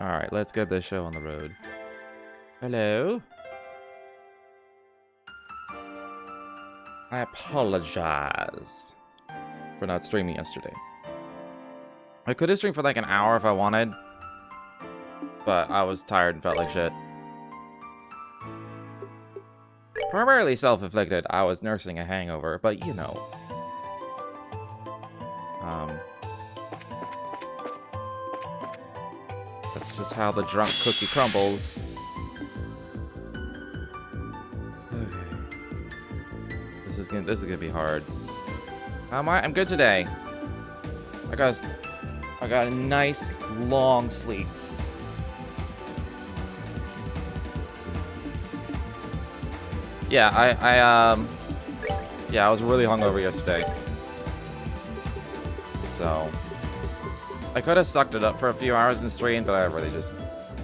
Alright, let's get this show on the road. Hello? I apologize for not streaming yesterday. I could have streamed for like an hour if I wanted, but I was tired and felt like shit. Primarily self-inflicted. I was nursing a hangover, but you know. That's just how the drunk cookie crumbles. Okay. This is gonna be hard. How am I? I'm good today. I got a nice long sleep. Yeah, I was really hungover yesterday. So I could have sucked it up for a few hours in the stream, but I really just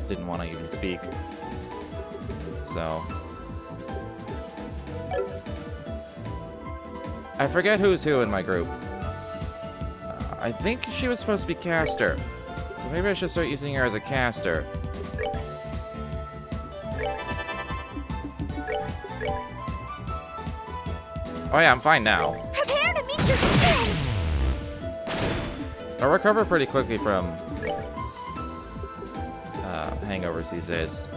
didn't want to even speak. So I forget who's who in my group. I think she was supposed to be caster, so maybe I should start using her as a caster. Oh yeah, I'm fine now. Prepare to meet your doom! I recover pretty quickly from hangovers these days.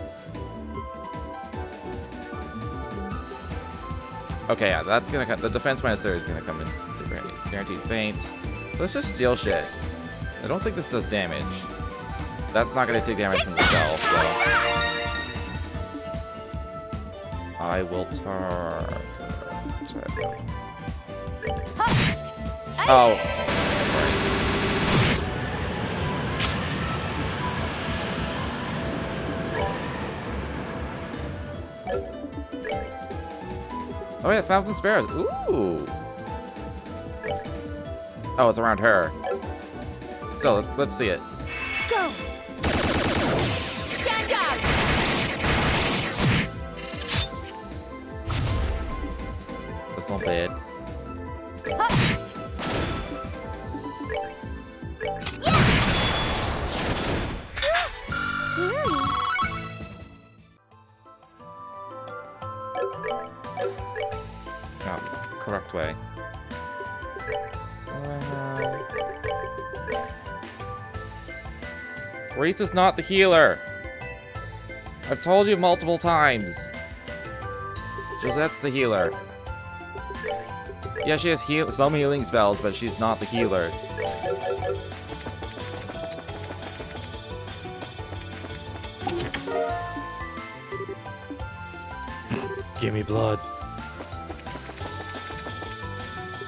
Okay, yeah, that's gonna come. The defense minister is gonna come in super handy. Guaranteed feint. Let's just steal shit. I don't think this does damage. That's not gonna take damage from the spell, so I will turn. Oh. Oh yeah, 1,000 sparrows. Ooh. Oh, it's around her. So let's see it. Go! Stand up! That's not bad. Oh, this is the correct way. Reese is not the healer. I've told you multiple times. Josette's the healer. Yeah, she has some healing spells, but she's not the healer. Give me blood.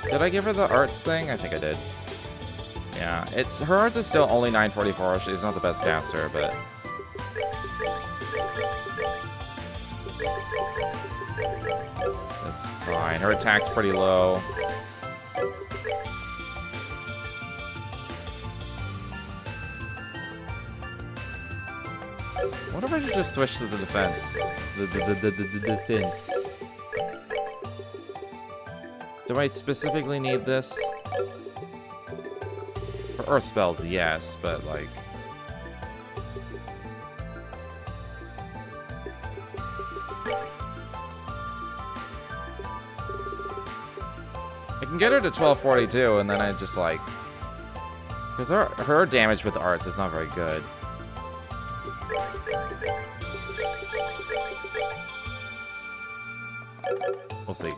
Did I give her the arts thing? I think I did. Yeah, her arts is still only 944. She's not the best caster, but that's fine. Her attack's pretty low. What if I should just switch to the defense? The defense. Do I specifically need this? For earth spells, yes, but like... I can get her to 1242, and then I just like... Because her damage with arts is not very good. We'll see.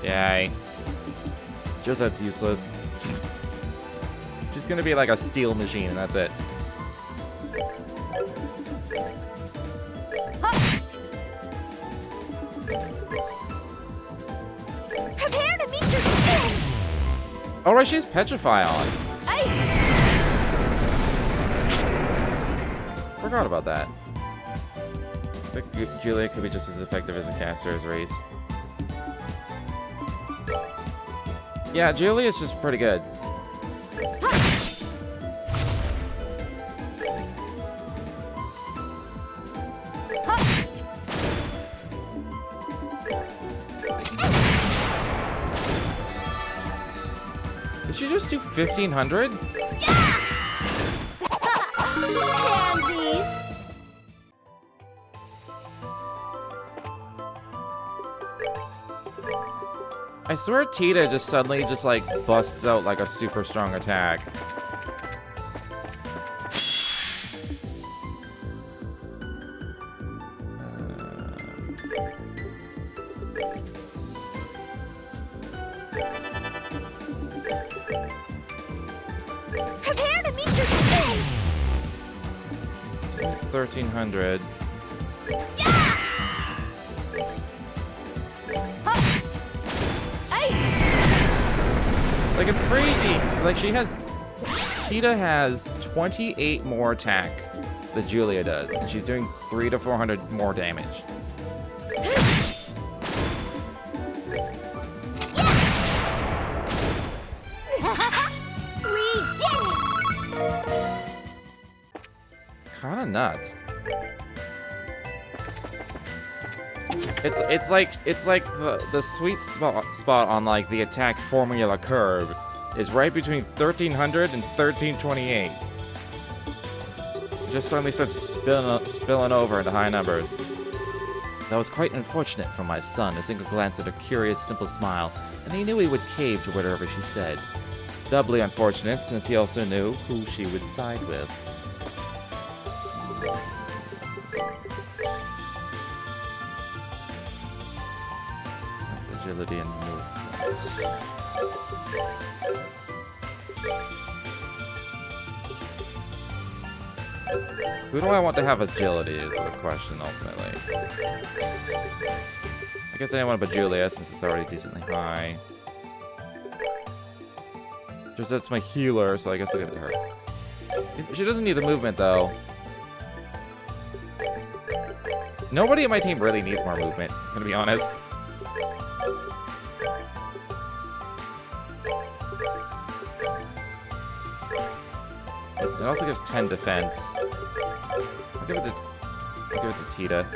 Yay. Josette's useless. She's gonna be like a steel machine, and that's it. Prepare to meet your doom! Oh, right, she has Petrify on. Forgot about that. I think Julia could be just as effective as a caster as Reese. Yeah, Julia's just pretty good. Did she just do 1,500? Pansies. I swear Tita just suddenly just like busts out like a super strong attack. Prepare to meet your doom. 1,300. Like, it's crazy. Like, Tita has 28 more attack than Julia does, and she's doing 300 to 400 more damage. We did it. It's kind of nuts. It's like the sweet spot on like the attack formula curve is right between 1,300 and 1,328. It just suddenly starts spilling over into high numbers. That was quite unfortunate for my son. A single glance at her curious, simple smile, and he knew he would cave to whatever she said. Doubly unfortunate, since he also knew who she would side with. Agility and movement. Who do I want to have agility is the question, ultimately. I guess anyone but Julia, since it's already decently high. Josette's my healer, so I guess I'll give it to her. She doesn't need the movement, though. Nobody in my team really needs more movement, I'm gonna be honest. It also gives 10 defense. I'll give it to Tita.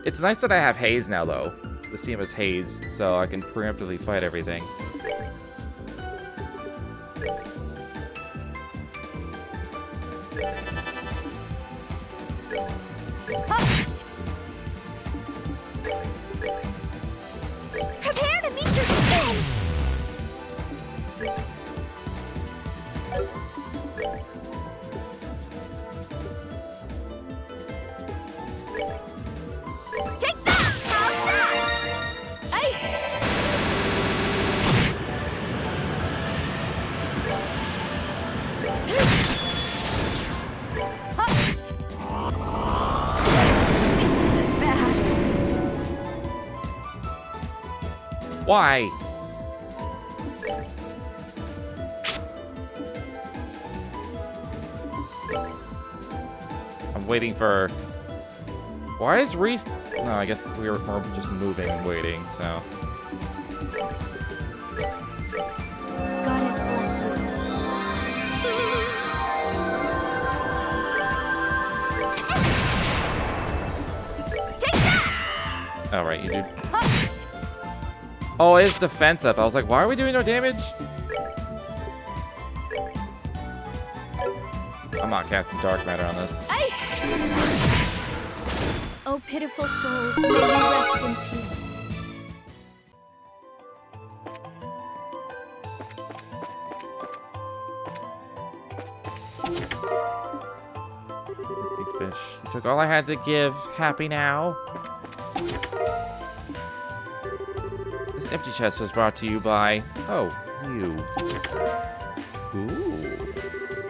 It's nice that I have Haze now, though. This team is Haze, so I can preemptively fight everything. Prepare to meet your doom. Take that! How's that? Hey! This is bad. Why? I'm waiting for... Why is Reese... No, I guess we were more just moving and waiting, so... Goddess bless you. Take that! Oh, right, you do. Oh, it's defense up. I was like, why are we doing no damage? I'm not casting dark matter on this. Hey! Oh, pitiful souls, may you rest in peace. Misty fish. You took all I had to give. Happy now? This empty chest was brought to you by... Oh, you. Ooh.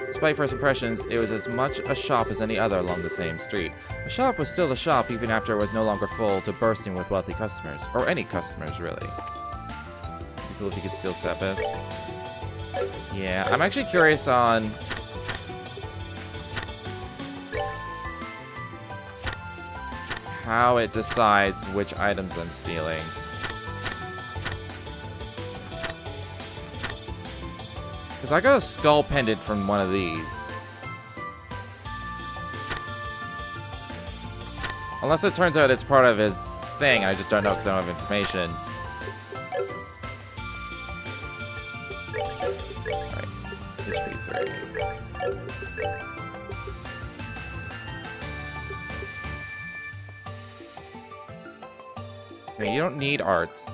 Despite first impressions, it was as much a shop as any other along the same street. The shop was still a shop even after it was no longer full to bursting with wealthy customers. Or any customers, really. Cool if you could steal Sepith. Yeah, I'm actually curious on... how it decides which items I'm stealing. Because I got a skull pendant from one of these. Unless it turns out it's part of his thing, I just don't know because I don't have information. Alright, HP 3. Okay, you don't need arts.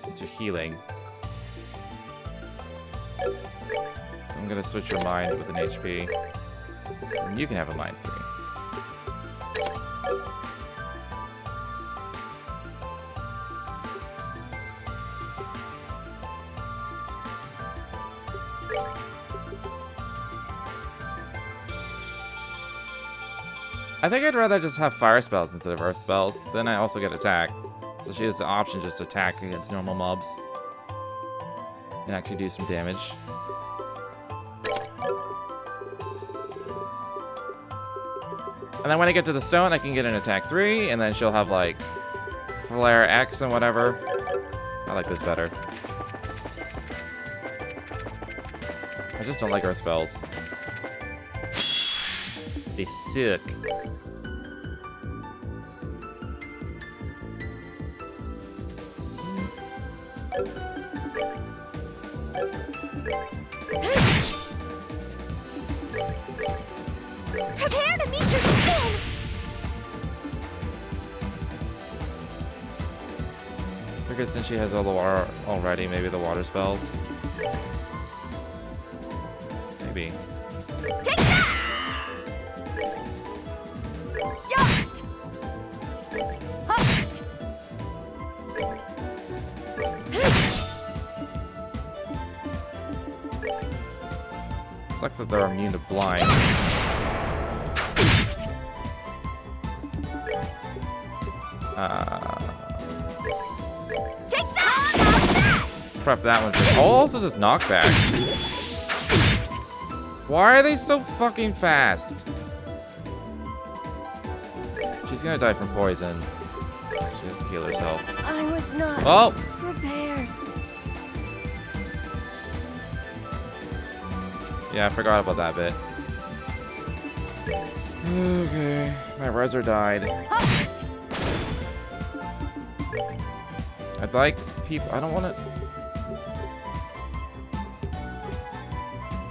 It's your healing. So I'm gonna switch your mind with an HP. And you can have a mind 3. I think I'd rather just have fire spells instead of earth spells. Then I also get attack. So she has the option just to attack against normal mobs. And actually do some damage. And then when I get to the stone, I can get an attack 3. And then she'll have like Flare X and whatever. I like this better. I just don't like earth spells. They suck. Prepare to meet your spin! Because since she has all the water already, maybe the water spells. Maybe. Take that! Yeah! Huh. Sucks that they're immune to blind. Take that! Prep that one for. Oh, also just knockback. Why are they so fucking fast? She's gonna die from poison. She has to heal herself. I was not Oh! prepared. Yeah, I forgot about that bit. Okay. My Reser died. I'd like people. I don't want to.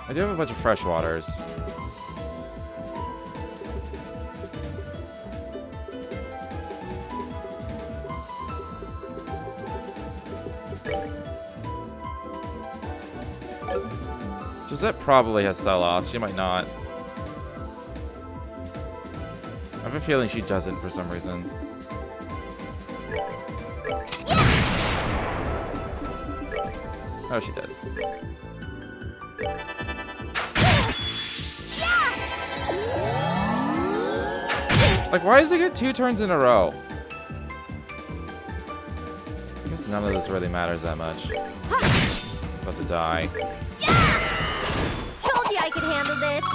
I do have a bunch of fresh waters. Josette probably has TLoH. She might not. I have a feeling she doesn't for some reason. Oh, she does. Like, why does it get 2 turns in a row? I guess none of this really matters that much. About to die. Told you I could handle this.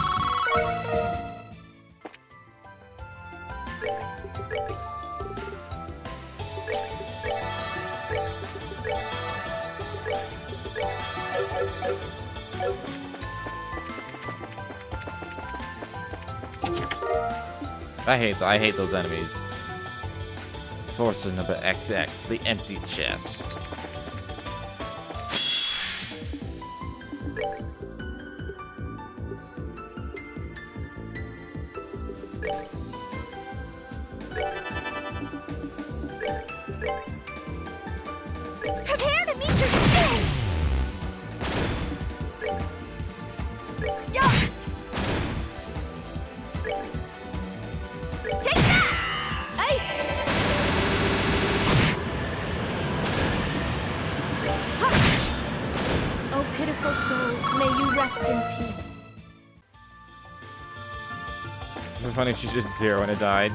I hate those enemies. Force number XX, the empty chest. Prepare to meet your spin! Yeah! Take that! Hey! Huh. Oh, pitiful souls, may you rest in peace. It'd be funny if she did 0 and it died.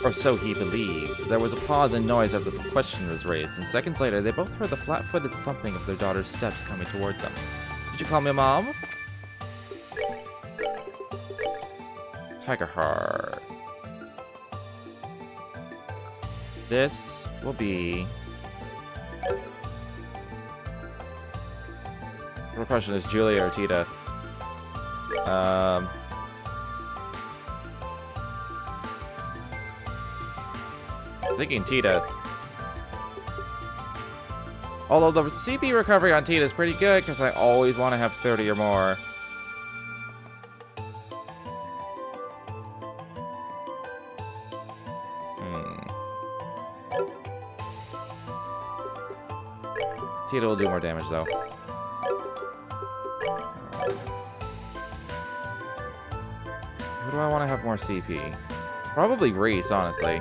Or so he believed. There was a pause and noise as the question was raised, and seconds later, they both heard the flat-footed thumping of their daughter's steps coming toward them. Did you call me Mom? Tiger Heart. This will be... The question is Julia or Tita? Thinking Tita. Although the CP recovery on Tita is pretty good because I always want to have 30 or more. Tita will do more damage though. Who do I want to have more CP? Probably Reese, honestly.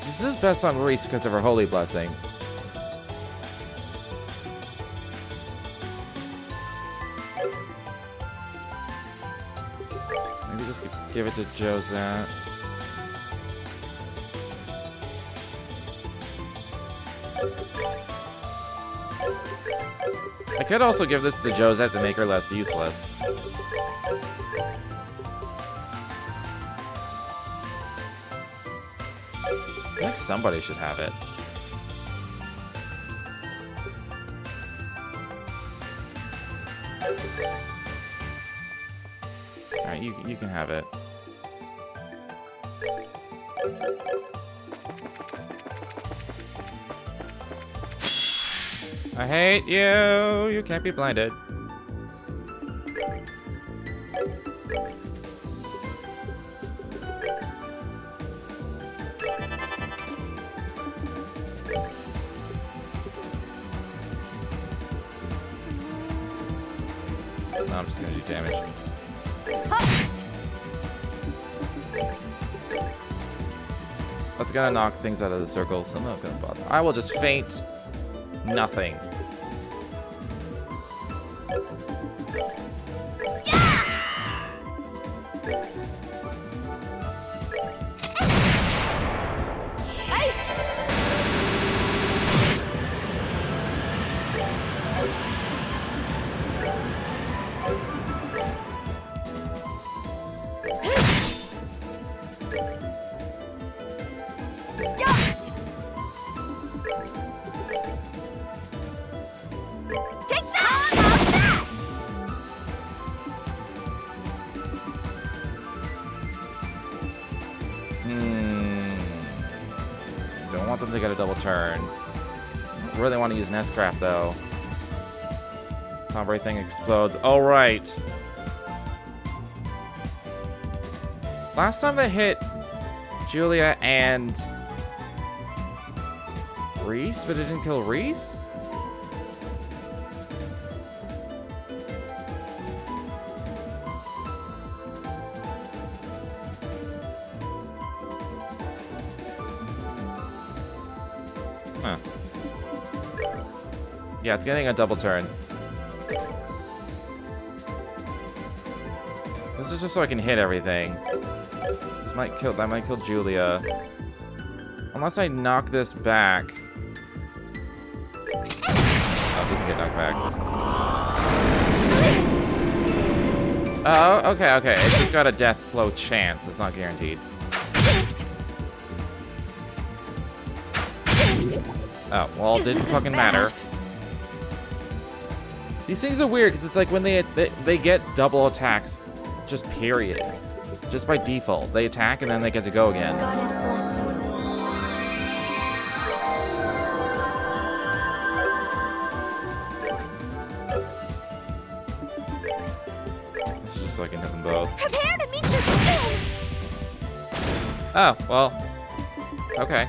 This is best on Reese because of her Holy Blessing. Maybe just give it to Josette. I could also give this to Josette to make her less useless. I think somebody should have it. Alright, you can have it. I hate you! You can't be blinded. No, I'm just gonna do damage. That's gonna knock things out of the circle, so I'm not gonna bother. I will just faint. Nothing. Don't want them to get a double turn. Really want to use Nestcraft though. Tomb thing explodes. Oh right. Last time they hit Julia and Reese, but it didn't kill Reese? Huh. Yeah, it's getting a double turn. This is just so I can hit everything. This might kill. That might kill Julia. Unless I knock this back. Oh, it doesn't get knocked back. Oh, okay, okay. It's just got a death blow chance. It's not guaranteed. Oh, well, it didn't fucking matter. These things are weird because it's like when they get double attacks, just period. Just by default. They attack and then they get to go again. This is just so I can hit them both. Prepare to meet your doom! Oh, well. Okay.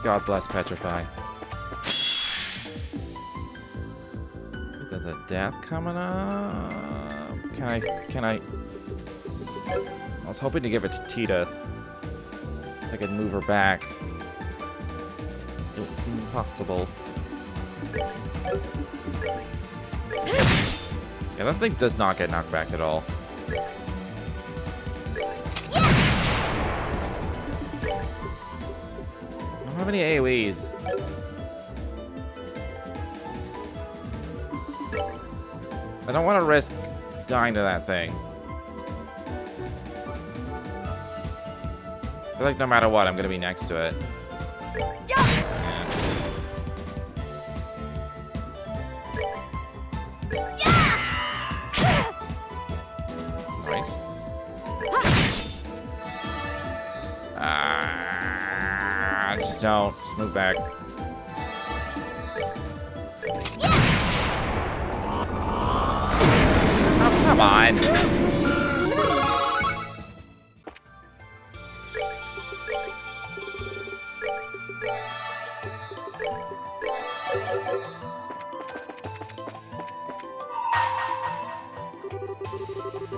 God bless Petrify. There's a death coming up. Can I? I was hoping to give it to Tita. I could move her back. It's impossible. Yeah, that thing does not get knocked back at all. I don't have any AoEs. I don't want to risk dying to that thing. I feel like no matter what, I'm gonna be next to it. Yeah. Nice. Just don't. Just move back. Oh, come on.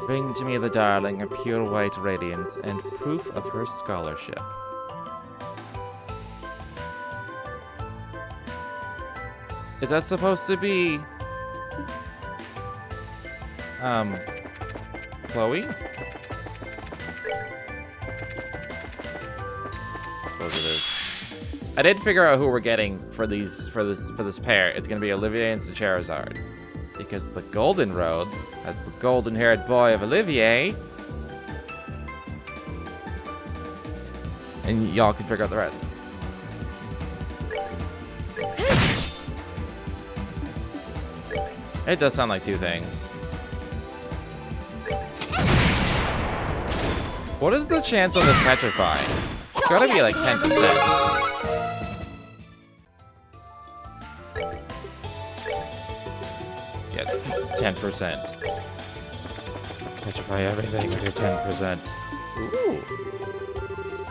Bring to me the darling, a pure white radiance, and proof of her scholarship. Is that supposed to be... Chloe? I suppose it is. I did figure out who we're getting for this pair. It's gonna be Olivier and Charizard. Because the Golden Road has the golden-haired boy of Olivier. And y'all can figure out the rest. It does sound like two things. What is the chance on this Petrify? It's gotta be like 10%. Yeah, 10%. Petrify everything with your 10%. Ooh.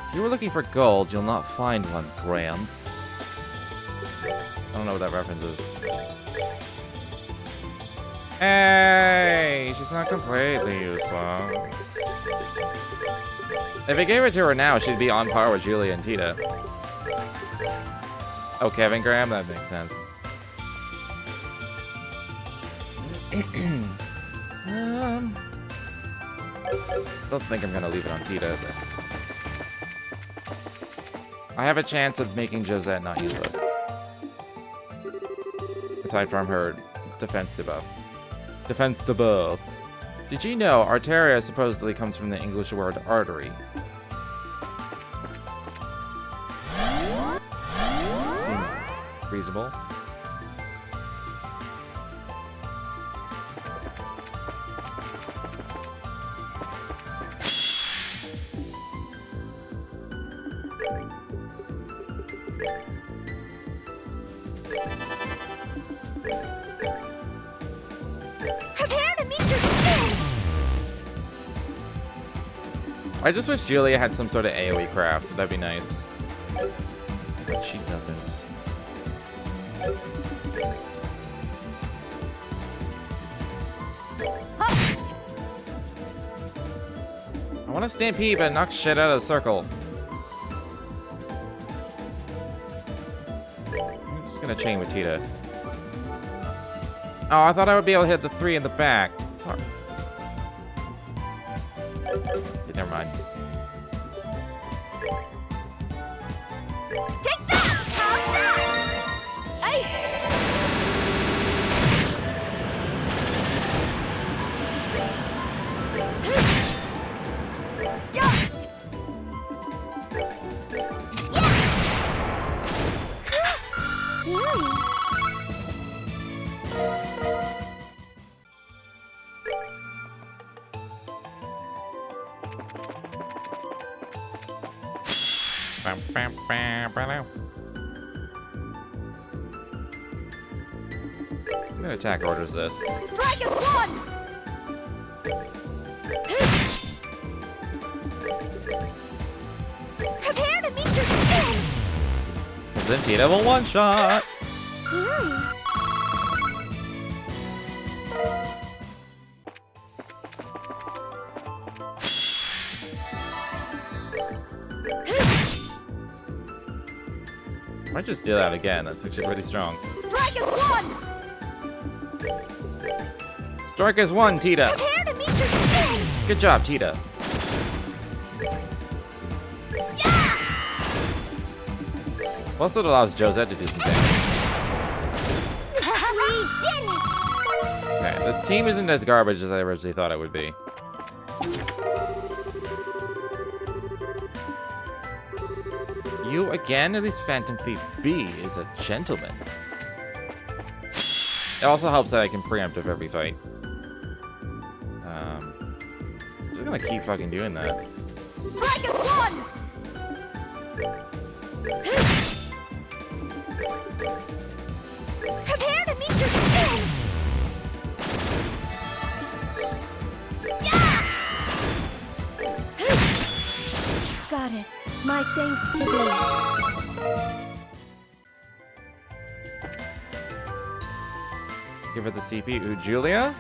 If you were looking for gold, you'll not find one, Graham. I don't know what that reference is. Hey, she's not completely useless. If I gave it to her now, she'd be on par with Julia and Tita. Oh, Kevin Graham? That makes sense. Don't think I'm gonna leave it on Tita. I have a chance of making Josette not useless. Aside from her defense debuff. Defense debuff. Did you know Arteria supposedly comes from the English word artery? Seems reasonable. I just wish Julia had some sort of AoE craft. That'd be nice. But she doesn't. I want to stampede, but knock shit out of the circle. I'm just gonna chain with Tita. Oh, I thought I would be able to hit the 3 in the back. Fuck. Never mind. Take that! How's that? Hey! Yeah! I'm gonna attack orders this. Strike is one! Prepare to meet your end! Cause then Tita will one-shot! Might just do that again. That's actually pretty strong. Strike is one! Strike is one, Tita. Prepare to meet your doom! Good job, Tita. Plus, it allows Josette to do some damage. We did it! Okay, this team isn't as garbage as I originally thought it would be. You again? At least Phantom Thief B is a gentleman. It also helps that I can preempt with every fight. Just gonna keep fucking doing that. Strike is one! Prepare to meet your doom! Goddess, my thanks to thee. Give it the CP. Ooh, Julia?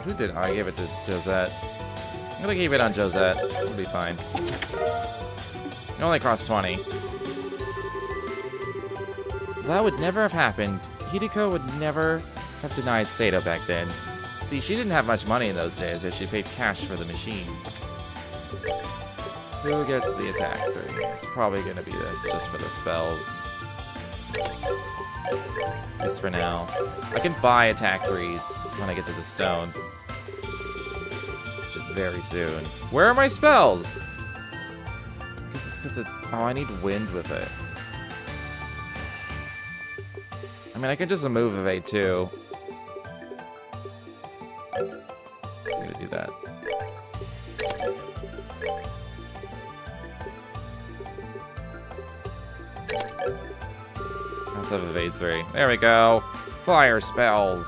Who did? Oh, I gave it to Josette. I'm gonna keep it on Josette. It'll be fine. It only costs 20. That would never have happened. Hideko would never have denied Sato back then. See, she didn't have much money in those days, as she paid cash for the machine. Who gets the attack 3? It's probably gonna be this, just for the spells. This for now. I can buy attack 3s when I get to the stone. Which is very soon. Where are my spells? Oh, I need wind with it. I mean, I can just move evade too. I'm gonna do that. I also have evade 3. There we go. Fire spells.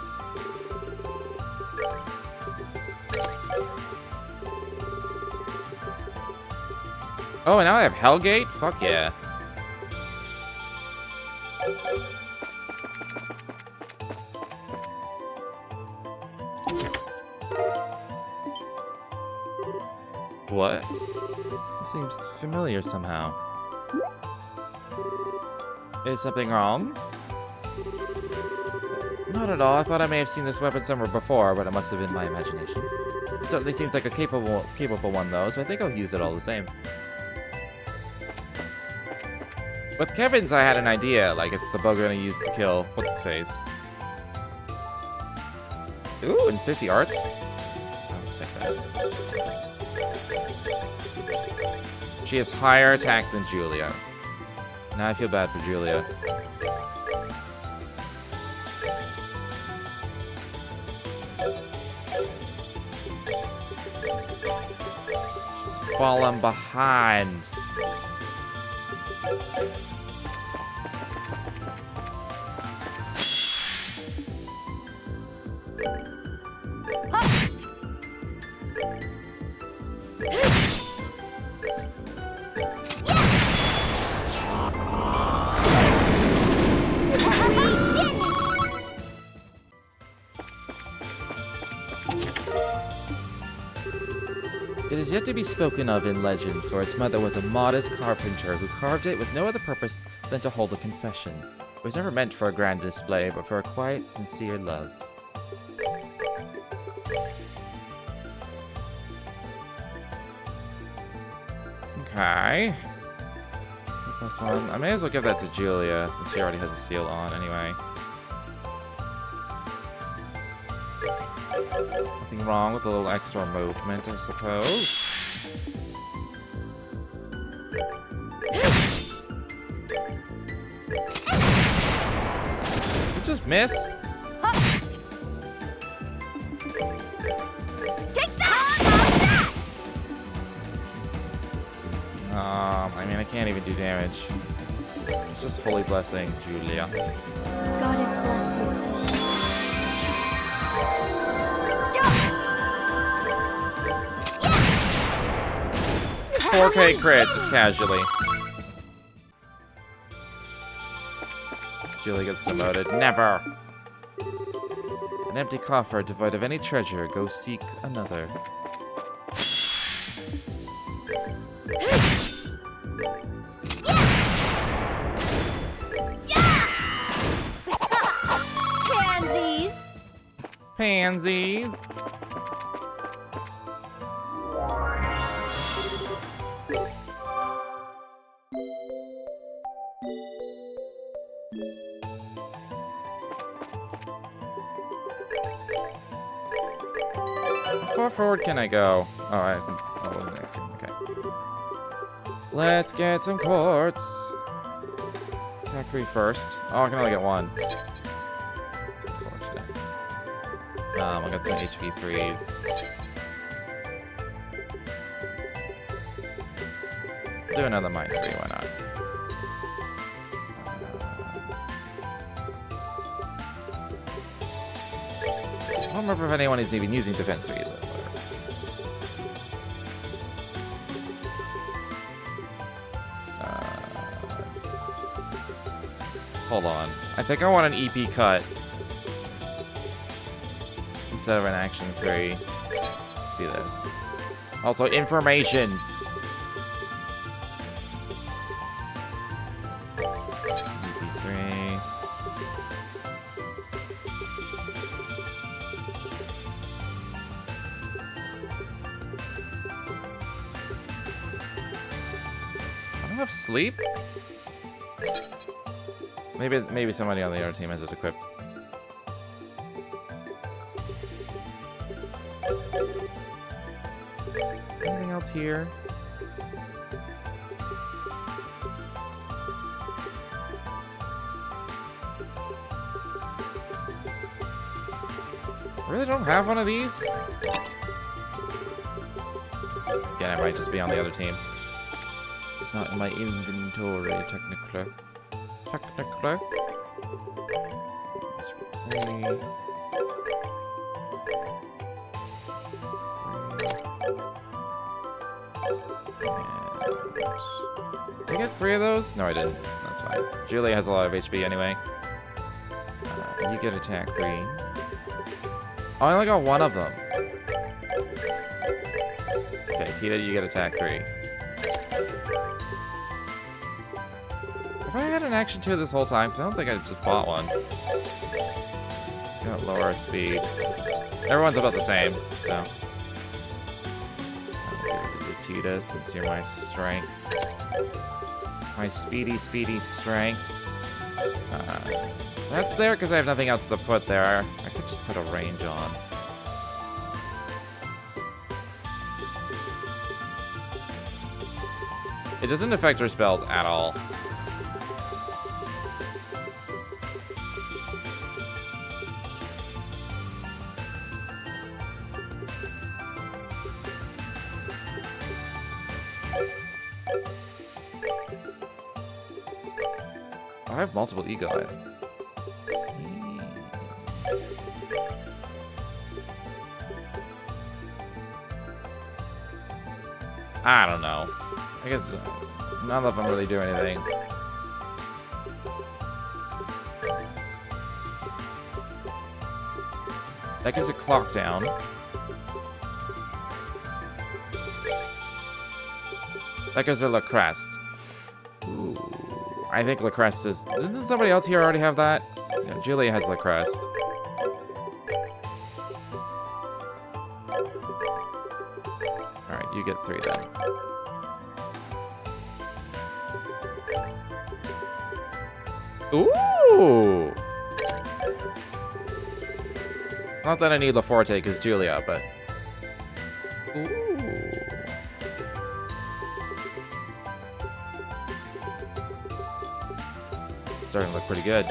Oh, and now I have Hellgate? Fuck yeah. What? This seems familiar somehow. Is something wrong? Not at all. I thought I may have seen this weapon somewhere before, but it must have been my imagination. It certainly seems like a capable one, though, so I think I'll use it all the same. With Kevin's, I had an idea. Like, it's the bug I'm gonna use to kill what's-his-face. Ooh, and 50 arts? I'll take that. She has higher attack than Julia. Now I feel bad for Julia. She's fallen behind. It is yet to be spoken of in legend, for its mother was a modest carpenter who carved it with no other purpose than to hold a confession. It was never meant for a grand display, but for a quiet, sincere love. Okay. +1. I may as well give that to Julia, since she already has a seal on anyway. Nothing wrong with a little extra movement, I suppose. Did it just miss? Take that! I mean, I can't even do damage. It's just Holy Blessing, Julia. Goddess bless you. 4K crit, just casually. Julia gets demoted. Never! An empty coffer devoid of any treasure. Go seek another. Pansies. How far forward can I go? Oh, the next one. Okay. Let's get some quartz. Attack 3 first. Oh, I can only get one. That's unfortunate. I'll get some HP freeze. Do another mine free, why not? I don't remember if anyone is even using defense 3 though. Hold on. I think I want an EP cut instead of an action 3. Let's do this. Also, information. EP3. I don't have sleep. Maybe somebody on the other team has it equipped. Anything else here? Really don't have one of these? Again, I might just be on the other team. It's not in my inventory, technically. Did I get 3 of those? No, I didn't. That's fine. Julia has a lot of HP anyway. You get attack 3. Oh, I only got 1 of them. Okay, Tita, you get attack 3. Have I had an action 2 this whole time? Because I don't think I just bought one. It's got lower speed. Everyone's about the same, so. I'll give it to Tita since you're my strength. My speedy strength. That's there because I have nothing else to put there. I could just put a range on. It doesn't affect her spells at all. I have multiple eagle eyes. I don't know. I guess none of them really do anything. That gives a clock down. That gives her La Crest. Ooh. I think La Crest is... Doesn't somebody else here already have that? Yeah, Julia has La Crest. Alright, you get 3 then. Ooh! Not that I need La Forte because Julia, but... Ooh. Starting to look pretty good.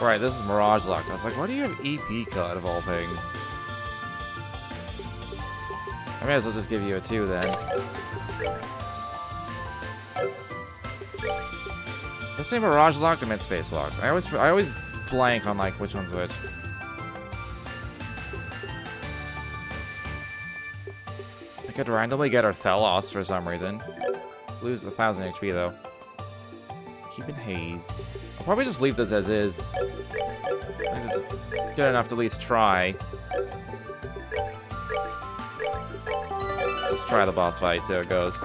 Right, this is Mirage Lock. I was like, why do you have EP cut of all things? I may as well just give you a 2 then. The same Mirage Locked and Mid-Space Locked. I always blank on like which one's which. I could randomly get our TLoH for some reason. Lose 1,000 HP though. Keep in haze. Probably just leave this as is. I think this is good enough to at least try. Just try the boss fight, see how it goes.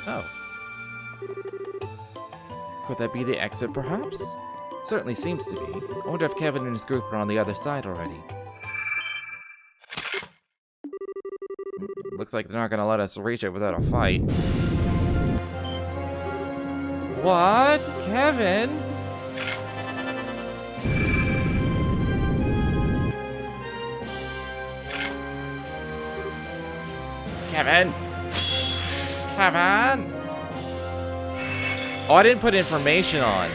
Oh. Could that be the exit, perhaps? Certainly seems to be. I wonder if Kevin and his group are on the other side already. Looks like they're not gonna let us reach it without a fight. What? Kevin? Kevin? Kevin? Oh, I didn't put information on.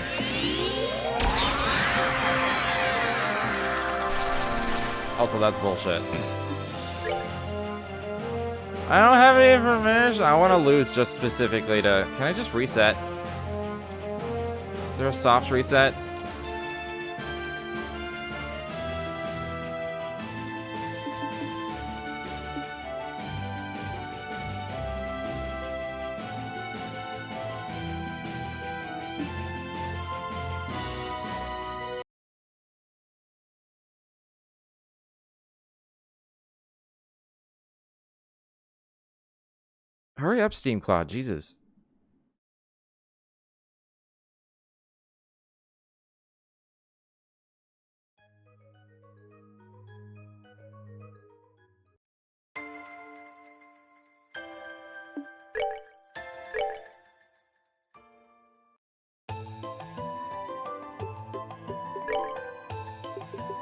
Also, that's bullshit. I don't have any information. I want to lose just specifically to... Can I just reset? Is there a soft reset? Hurry up, Steam Cloud, Jesus.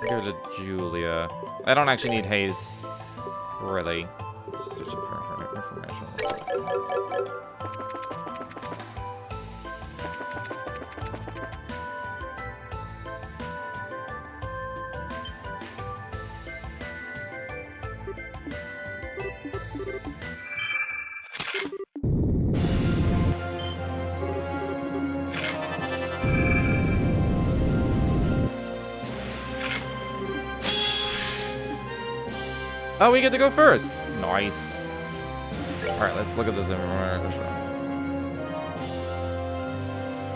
I'll give it to Julia. I don't actually need Haze, really. Just searching for information. Oh, we get to go first. Nice. Alright, let's look at this information.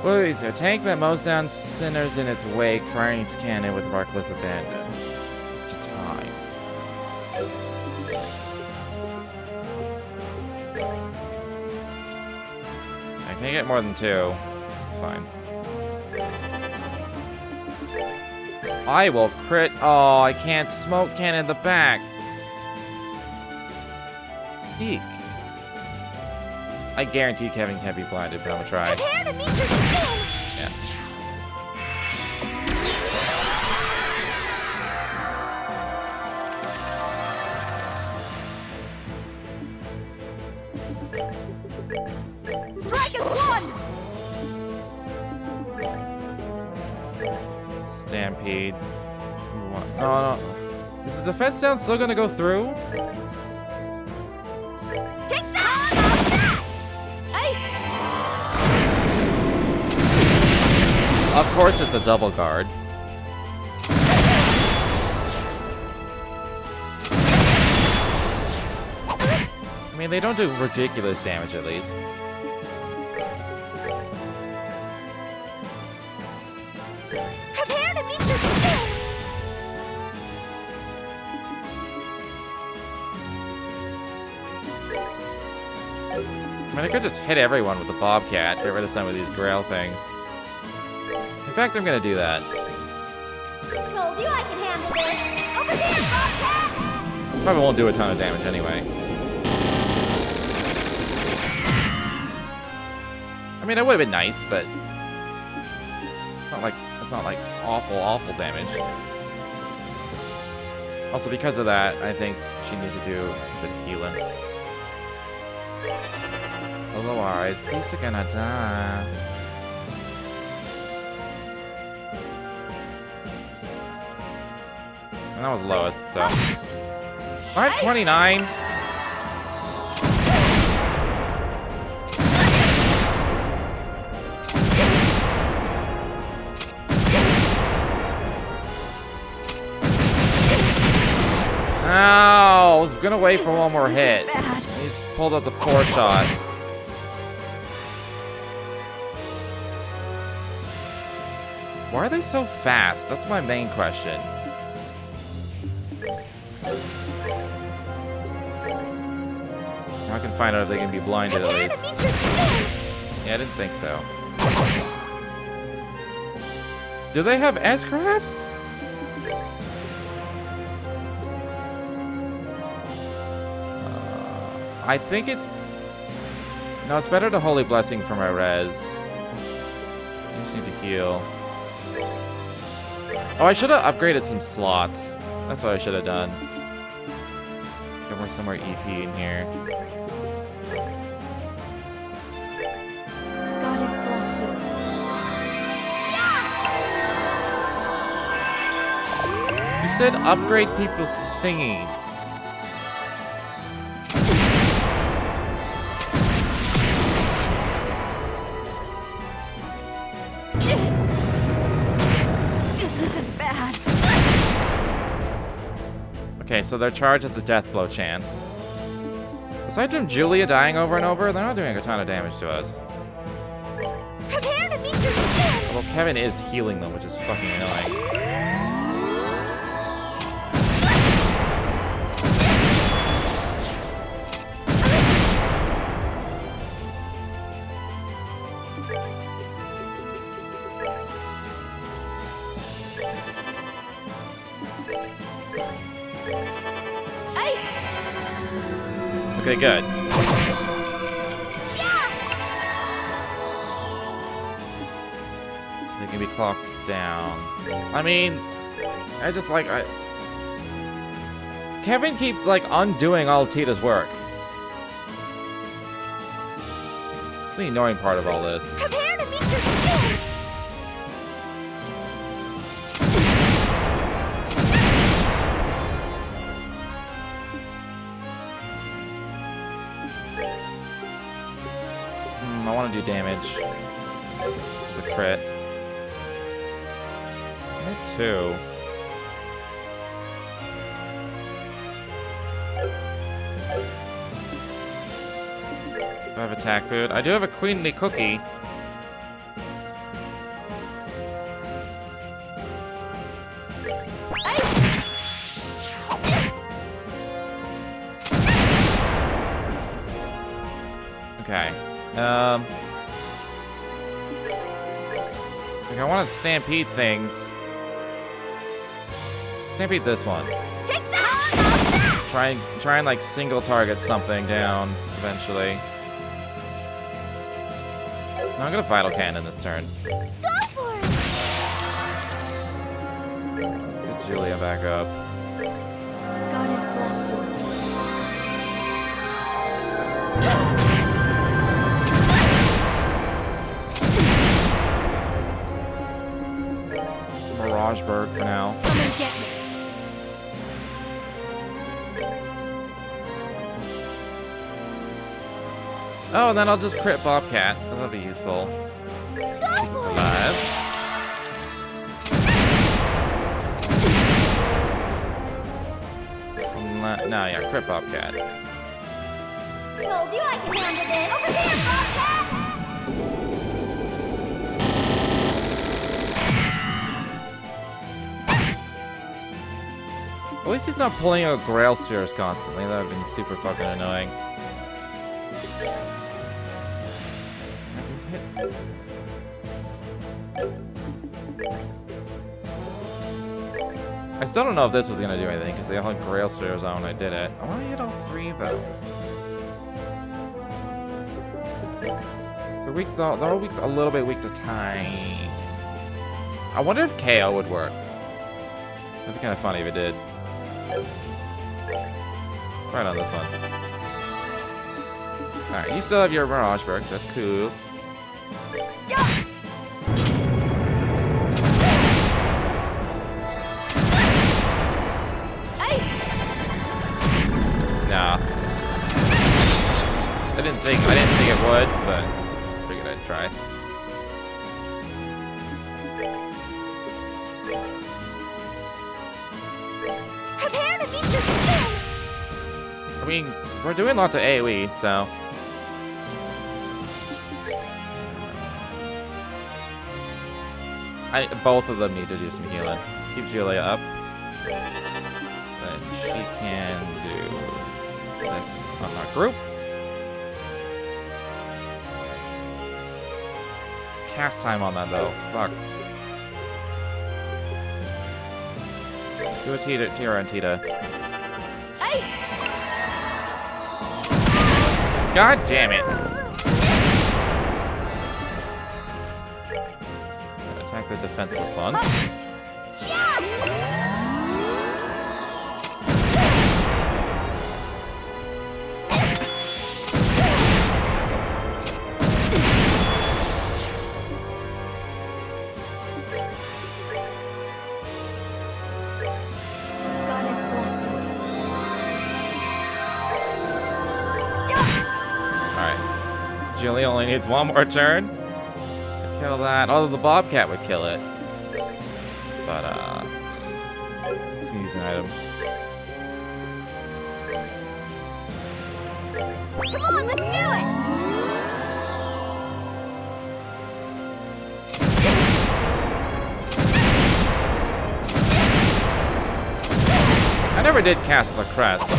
Please, a tank that mows down sinners in its wake, firing its cannon with reckless abandon. To time. I can't get more than 2. It's fine. I will crit. Oh, I can't smoke cannon in the back. Eek. I guarantee Kevin can't be blinded, but I'm gonna try. Prepare to meet your doom! Yeah. Strike as one! Stampede. No. Is the defense sound still gonna go through? Take that! Of course it's a double guard. I mean, they don't do ridiculous damage at least. Prepare to meet your doom! I mean, I could just hit everyone with the Bobcat, get rid of some of these Grail things. In fact, I'm gonna do that. Told you I could handle this! Over here, Bobcat! Probably won't do a ton of damage anyway. I mean, it would have been nice, but it's not like awful damage. Also, because of that, I think she needs to do a bit of healing. Otherwise, we're gonna die. And that was lowest, so 529. gonna wait for one more hit. Bad. He just pulled out the 4-shot. Why are they so fast? That's my main question. I can find out if they can be blinded at least. Yeah, I didn't think so. Do they have S-crafts? I think it's... No, it's better to Holy Blessing for my res. I just need to heal. Oh, I should have upgraded some slots. That's what I should have done. Get more somewhere EP in here. Goddess bless you. You said upgrade people's thingies. This is bad. Okay, so their charge has a death blow chance. Aside from Julia dying over and over, they're not doing a ton of damage to us. Prepare to meet your doom! Although Kevin is healing them, which is fucking annoying. Okay, good. They can be clocked down. I mean, I just like... Kevin keeps, like, undoing all Tita's work. It's the annoying part of all this. Prepare to meet your doom! I want to do damage. The crit. I have 2. Do I have attack food? I do have a queenly cookie. Okay. Like I want to stampede things. Stampede this one. Take that! Try and like single target something down eventually. No, I'm gonna Vital Cannon this turn. Go for it! Let's get Julia back up. Goddess bless you. Mirageburg for now. Someone get me. Oh, and then I'll just crit Bobcat. That'll be useful. Keep us alive. No, yeah, crit Bobcat. Told you I can handle this! Over here, Bobcat! At least he's not pulling out Grail Spheres constantly. That would have been super fucking annoying. I still don't know if this was gonna do anything because they all had Grail Spheres on when I did it. I want to hit all 3 though. They're weak. They're all weak, a little bit weak to time. I wonder if KO would work. That'd be kind of funny if it did. Right on this one. Alright, you still have your Mirageburg, so that's cool. Nah. I didn't think it would, but figured I'd try. Prepare to meet your doom! I mean, we're doing lots of AoE, so. Both of them need to do some healing. Keep Julia up. Then she can do this on our group. Cast time on that though. Fuck. Do a Tira and Tita. God damn it! Attack the defenseless one. Julia only needs one more turn to kill that. Although the Bobcat would kill it. But, let's use an item. Come on, let's do it! I never did cast the crest.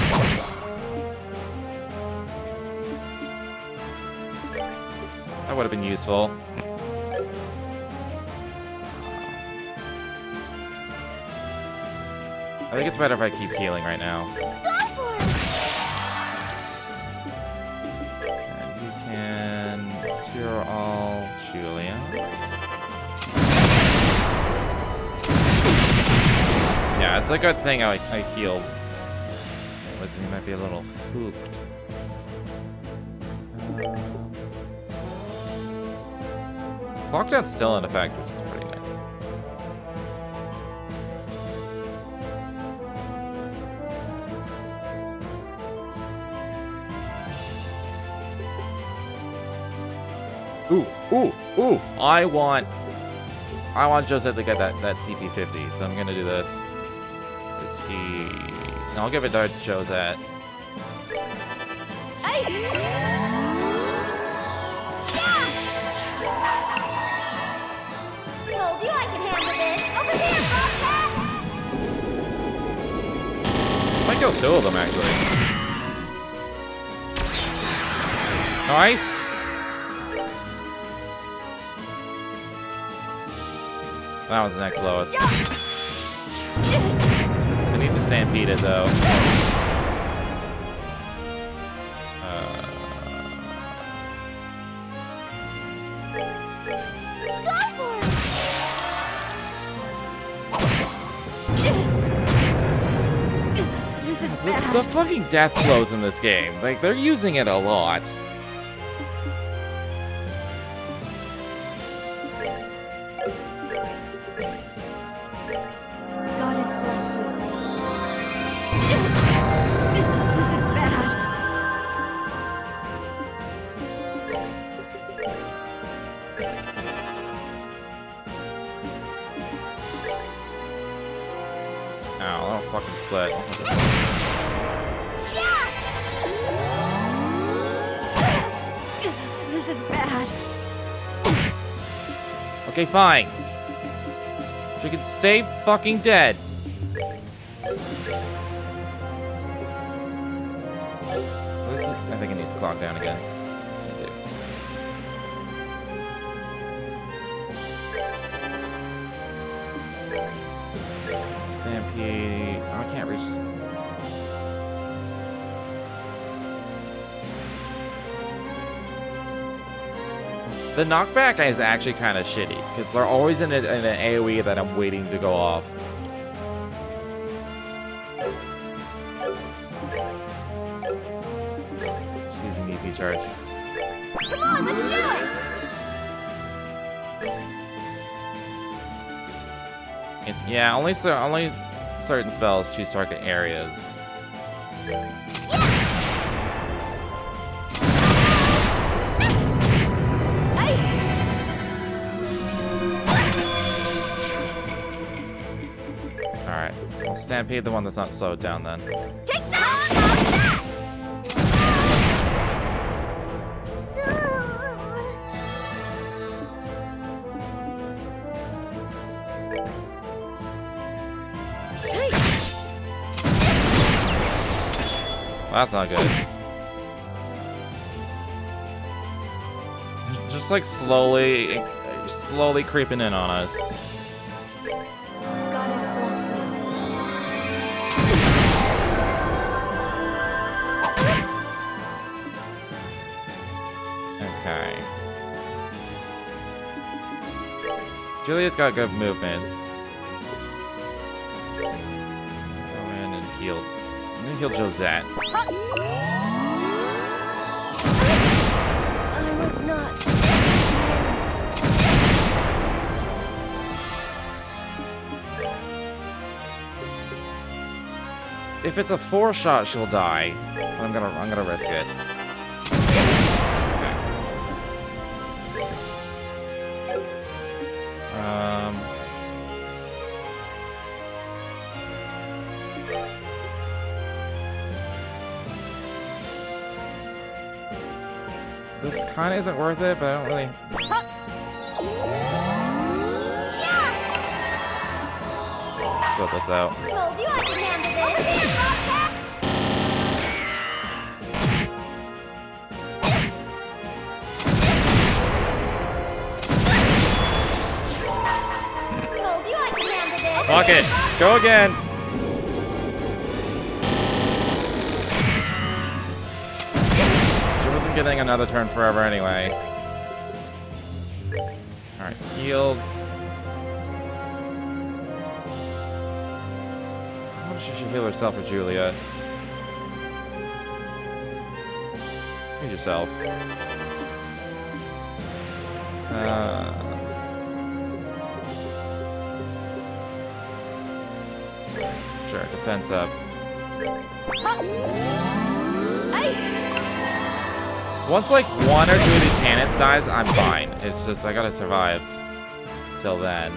That would have been useful. I think it's better if I keep healing right now. And you can cure all Julia. Yeah, it's a good thing I healed. Otherwise, we might be a little fooked. Lockdown's still in effect, which is pretty nice. Ooh! I want Josette to get that CP50, so I'm gonna do this. To T. No, I'll give it to Josette. Told you I can handle this. Over here, Bobcat! Might kill two of them, actually. Nice! That was the next lowest. I need to stampede it, though. This is bad. The fucking death blows in this game. Like, they're using it a lot. Goddess bless you. This is bad. Ow, that'll fucking split. This is bad. Okay, fine. She can stay fucking dead. I think I need to clock down again. I do. Stampede. Oh, I can't reach. The knockback is actually kind of shitty, because they're always in an AoE that I'm waiting to go off. Just using EP charge. Come on, let's do it! Yeah, only certain spells choose target areas. Alright, I'll stampede the one that's not slowed down then. Take that! That's not good. Just like slowly creeping in on us. Goddess bless you. Okay. Julia's got good movement. Go in and heal. I'm gonna heal Josette. I was not. If it's a 4-shot, she'll die. I'm gonna risk it. This kind of isn't worth it, but I don't really... Sort this out. Told you I could handle this. Over here, Bobcat! Told you I could handle this. Fuck it! Go again! She wasn't getting another turn forever anyway. Alright, healed. How much should she heal herself or Julia? Heal yourself. Sure, defense up. Once like 1 or 2 of these cannons dies, I'm fine. It's just I gotta survive till then.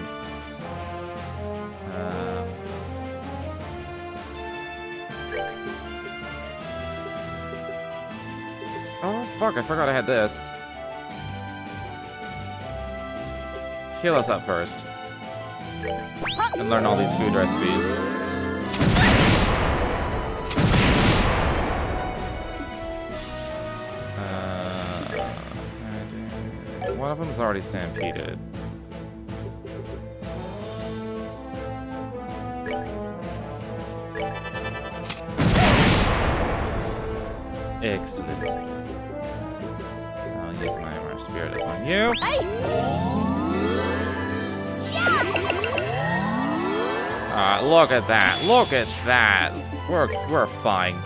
Oh fuck! I forgot I had this. Let's heal us up first and learn all these food recipes. One of them's already stampeded. Excellent. I'll use my Armor Spiritus on you. Look at that! Look at that! We're fine.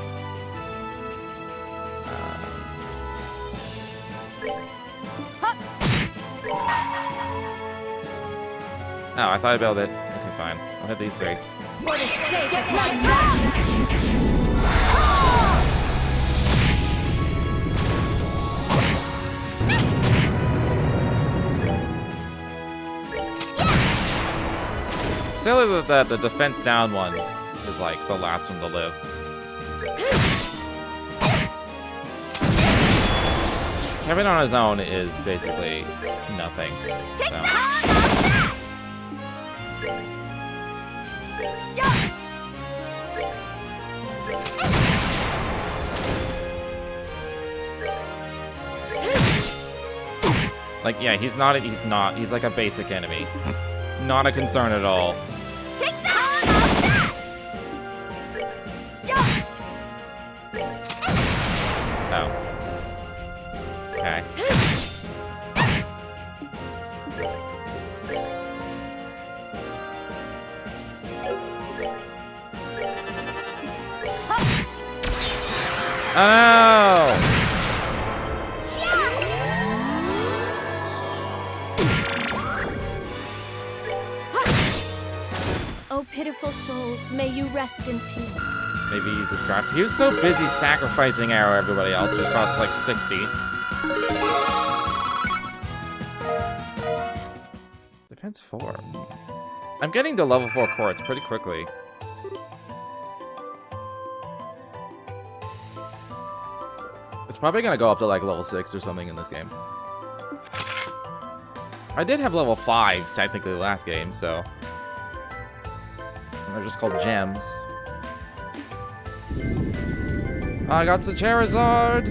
Oh, I thought I bailed it. Okay, fine. I'll hit these 3. For the sake of my master. Silly that the defense down one is like the last one to live. Kevin on his own is basically nothing. So. Like, yeah, he's like a basic enemy. Not a concern at all. Take that! Oh. Okay. Oh! Oh, pitiful souls, may you rest in peace. Maybe use his craft. He was so busy sacrificing arrow everybody else, which costs like 60. Defense 4. I'm getting to level 4 quartz pretty quickly. It's probably gonna go up to like level 6 or something in this game. I did have level 5s technically last game, so... They're just called gems. I got the Charizard!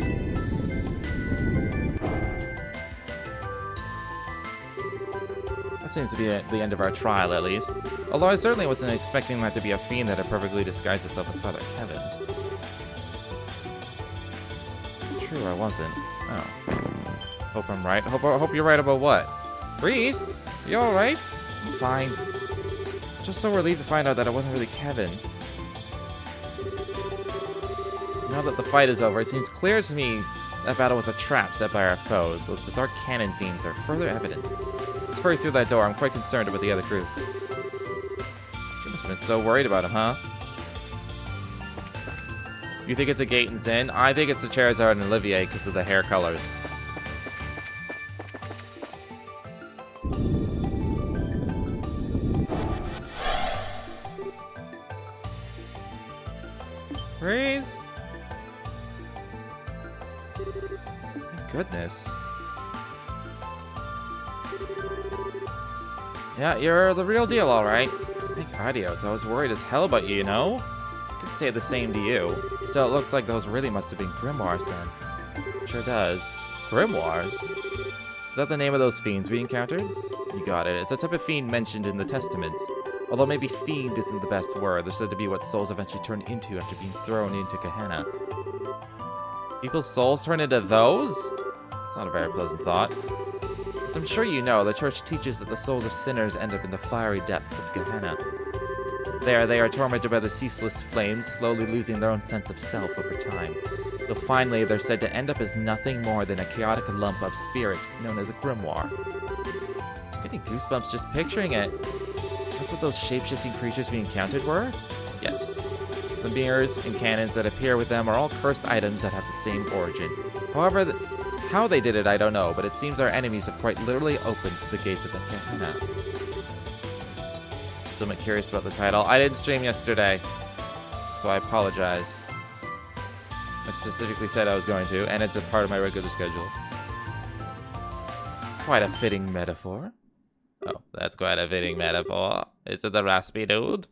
That seems to be the end of our trial, at least. Although I certainly wasn't expecting that to be a fiend that had perfectly disguised itself as Father Kevin. True, I wasn't. Oh. Hope I'm right. Hope you're right about what? Reese? You alright? I'm fine. Just so relieved to find out that it wasn't really Kevin. Now that the fight is over, it seems clear to me that battle was a trap set by our foes. Those bizarre cannon fiends are further evidence. Let's hurry through that door. I'm quite concerned about the other group. You must have been so worried about him, huh? You think it's a gate and Zen? I think it's the Charizard and Olivier because of the hair colors. Praise. Thank goodness. Yeah, you're the real deal, alright. Thank Adios. I was worried as hell about you, you know? I could say the same to you. Still, it looks like those really must have been Grimoires then. Sure does. Grimoires? Is that the name of those fiends we encountered? You got it. It's a type of fiend mentioned in the Testaments. Although maybe fiend isn't the best word. They're said to be what souls eventually turn into after being thrown into Gehenna. People's souls turn into those? It's not a very pleasant thought. As I'm sure you know, the church teaches that the souls of sinners end up in the fiery depths of Gehenna. There, they are tormented by the ceaseless flames, slowly losing their own sense of self over time. Though finally, they're said to end up as nothing more than a chaotic lump of spirit known as a grimoire. I'm getting goosebumps just picturing it. That's what those shape-shifting creatures we encountered were? Yes. The mirrors and cannons that appear with them are all cursed items that have the same origin. However, how they did it, I don't know, but it seems our enemies have quite literally opened the gates of the Gehenna. So I'm curious about the title. I didn't stream yesterday, so I apologize. I specifically said I was going to, and it's a part of my regular schedule. Quite a fitting metaphor. Oh, that's quite a fitting metaphor. Is it the raspy dude?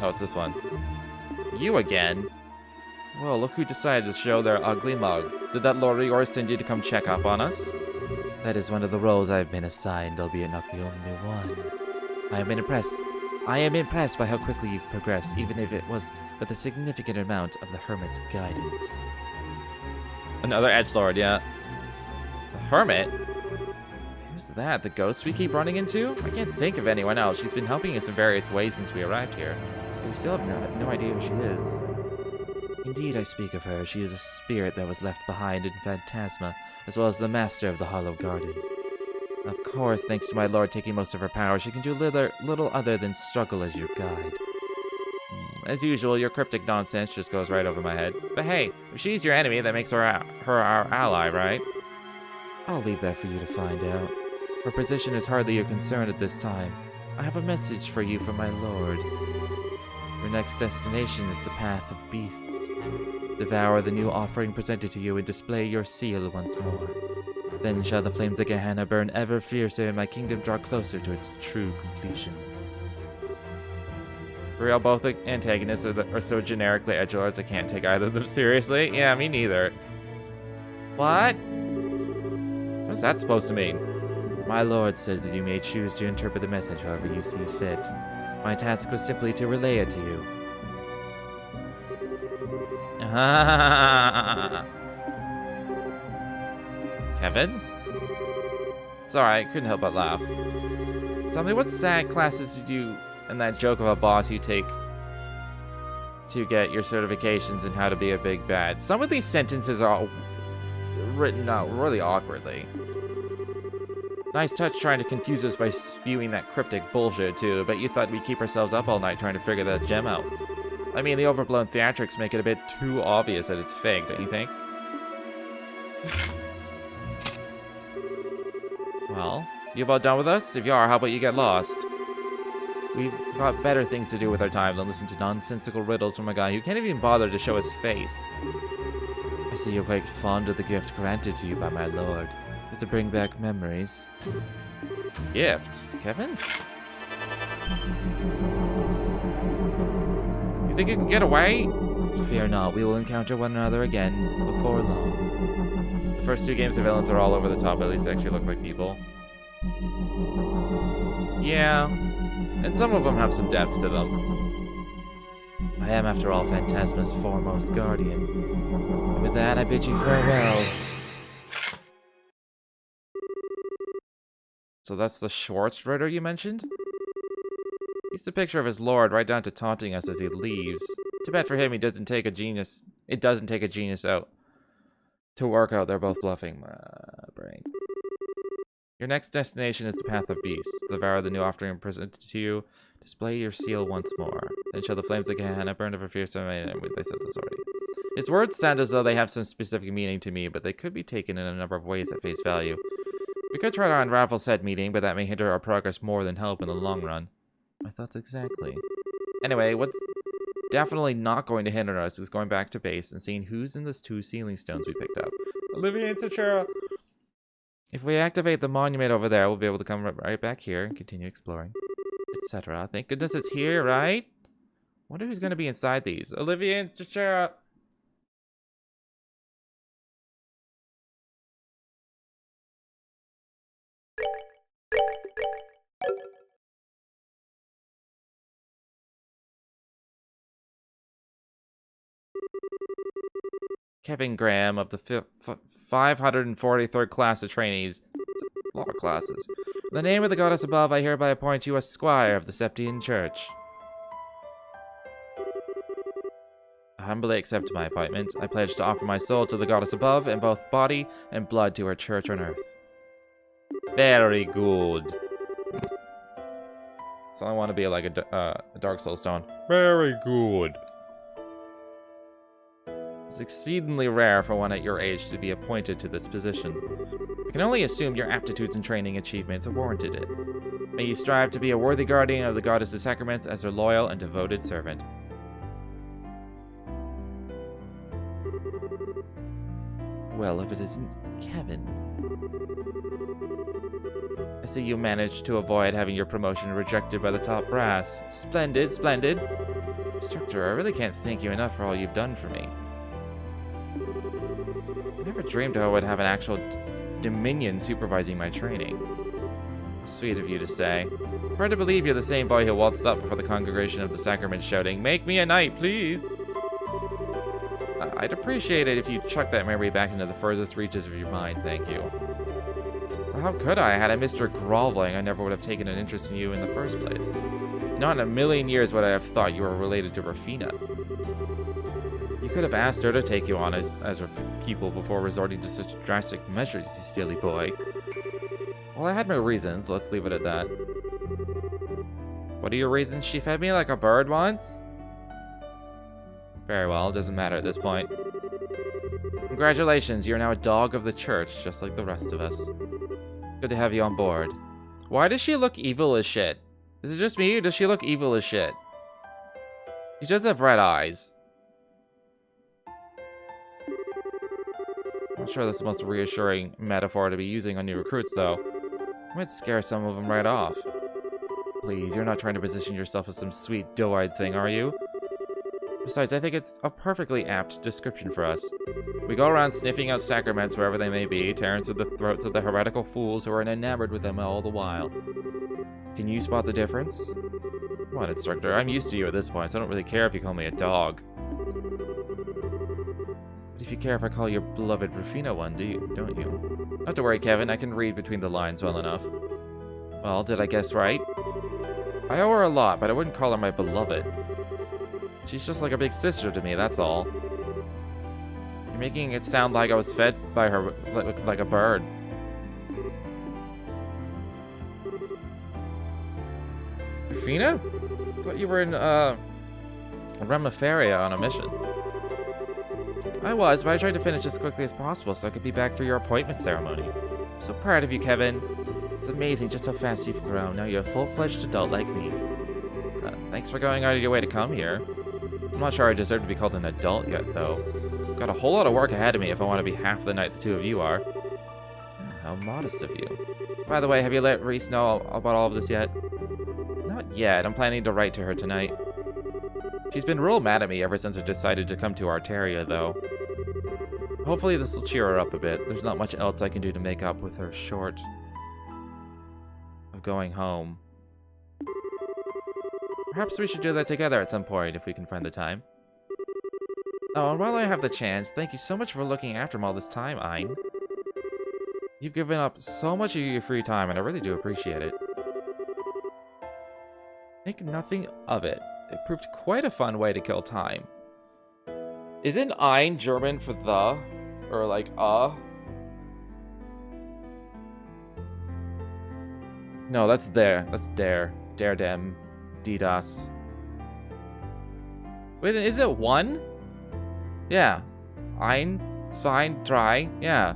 Oh, it's this one. You again? Well, look who decided to show their ugly mug. Did that Lord of yours send you to come check up on us? That is one of the roles I've been assigned, albeit not the only one. I am impressed by how quickly you've progressed, even if it was with a significant amount of the Hermit's guidance. Another edgelord, yeah. The Hermit? Who's that? The ghost we keep running into? I can't think of anyone else. She's been helping us in various ways since we arrived here. But we still have no idea who she is. Indeed, I speak of her. She is a spirit that was left behind in Phantasma, as well as the master of the Hollow Garden. Of course, thanks to my lord taking most of her power, she can do little other than struggle as your guide. As usual, your cryptic nonsense just goes right over my head. But hey, if she's your enemy, that makes her our ally, right? I'll leave that for you to find out. Her position is hardly your concern at this time. I have a message for you from my lord. Your next destination is the Path of Beasts. Devour the new offering presented to you and display your seal once more. Then shall the flames of Gehenna burn ever fiercer and my kingdom draw closer to its true completion. For real, both the antagonists are so generically edgelords I can't take either of them seriously. Yeah, me neither. What? What's that supposed to mean? My lord says that you may choose to interpret the message however you see fit. My task was simply to relay it to you. Kevin? It's alright, couldn't help but laugh. Tell me, what sad classes did you and that joke of a boss you take to get your certifications in how to be a big bad? Some of these sentences are written out really awkwardly. Nice touch trying to confuse us by spewing that cryptic bullshit too, but you thought we'd keep ourselves up all night trying to figure that gem out. I mean, the overblown theatrics make it a bit too obvious that it's fake, don't you think? Well, you about done with us? If you are, how about you get lost? We've got better things to do with our time than listen to nonsensical riddles from a guy who can't even bother to show his face. I see you're quite fond of the gift granted to you by my lord. Just to bring back memories. Gift? Kevin? You think you can get away? Fear not, we will encounter one another again before long. The first 2 games, the villains are all over the top, but at least they actually look like people. Yeah, and some of them have some depth to them. I am, after all, Phantasma's foremost guardian. With that, I bid you farewell. So that's the Schwartz Ritter you mentioned? He's the picture of his lord, right down to taunting us as he leaves. Too bad for him, it doesn't take a genius out to work out they're both bluffing. My brain. Your next destination is the Path of Beasts. Devour the new offering presented to you. Display your seal once more. Then show the flames of Gehenna burn over fierce and they said this already. His words sound as though they have some specific meaning to me, but they could be taken in a number of ways at face value. We could try to unravel said meaning, but that may hinder our progress more than help in the long run. My thoughts exactly. Anyway, what's definitely not going to hinder us is going back to base and seeing who's in these 2 sealing stones we picked up. Olivier and Sachera. If we activate the monument over there, we'll be able to come right back here and continue exploring, etc. Thank goodness it's here, right? Wonder who's going to be inside these. Olivier and Sachera. Kevin Graham of the 543rd class of trainees. It's a lot of classes. In the name of the goddess above, I hereby appoint you a squire of the Septian Church. I humbly accept my appointment. I pledge to offer my soul to the goddess above, and both body and blood to her church on earth. Very good. So I want to be like a Dark Soul Stone. Very good. It's exceedingly rare for one at your age to be appointed to this position. I can only assume your aptitudes and training achievements have warranted it. May you strive to be a worthy guardian of the goddess's sacraments as her loyal and devoted servant. Well, if it isn't Kevin. I see you managed to avoid having your promotion rejected by the top brass. Splendid, splendid. Instructor, I really can't thank you enough for all you've done for me. I never dreamed I would have an actual Dominion supervising my training. Sweet of you to say. Hard to believe you're the same boy who waltzed up before the congregation of the sacrament shouting, "Make me a knight, please!" I'd appreciate it if you chucked that memory back into the furthest reaches of your mind, thank you. Well, how could I? Had I missed your groveling, I never would have taken an interest in you in the first place. Not in a million years would I have thought you were related to Rafina. You could have asked her to take you on as her pupil before resorting to such drastic measures, you silly boy. Well, I had my reasons, let's leave it at that. What are your reasons? She fed me like a bird once? Very well, it doesn't matter at this point. Congratulations, you're now a dog of the church, just like the rest of us. Good to have you on board. Why does she look evil as shit? Is it just me, or does she look evil as shit? She does have red eyes. I'm not sure that's the most reassuring metaphor to be using on new recruits, though. Might scare some of them right off. Please, you're not trying to position yourself as some sweet, doe-eyed thing, are you? Besides, I think it's a perfectly apt description for us. We go around sniffing out sacraments wherever they may be, tearing through the throats of the heretical fools who are enamored with them all the while. Can you spot the difference? Come on, instructor, I'm used to you at this point, so I don't really care if you call me a dog. But if you care if I call your beloved Rufina one, don't you? Not to worry, Kevin, I can read between the lines well enough. Well, did I guess right? I owe her a lot, but I wouldn't call her my beloved. She's just like a big sister to me, that's all. You're making it sound like I was fed by her like a bird. Rufina? I thought you were in, Remiferia on a mission. I was, but I tried to finish as quickly as possible so I could be back for your appointment ceremony. I'm so proud of you, Kevin. It's amazing just how fast you've grown. Now you're a full-fledged adult like me. Thanks for going out of your way to come here. I'm not sure I deserve to be called an adult yet, though. I've got a whole lot of work ahead of me if I want to be half the knight the two of you are. How modest of you. By the way, have you let Reese know about all of this yet? Not yet. I'm planning to write to her tonight. She's been real mad at me ever since I decided to come to Arteria, though. Hopefully this will cheer her up a bit. There's not much else I can do to make up with her short of going home. Perhaps we should do that together at some point if we can find the time. Oh, and while I have the chance, thank you so much for looking after him all this time, Ein. You've given up so much of your free time, and I really do appreciate it. Make nothing of it. It proved quite a fun way to kill time. Isn't Ein German for the? Or like, No, that's there. That's der. Der dem. Die das. Wait, is it one? Yeah. Ein, zwei, drei. Yeah.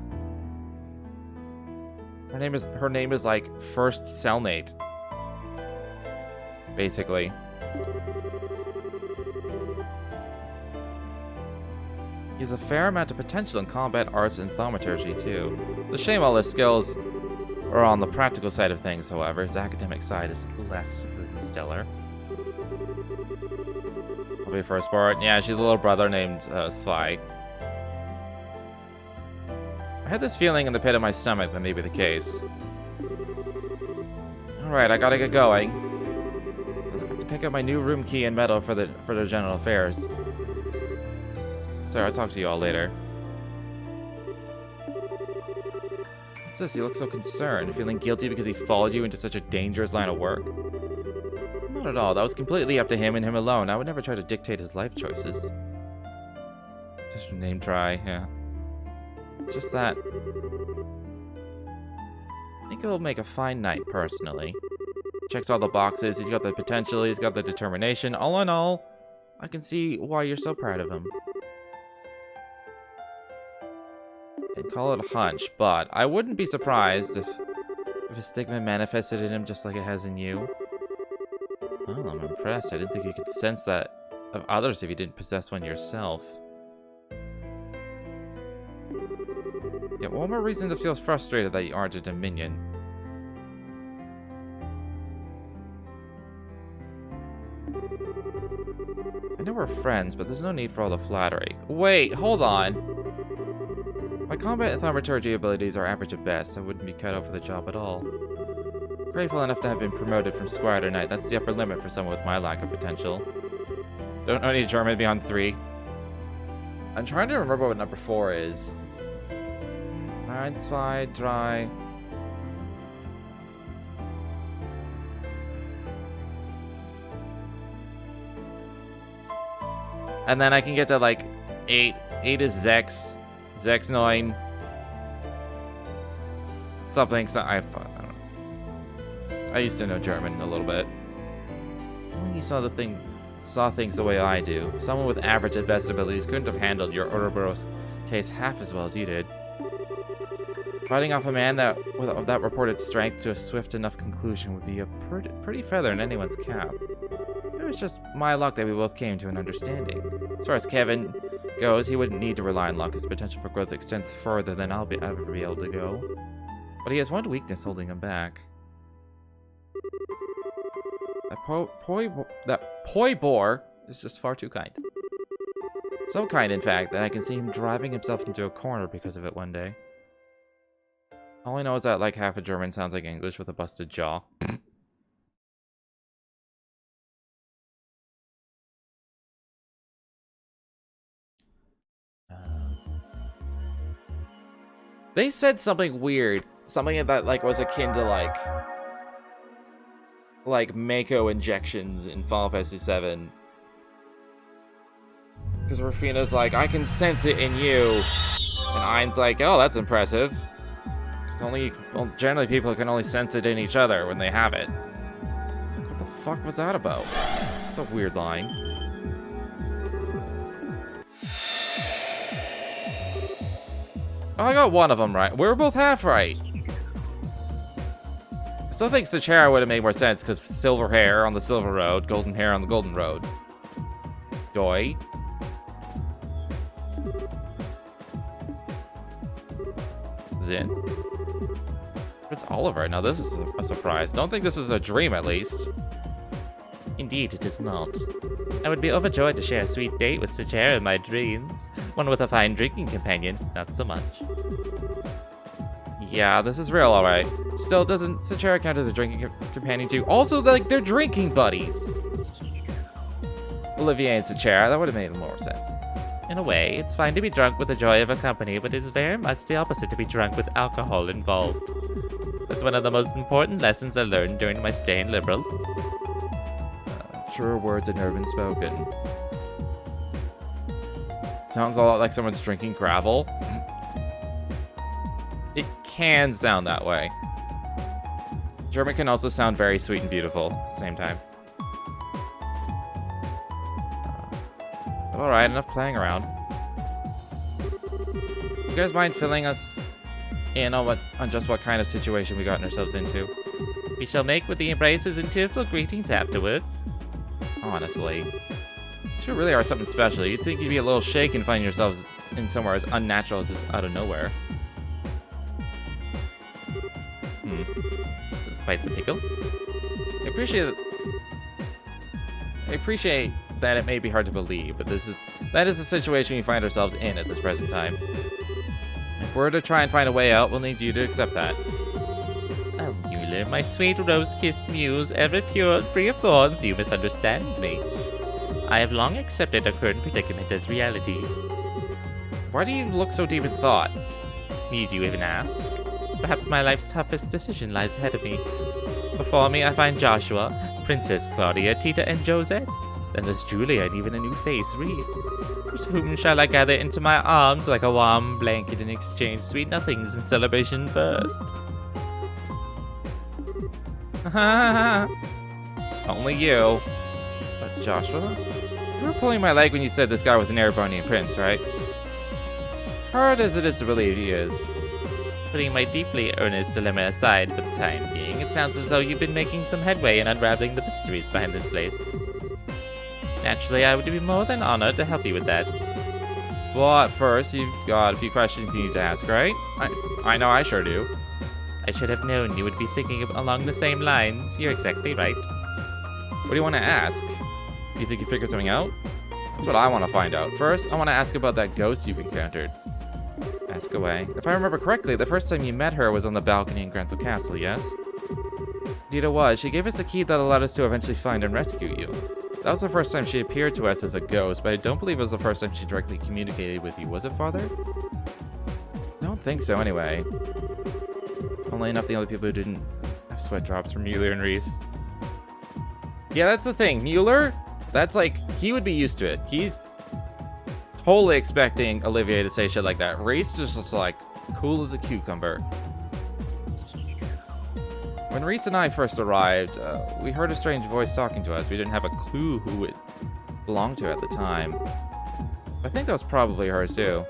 Her name is like first cellmate. Basically. He has a fair amount of potential in combat arts and thaumaturgy too. It's a shame all his skills are on the practical side of things, however. His academic side is less than stellar. Hobby for a sport. Yeah, she's a little brother named Sly. I had this feeling in the pit of my stomach that may be the case. Alright, I gotta get going. I have to pick up my new room key and medal for the general affairs. Sorry, I'll talk to you all later. What's this? He looks so concerned. Feeling guilty because he followed you into such a dangerous line of work? Not at all. That was completely up to him and him alone. I would never try to dictate his life choices. Just a name try, yeah. It's just that. I think he'll make a fine knight, personally. Checks all the boxes. He's got the potential. He's got the determination. All in all, I can see why you're so proud of him. And call it a hunch, but I wouldn't be surprised if a stigma manifested in him just like it has in you. Oh, I'm impressed. I didn't think you could sense that of others if you didn't possess one yourself. Yeah, one more reason to feel frustrated that you aren't a Dominion. I know we're friends, but there's no need for all the flattery. Wait, hold on. My combat and thaumaturgy abilities are average at best. I wouldn't be cut out for the job at all. Grateful enough to have been promoted from squire to knight. That's the upper limit for someone with my lack of potential. Don't know any German beyond 3. I'm trying to remember what number 4 is. 1, 2, 3. And then I can get to like 8. 8 is Zex. Zex 9. Something. I don't know. I used to know German a little bit. Only you saw things the way I do. Someone with average at best abilities couldn't have handled your Ouroboros case half as well as you did. Fighting off a man of that reported strength to a swift enough conclusion would be a pretty feather in anyone's cap. It was just my luck that we both came to an understanding. As far as Kevin goes, he wouldn't need to rely on luck. His potential for growth extends further than I'll ever be able to go. But he has one weakness holding him back. That poi boar is just far too kind. So kind, in fact, that I can see him driving himself into a corner because of it one day. All I know is that like half of German sounds like English with a busted jaw. They said something weird. Something that like was akin to like Mako injections in Final Fantasy VII. Because Rufina's like, I can sense it in you. And Ein's like, oh, that's impressive. Well, generally people can only sense it in each other when they have it. What the fuck was that about? It's a weird line. Oh, I got one of them right. We were both half right. I still think Sachara would have made more sense because silver hair on the silver road, golden hair on the golden road. Doi. Zin. It's Oliver. Now this is a surprise. Don't think this is a dream, at least. Indeed, it is not. I would be overjoyed to share a sweet date with Sachera in my dreams. One with a fine drinking companion, not so much. Yeah, this is real, alright. Still, doesn't Sachera count as a drinking companion too? Also, like, they're drinking buddies! Olivier and Sachera, that would have made more sense. In a way, it's fine to be drunk with the joy of a company, but it is very much the opposite to be drunk with alcohol involved. That's one of the most important lessons I learned during my stay in Liberal. Truer words had never been spoken. Sounds a lot like someone's drinking gravel. It can sound that way. German can also sound very sweet and beautiful at the same time. Alright, enough playing around. You guys mind filling us in on just what kind of situation we gotten ourselves into? We shall make with the embraces and tearful greetings afterward. Honestly. You really are something special. You'd think you'd be a little shaken finding yourselves in somewhere as unnatural as just out of nowhere. This is quite the pickle. I appreciate that it may be hard to believe, but that is the situation we find ourselves in at this present time. If we're to try and find a way out, we'll need you to accept that. Oh, Mueller, my sweet rose-kissed muse, ever pure and free of thorns, you misunderstand me. I have long accepted our current predicament as reality. Why do you look so deep in thought? Need you even ask? Perhaps my life's toughest decision lies ahead of me. Before me I find Joshua, Princess Claudia, Tita, and Josette. Then there's Julia and even a new face, Reese. Whom shall I gather into my arms like a warm blanket and exchange sweet nothings in celebration first? Only you. But Joshua? You were pulling my leg when you said this guy was an Erebonian prince, right? Hard as it is to believe he is. Putting my deeply earnest dilemma aside for the time being, it sounds as though you've been making some headway in unraveling the mysteries behind this place. Naturally, I would be more than honored to help you with that. But first, you've got a few questions you need to ask, right? I know I sure do. I should have known you would be thinking along the same lines. You're exactly right. What do you want to ask? Do you think you figured something out? That's what I want to find out. First, I want to ask about that ghost you've encountered. Ask away. If I remember correctly, the first time you met her was on the balcony in Grancel Castle, yes? Indeed it was. She gave us a key that allowed us to eventually find and rescue you. That was the first time she appeared to us as a ghost, but I don't believe it was the first time she directly communicated with you. Was it, Father? I don't think so, anyway. Only enough the only people who didn't have sweat drops were Mueller and Reese. Yeah, that's the thing. Mueller, that's like, he would be used to it. He's totally expecting Olivier to say shit like that. Reese just like, cool as a cucumber. When Reese and I first arrived, we heard a strange voice talking to us. We didn't have a clue who it belonged to at the time. I think that was probably hers too.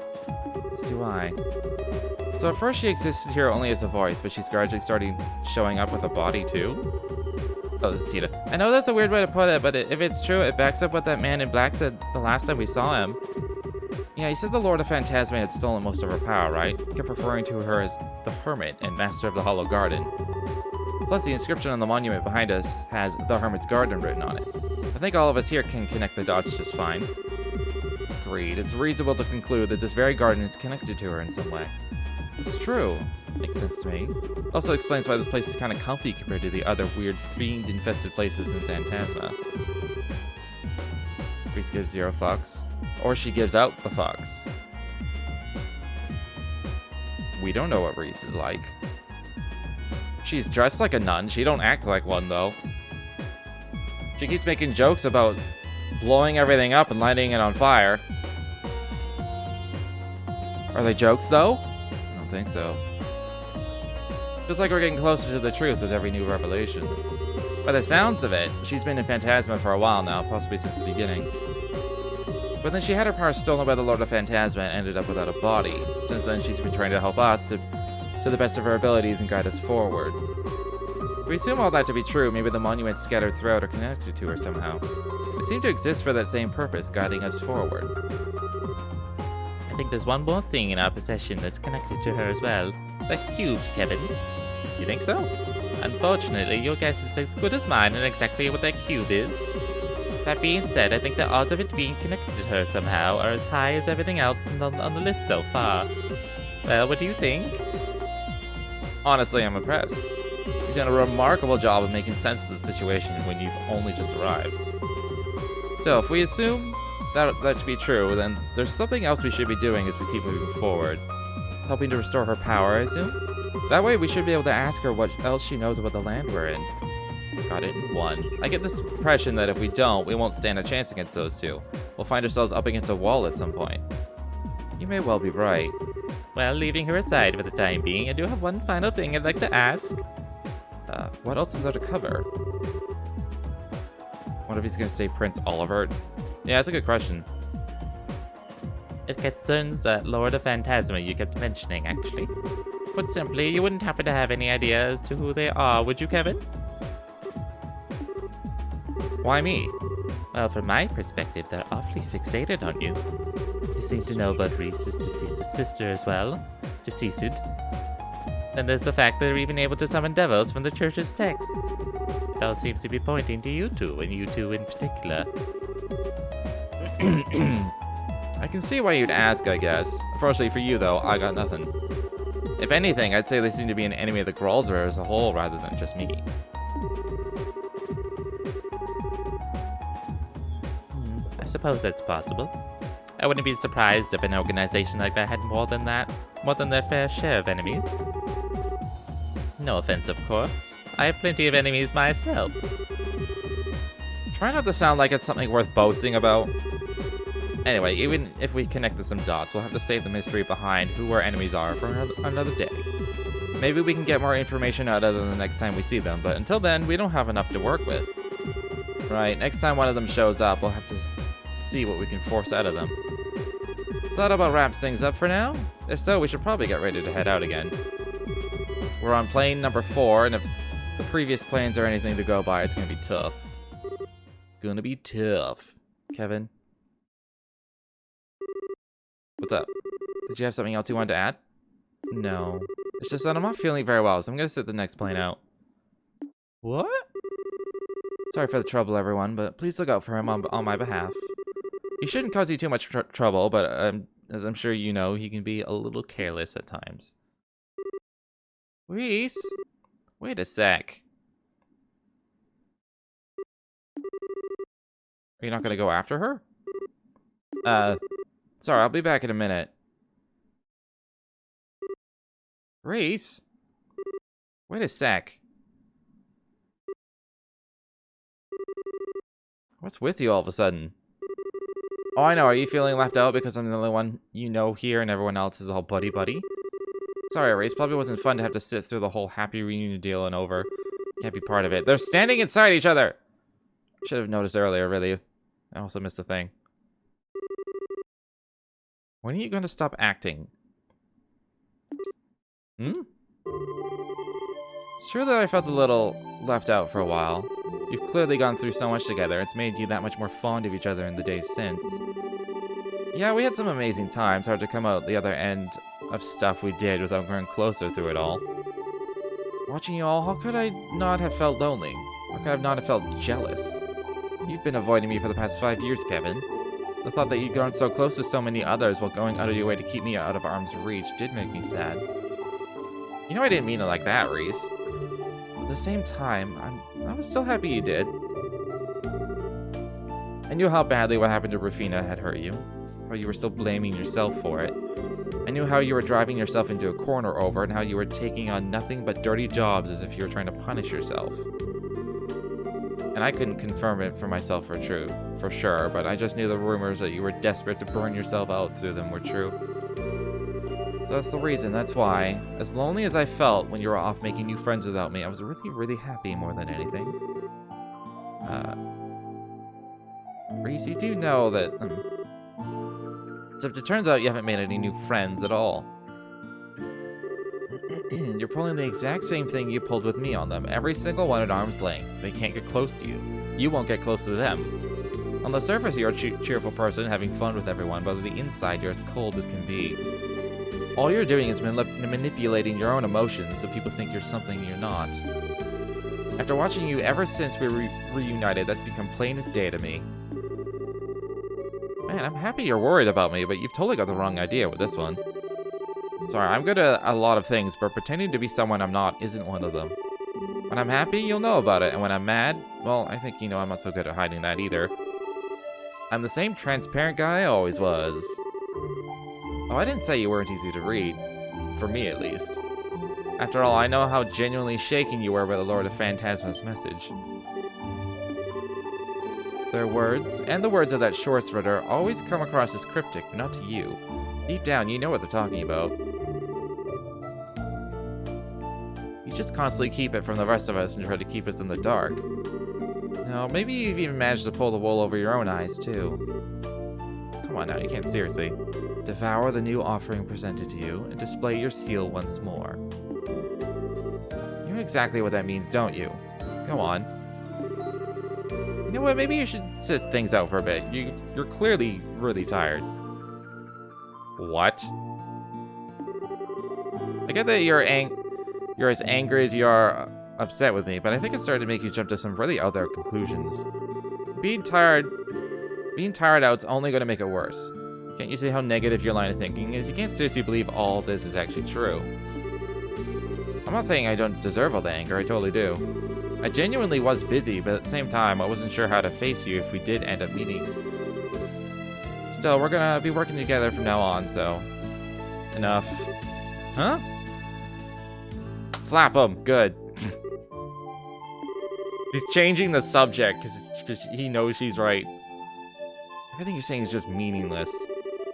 As do I. So at first she existed here only as a voice, but she's gradually starting showing up with a body too. Oh, this is Tita. I know that's a weird way to put it, but if it's true, it backs up what that man in black said the last time we saw him. Yeah, he said the Lord of Phantasma had stolen most of her power, right? He kept referring to her as the Hermit and Master of the Hollow Garden. Plus, the inscription on the monument behind us has the Hermit's Garden written on it. I think all of us here can connect the dots just fine. Agreed. It's reasonable to conclude that this very garden is connected to her in some way. It's true. Makes sense to me. Also explains why this place is kind of comfy compared to the other weird fiend-infested places in Phantasma. Reese gives 0 fucks. Or she gives out the fucks. We don't know what Reese is like. She's dressed like a nun. She don't act like one, though. She keeps making jokes about blowing everything up and lighting it on fire. Are they jokes, though? I don't think so. Feels like we're getting closer to the truth with every new revelation. By the sounds of it, she's been in Phantasma for a while now, possibly since the beginning. But then she had her power stolen by the Lord of Phantasma and ended up without a body. Since then, she's been trying to help us to the best of her abilities and guide us forward. If we assume all that to be true, maybe the monuments scattered throughout are connected to her somehow. They seem to exist for that same purpose, guiding us forward. I think there's one more thing in our possession that's connected to her as well. The cube, Kevin. You think so? Unfortunately, your guess is as good as mine on exactly what that cube is. That being said, I think the odds of it being connected to her somehow are as high as everything else on the list so far. Well, what do you think? Honestly, I'm impressed. You've done a remarkable job of making sense of the situation when you've only just arrived. Still, if we assume that to be true, then there's something else we should be doing as we keep moving forward. Helping to restore her power, I assume? That way we should be able to ask her what else she knows about the land we're in. Got it in one. I get this impression that if we don't, we won't stand a chance against those two. We'll find ourselves up against a wall at some point. You may well be right. Well, leaving her aside for the time being, I do have one final thing I'd like to ask. What else is there to cover? What if he's gonna say Prince Oliver? Yeah, that's a good question. It concerns that Lord of Phantasma you kept mentioning, actually. Put simply, you wouldn't happen to have any idea as to who they are, would you, Kevin? Why me? Well, from my perspective, they're awfully fixated on you. They seem to know about Reese's deceased sister as well. Deceased. Then there's the fact that they're even able to summon devils from the church's texts. It all seems to be pointing to you two, and you two in particular. I can see why you'd ask, I guess. Unfortunately for you, though, I got nothing. If anything, I'd say they seem to be an enemy of the Gralzer as a whole rather than just me. I suppose that's possible. I wouldn't be surprised if an organization like that had more than their fair share of enemies. No offense, of course. I have plenty of enemies myself. Try not to sound like it's something worth boasting about. Anyway, even if we connect to some dots, we'll have to save the mystery behind who our enemies are for another day. Maybe we can get more information out of them the next time we see them, but until then, we don't have enough to work with. Right, next time one of them shows up, we'll have to see what we can force out of them. So that about wraps things up for now? If so, we should probably get ready to head out again. We're on plane number 4, and if the previous planes are anything to go by, it's gonna be tough. Gonna be tough. Kevin? What's up? Did you have something else you wanted to add? No. It's just that I'm not feeling very well, so I'm gonna sit the next plane out. What? Sorry for the trouble, everyone, but please look out for him on my behalf. He shouldn't cause you too much trouble, but as I'm sure you know, he can be a little careless at times. Reese? Wait a sec. Are you not gonna go after her? Sorry, I'll be back in a minute. Reese? Wait a sec. What's with you all of a sudden? Oh, I know. Are you feeling left out because I'm the only one you know here and everyone else is all buddy-buddy? Sorry, Reese. Probably wasn't fun to have to sit through the whole happy reunion deal and over. Can't be part of it. They're standing inside each other! Should have noticed earlier, really. I also missed a thing. When are you going to stop acting? It's true that I felt a little left out for a while. You've clearly gone through so much together. It's made you that much more fond of each other in the days since. Yeah, we had some amazing times. Hard to come out the other end of stuff we did without growing closer through it all. Watching you all, how could I not have felt lonely? How could I not have felt jealous? You've been avoiding me for the past 5 years, Kevin. The thought that you'd grown so close to so many others while going out of your way to keep me out of arm's reach did make me sad. You know I didn't mean it like that, Reese. At the same time, I was still happy you did. I knew how badly what happened to Rufina had hurt you, how you were still blaming yourself for it. I knew how you were driving yourself into a corner over and how you were taking on nothing but dirty jobs as if you were trying to punish yourself. And I couldn't confirm it for myself for sure, but I just knew the rumors that you were desperate to burn yourself out through them were true. So that's the reason, that's why. As lonely as I felt when you were off making new friends without me, I was really, really happy more than anything. Reese, you do know that... Except it turns out you haven't made any new friends at all. You're pulling the exact same thing you pulled with me on them. Every single one at arm's length. They can't get close to you. You won't get close to them. On the surface, you're a cheerful person, having fun with everyone, but on the inside, you're as cold as can be. All you're doing is manipulating your own emotions so people think you're something you're not. After watching you ever since we reunited, that's become plain as day to me. Man, I'm happy you're worried about me, but you've totally got the wrong idea with this one. Sorry, I'm good at a lot of things, but pretending to be someone I'm not isn't one of them. When I'm happy, you'll know about it, and when I'm mad, well, I think you know I'm not so good at hiding that either. I'm the same transparent guy I always was. Oh, I didn't say you weren't easy to read. For me, at least. After all, I know how genuinely shaken you were by the Lord of Phantasma's message. Their words, and the words of that short-threader, always come across as cryptic, but not to you. Deep down, you know what they're talking about. You just constantly keep it from the rest of us and try to keep us in the dark. No, maybe you've even managed to pull the wool over your own eyes, too. Come on now, you can't seriously. Devour the new offering presented to you, and display your seal once more. You know exactly what that means, don't you? Go on. You know what, maybe you should sit things out for a bit. You're clearly really tired. What? I get that you're as angry as you are upset with me, but I think it's starting to make you jump to some really out there conclusions. Being tired out's only going to make it worse. Can't you see how negative your line of thinking is? You can't seriously believe all this is actually true. I'm not saying I don't deserve all the anger, I totally do. I genuinely was busy, but at the same time, I wasn't sure how to face you if we did end up meeting. Still, we're gonna be working together from now on, so... Enough. Huh? Slap him. Good. He's changing the subject because he knows she's right. Everything you're saying is just meaningless.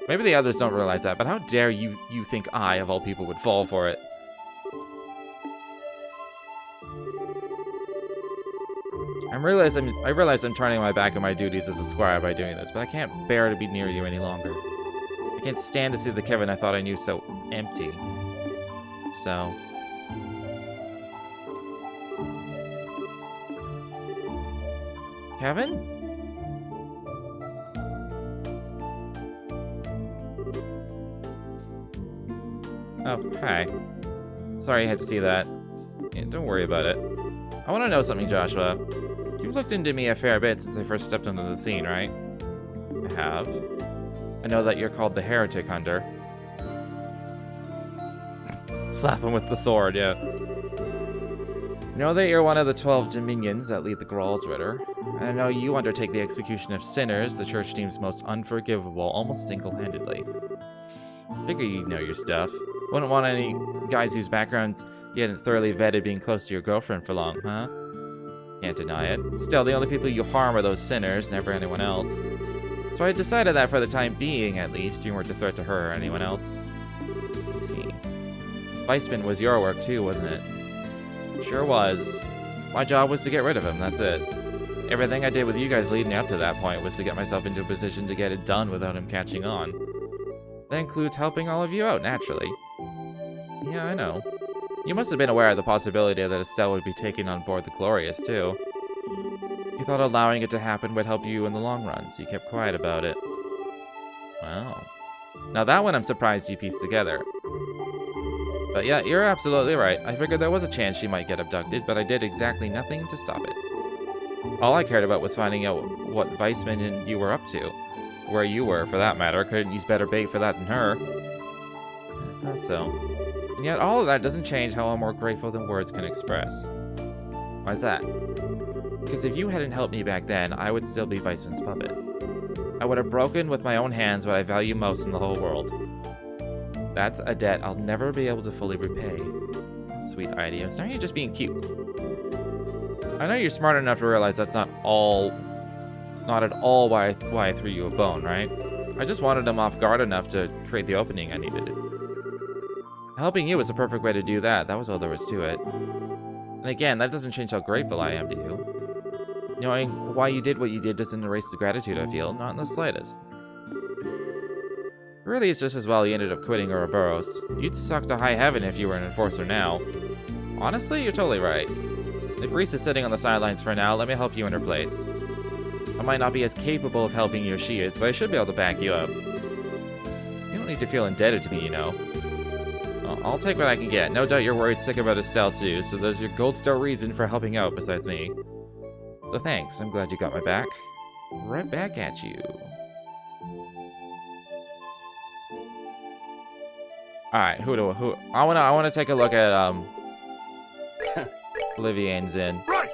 Maybe the others don't realize that, but how dare you think I, of all people, would fall for it? I realize I'm turning my back on my duties as a squire by doing this, but I can't bear to be near you any longer. I can't stand to see the Kevin I thought I knew so empty. So... Kevin? Oh, hi. Sorry you had to see that. Yeah, don't worry about it. I want to know something, Joshua. You've looked into me a fair bit since I first stepped onto the scene, right? I have. I know that you're called the Heretic Hunter. Slap him with the sword, yeah. I know that you're one of the 12 dominions that lead the Graal's Ritter. And I know you undertake the execution of sinners the church deems most unforgivable, almost single-handedly. Figure you know your stuff. Wouldn't want any guys whose backgrounds you hadn't thoroughly vetted being close to your girlfriend for long, huh? Can't deny it. Still, the only people you harm are those sinners, never anyone else. So I decided that for the time being, at least, you weren't a threat to her or anyone else. Let's see. Weissman was your work too, wasn't it? Sure was. My job was to get rid of him, that's it. Everything I did with you guys leading up to that point was to get myself into a position to get it done without him catching on. That includes helping all of you out, naturally. Yeah, I know. You must have been aware of the possibility that Estelle would be taken on board the Glorious, too. You thought allowing it to happen would help you in the long run, so you kept quiet about it. Wow. Now that one I'm surprised you pieced together. But yeah, you're absolutely right. I figured there was a chance she might get abducted, but I did exactly nothing to stop it. All I cared about was finding out what Weissman and you were up to. Where you were, for that matter. Couldn't use better bait for that than her. I thought so. And yet all of that doesn't change how I'm more grateful than words can express. Why's that? Because if you hadn't helped me back then, I would still be Weissman's puppet. I would have broken with my own hands what I value most in the whole world. That's a debt I'll never be able to fully repay. Sweet idea. Now you're just being cute. I know you're smart enough to realize that's not at all why I threw you a bone, right? I just wanted him off guard enough to create the opening I needed. Helping you was the perfect way to do that. That was all there was to it. And again, that doesn't change how grateful I am to you. Knowing why you did what you did doesn't erase the gratitude I feel, not in the slightest. Really, it's just as well you ended up quitting Ouroboros. You'd suck to high heaven if you were an enforcer now. Honestly, you're totally right. If Reese is sitting on the sidelines for now, let me help you in her place. I might not be as capable of helping you as she is, but I should be able to back you up. You don't need to feel indebted to me, you know. I'll take what I can get. No doubt you're worried sick about Estelle too, so there's your gold star reason for helping out besides me. So thanks, I'm glad you got my back. Right back at you. Alright, who I wanna take a look at Olivier and Zin. Right.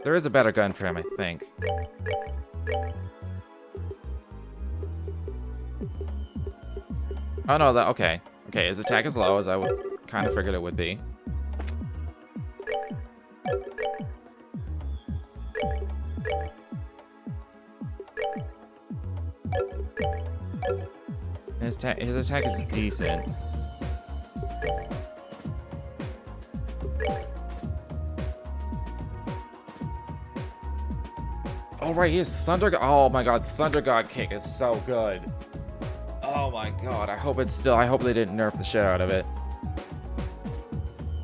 There is a better gun for him, I think. Oh no, that okay. Okay, his attack is low, as I would kind of figured it would be. His attack is decent. Oh right, he has Thunder. Oh my God, Thunder God Kick is so good. Oh my God, I hope they didn't nerf the shit out of it.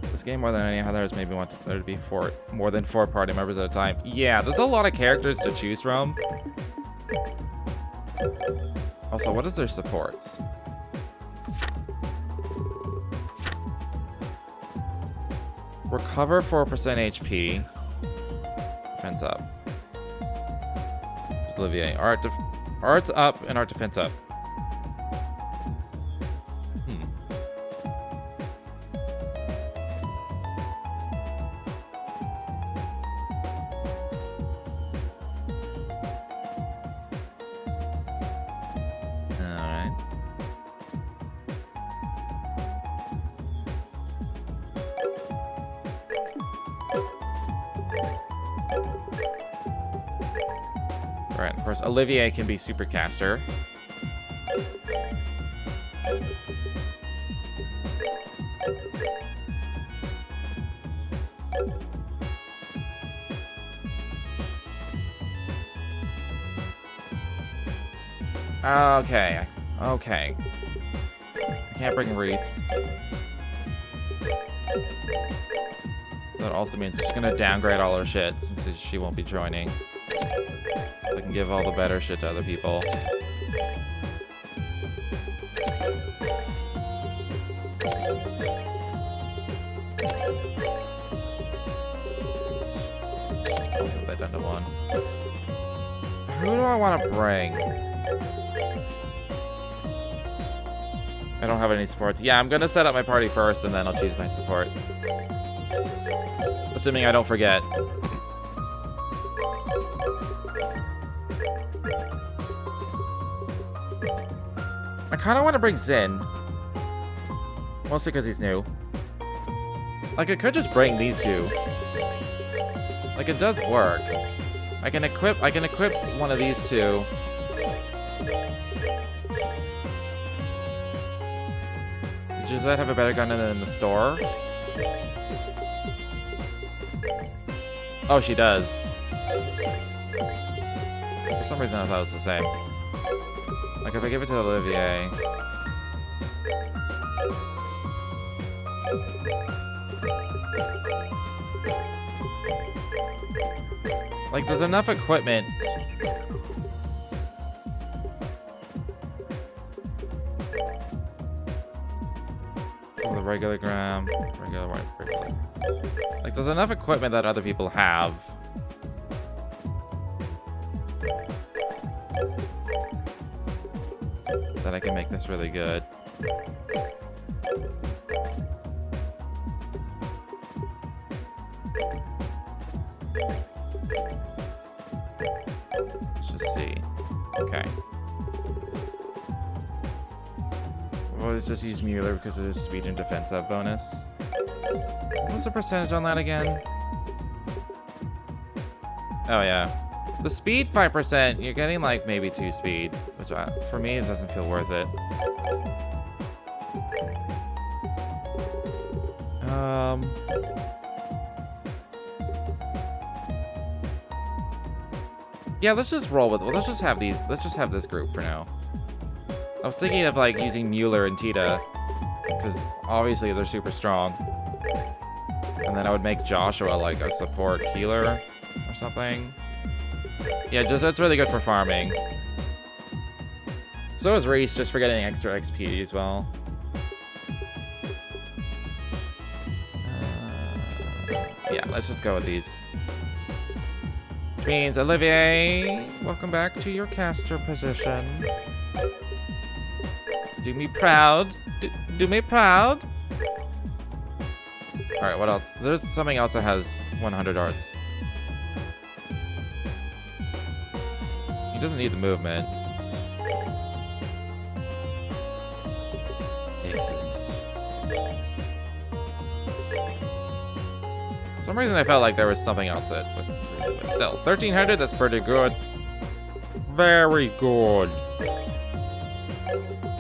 This game more than any others made me want there to be more than 4 party members at a time. Yeah, there's a lot of characters to choose from. Also, what is their supports? Recover 4% HP. Defense up. Olivier. Art's up and art defense up. Alright, of course, Olivier can be Supercaster. Okay. Okay. I can't bring Reese. So that also means she's gonna downgrade all her shit since she won't be joining. I can give all the better shit to other people. I'll put that down to 1. Who do I want to bring? I don't have any supports. Yeah, I'm gonna set up my party first and then I'll choose my support. Assuming I don't forget. I kind of want to bring Zin. Mostly because he's new. Like, I could just bring these two. Like, it does work. I can equip one of these two. Does that have a better gun than in the store? Oh, she does. For some reason I thought it was the same. Like, if I give it to Olivier... Like, there's enough equipment. Oh, the regular gram, regular white bracelet. Like, there's enough equipment that other people have. That I can make this really good. Let's just see. Okay. We'll always just use Mueller because of his speed and defense up bonus. What was the percentage on that again? Oh yeah. The speed 5%, you're getting like maybe 2 speed, which for me it doesn't feel worth it. Yeah, let's just roll with it. Let's just have this group for now. I was thinking of like using Mueller and Tita Because obviously they're super strong. And then I would make Joshua like a support healer or something. Yeah, just that's really good for farming. So is Reese, just for getting extra XP as well. Yeah, let's just go with these. Which means, Olivier, welcome back to your caster position. Do me proud. Do me proud. Alright, what else? There's something else that has 100 arts. He doesn't need the movement. Excellent. For some reason I felt like there was something else that but still, 1300, that's pretty good. Very good.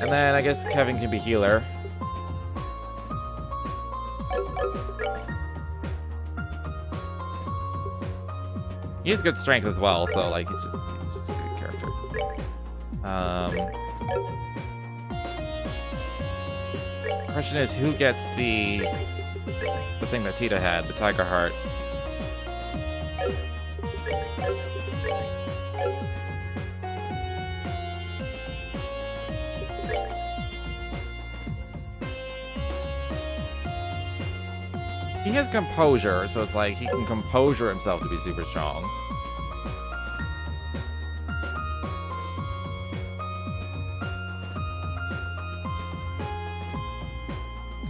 And then I guess Kevin can be healer. He has good strength as well, so like he's just a good character. Question is, who gets the thing that Tita had, the Tiger Heart? He has composure, so it's like he can composure himself to be super strong.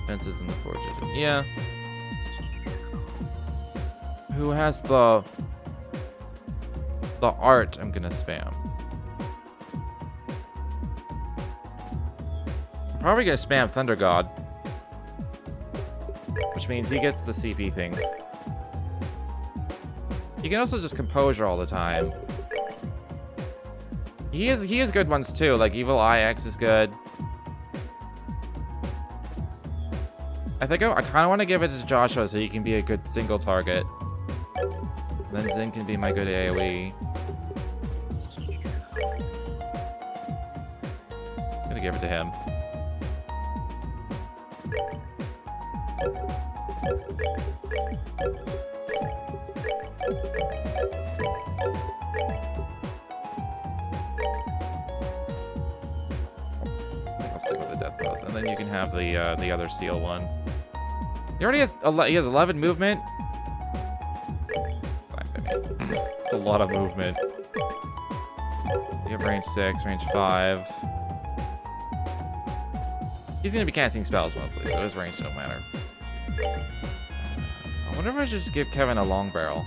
Defenses in the fortune. Yeah. Who has the art I'm gonna spam? I'm probably gonna spam Thunder God. Which means he gets the CP thing. You can also just composure all the time. He has good ones too, like Evil IX is good. I think I kind of want to give it to Joshua so he can be a good single target. Then Zin can be my good AoE. I'm gonna give it to him. I'll stick with the death blows, and then you can have the other seal one. He already has he has 11 movement. It's a lot of movement. You have range 6, range 5. He's gonna be casting spells mostly, so his range don't matter. I wonder if I should just give Kevin a long barrel.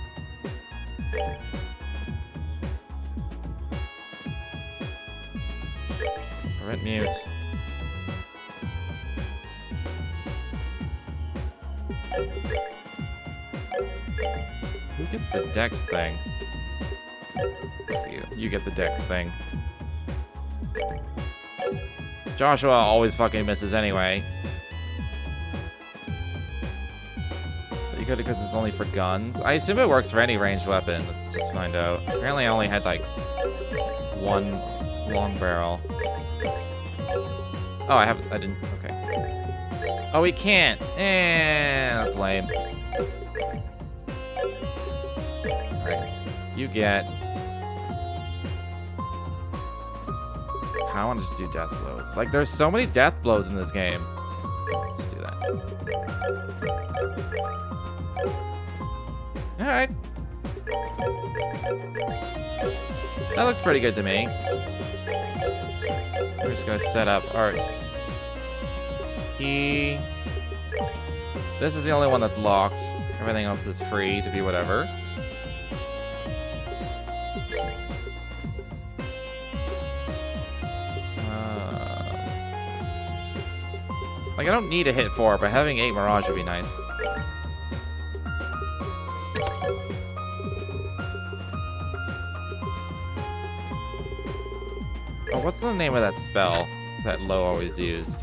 Prevent mute. Who gets the dex thing? It's you. You get the dex thing. Joshua always fucking misses anyway. But you could, because it's only for guns. I assume it works for any ranged weapon. Let's just find out. Apparently I only had like one long barrel. Oh, I didn't, okay. Oh, we can't. That's lame. Alright. You get... I want to just do death blows. Like, there's so many death blows in this game. Let's do that. Alright. That looks pretty good to me. We're just gonna set up arts. This is the only one that's locked. Everything else is free to be whatever. Like, I don't need to hit 4, but having 8 Mirage would be nice. Oh, what's the name of that spell that Lo always used?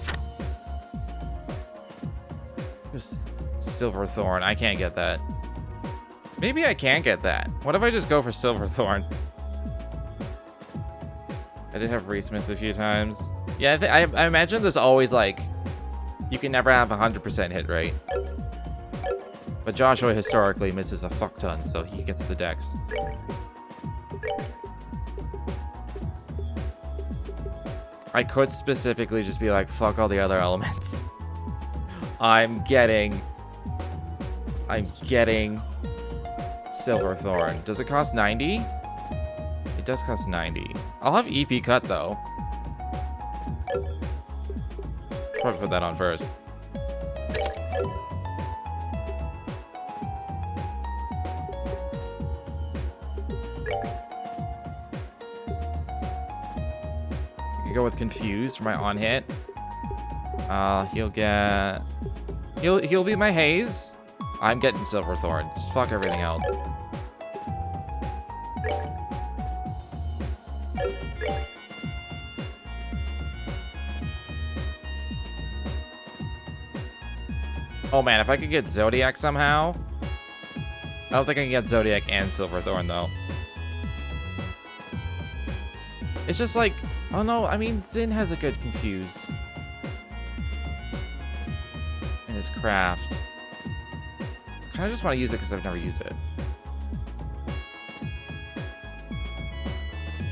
Just Silverthorn. I can't get that. Maybe I can get that. What if I just go for Silverthorn? I did have Reese miss a few times. Yeah, I imagine there's always, like, you can never have 100% hit rate. But Joshua historically misses a fuck ton, so he gets the dex. I could specifically just be like, fuck all the other elements. I'm getting Silverthorn. Does it cost 90? It does cost 90. I'll have EP cut though. Probably put that on first. I could go with Confused for my on hit. He'll be my Haze. I'm getting Silverthorn. Just fuck everything else. Oh man, if I could get Zodiac somehow. I don't think I can get Zodiac and Silverthorn though. It's just like, oh no, I mean, Zin has a good Confuse in his craft. I kind of just want to use it because I've never used it.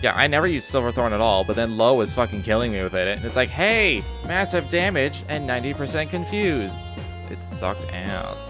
Yeah, I never used Silverthorn at all, but then Low is fucking killing me with it. And it's like, hey, massive damage and 90% Confuse. It sucked ass.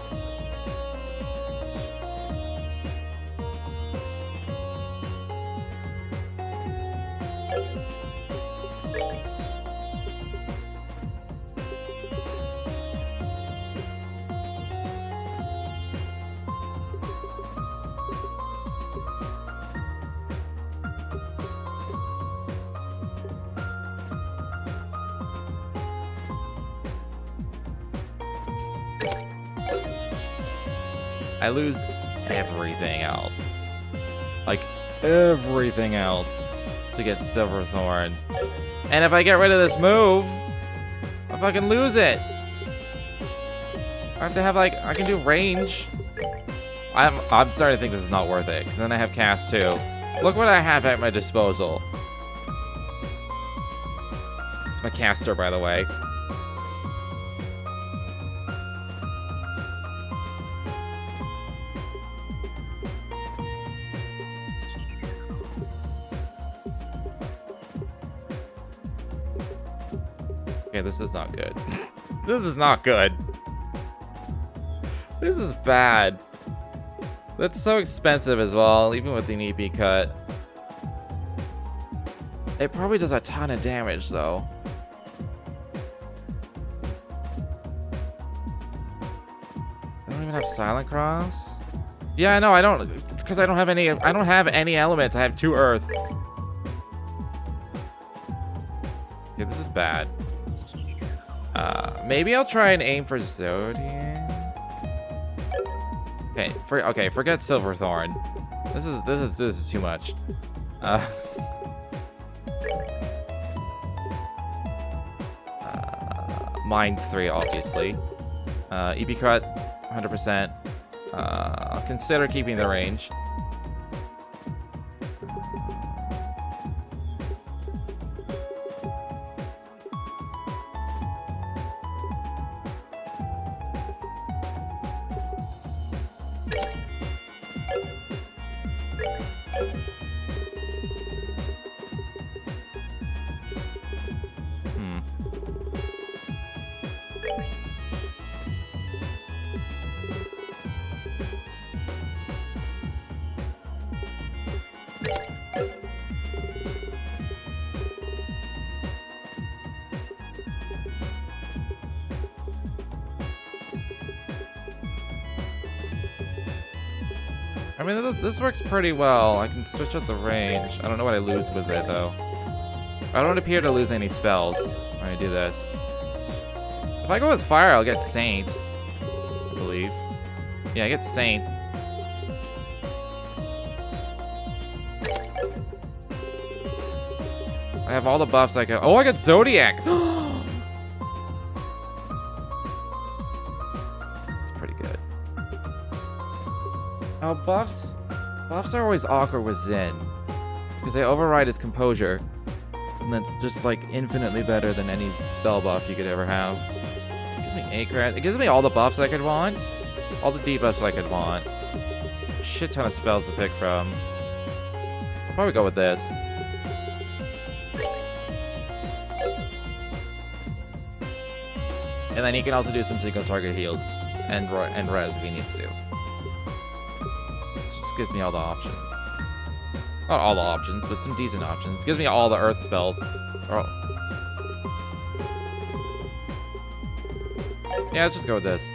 I lose everything else. Like, everything else to get Silverthorn. And if I get rid of this move, I fucking lose it. I have to have, like, I can do range. I'm starting to think this is not worth it, because then I have cast too. Look what I have at my disposal. It's my caster, by the way. Okay, this is not good. This is not good. This is bad. That's so expensive as well, even with the EP cut. It probably does a ton of damage, though. I don't even have Silent Cross. Yeah, no, I don't. It's because I don't have any. I don't have any elements. I have 2 Earth. Yeah, this is bad. Maybe I'll try and aim for Zodiac. Okay, forget Silverthorn. This is too much. Mind 3, obviously. EP cut, 100%. I'll consider keeping the range. I mean, this works pretty well. I can switch out the range. I don't know what I lose with it, though. I don't appear to lose any spells when I do this. If I go with Fire, I'll get Saint, I believe. Yeah, I get Saint. I have all the buffs I can. Oh, I got Zodiac! It's pretty good. Oh, buffs are always awkward with Zen. Because they override his composure. And that's just like infinitely better than any spell buff you could ever have. gives me 8 credit. It gives me all the buffs I could want. All the debuffs I could want. Shit ton of spells to pick from. I'll probably go with this. And then he can also do some single target heals and res if he needs to. It just gives me all the options. Not all the options, but some decent options. It gives me all the earth spells. Oh. Yeah, let's just go with this.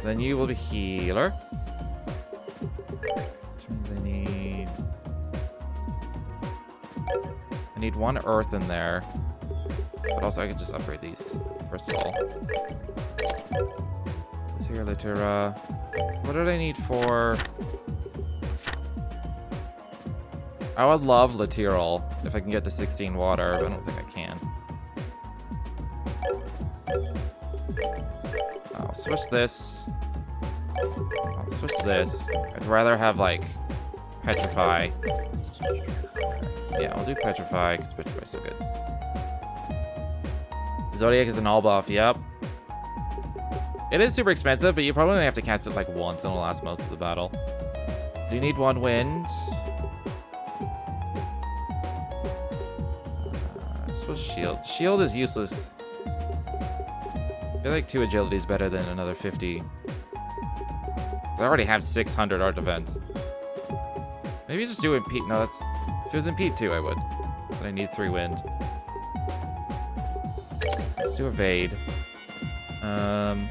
Then you will be healer. Which means I need 1 earth in there. But also I could just upgrade these first of all. This here, Litura. What did I need for? I would love Lateral if I can get to 16 water, but I don't think I can. I'll switch this. I'll switch this. I'd rather have, like, Petrify. Yeah, I'll do Petrify, because Petrify's so good. Zodiac is an all buff, yep. It is super expensive, but you probably only have to cast it, like, once, and it'll last most of the battle. Do you need 1 wind? Shield. Shield is useless. I feel like 2 agility is better than another 50. I already have 600 art defense. Maybe just do impede. No, that's... If it was impede 2, I would. But I need 3 wind. Let's do evade. And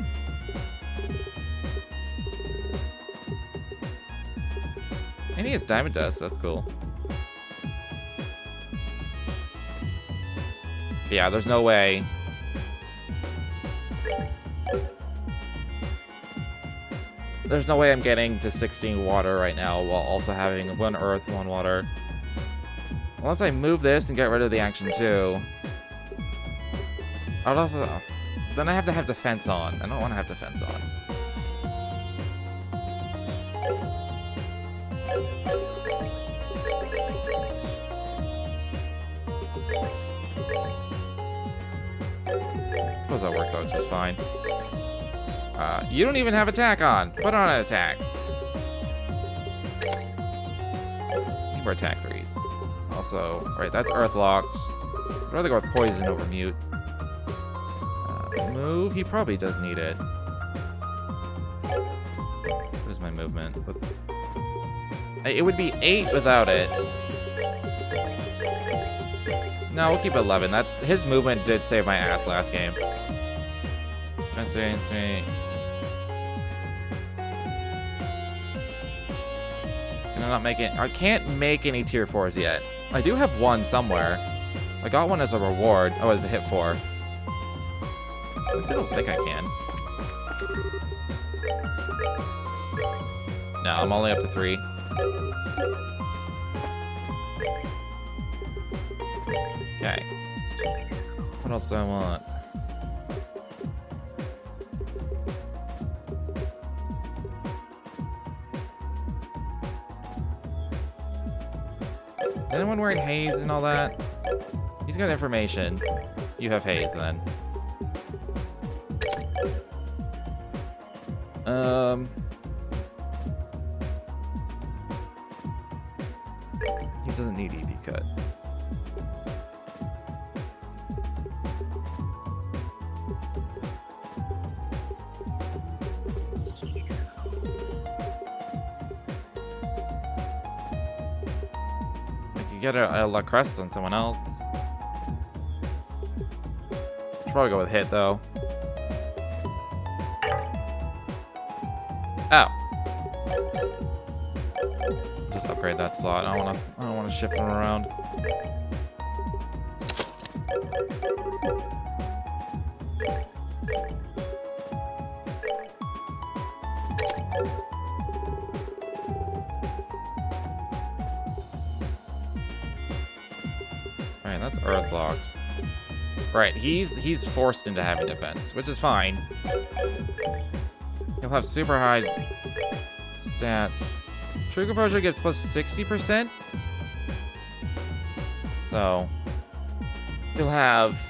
he has diamond dust. That's cool. Yeah, there's no way. There's no way I'm getting to 16 water right now while also having 1 earth, 1 water. Unless I move this and get rid of the action too. I would also... Then I have to have defense on. I don't want to have defense on. Suppose that works out just fine. You don't even have attack on. Put on an attack. Need more attack 3s. Also, right, that's earth locked. I'd rather go with poison over mute. Move. He probably does need it. What is my movement? It would be 8 without it. No, we'll keep it 11. That's his movement did save my ass last game. Can I not make it? I can't make any tier 4s yet. I do have 1 somewhere. I got 1 as a reward. Oh, as a hit 4. At least I don't think I can. No, I'm only up to 3. Okay. What else do I want? Is anyone wearing haze and all that? He's got information. You have haze then. He doesn't need EV cut. Get a La Crest on someone else. Should probably go with hit though. Oh. Just upgrade that slot. I don't wanna shift them around. Alright, that's earth locked. Right, he's forced into having defense, which is fine. He'll have super high stats. True Composure gives plus 60%. So he'll have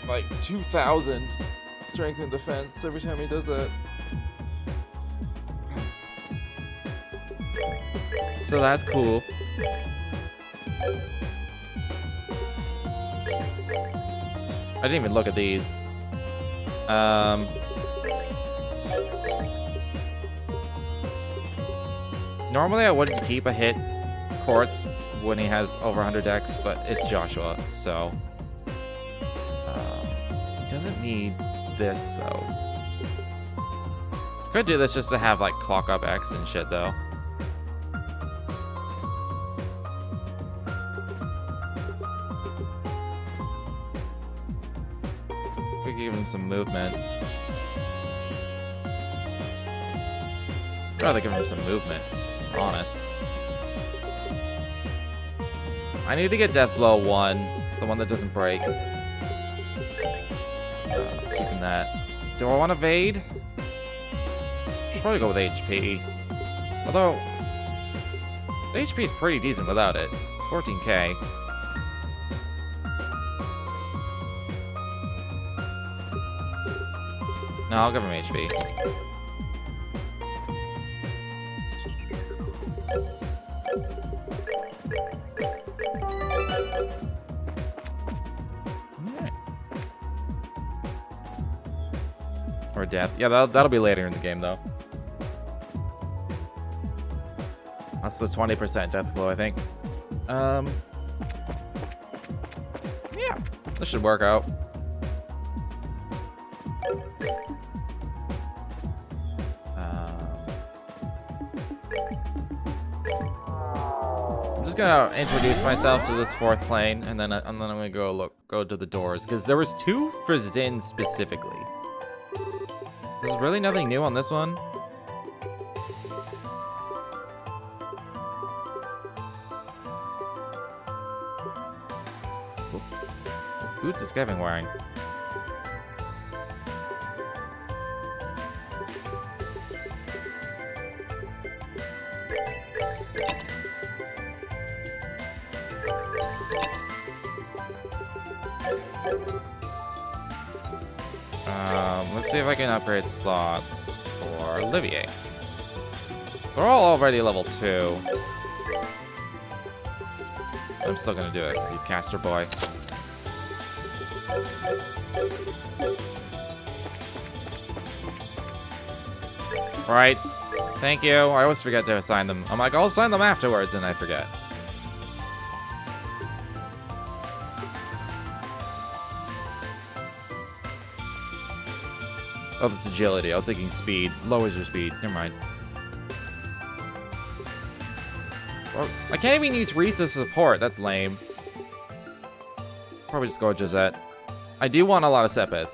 like 2,000 strength and defense every time he does that. So that's cool. I didn't even look at these. Normally I wouldn't keep a hit Quartz when he has over 100 dex, but it's Joshua, so he doesn't need this though. Could do this just to have like clock up X and shit though. Could give him some movement. I'd rather give him some movement, if I'm honest. I need to get Death Blow 1, the one that doesn't break. Keeping that. Do I want to evade? Should probably go with HP. Although, the HP is pretty decent without it. It's 14k. No, I'll give him HP. Or death. Yeah, that'll be later in the game, though. That's the 20% death blow, I think. Yeah, this should work out. I'm just gonna introduce myself to this fourth plane, and then I'm gonna go to the doors, because there was 2 for Zin specifically. There's really nothing new on this one. What boots is Kevin wearing? Let's see if I can upgrade slots for Olivier. They're all already level 2. I'm still gonna do it. He's Caster Boy. Right. Thank you. I always forget to assign them. I'm like, I'll assign them afterwards, and I forget. Oh, that's agility. I was thinking speed. Lowers your speed. Never mind. Well, I can't even use Reese as support. That's lame. Probably just go with Josette. I do want a lot of Sepith.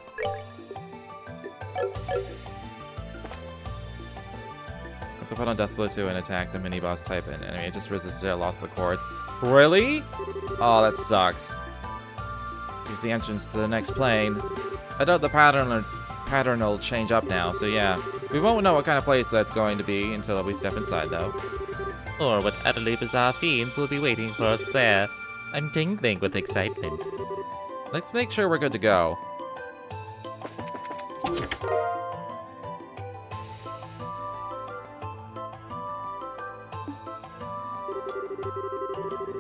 Let's put on Death Blow 2 and attack the mini-boss type and enemy. It just resisted it, lost the quartz. Really? Oh, that sucks. Here's the entrance to the next plane. I doubt the pattern will change up now, so yeah. We won't know what kind of place that's going to be until we step inside, though. Or what utterly bizarre fiends will be waiting for us there. I'm tingling with excitement. Let's make sure we're good to go.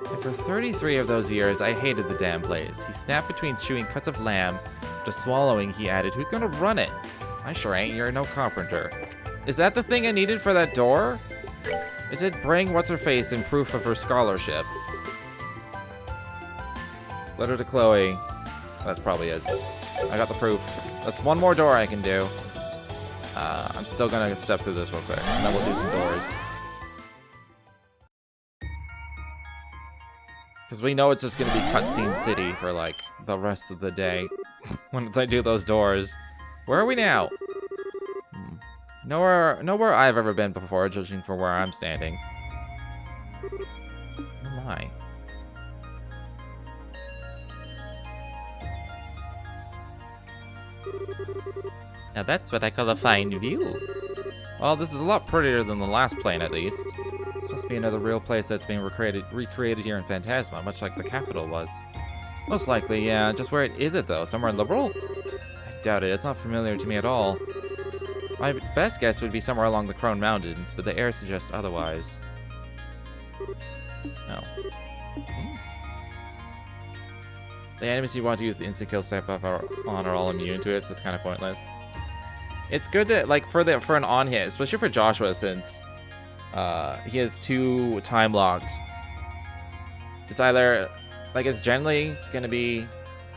And for 33 of those years, I hated the damn place. He snapped between chewing cuts of lamb to swallowing, he added, "Who's gonna run it?" "I sure ain't, you're no carpenter." Is that the thing I needed for that door? Is it bring what's-her-face in proof of her scholarship? Letter to Chloe. That probably is. I got the proof. That's one more door I can do. I'm still gonna step through this real quick, and then we'll do some doors. Because we know it's just gonna be cutscene city for, like, the rest of the day. Once I do those doors. Where are we now? Nowhere I've ever been before, judging from where I'm standing. Oh my. Now that's what I call a fine view. Well, this is a lot prettier than the last plane, at least. This must be another real place that's being recreated here in Phantasma, much like the capital was. Most likely, yeah. Just where is it, though? Somewhere in Liberal? I doubt it. It's not familiar to me at all. My best guess would be somewhere along the Crone Mountains, but the air suggests otherwise. No. The enemies you want to use the instant kill step buff on are all immune to it, so it's kind of pointless. It's good to, like, for an on hit, especially for Joshua, since he has 2 time locked. It's either, like, it's generally going to be,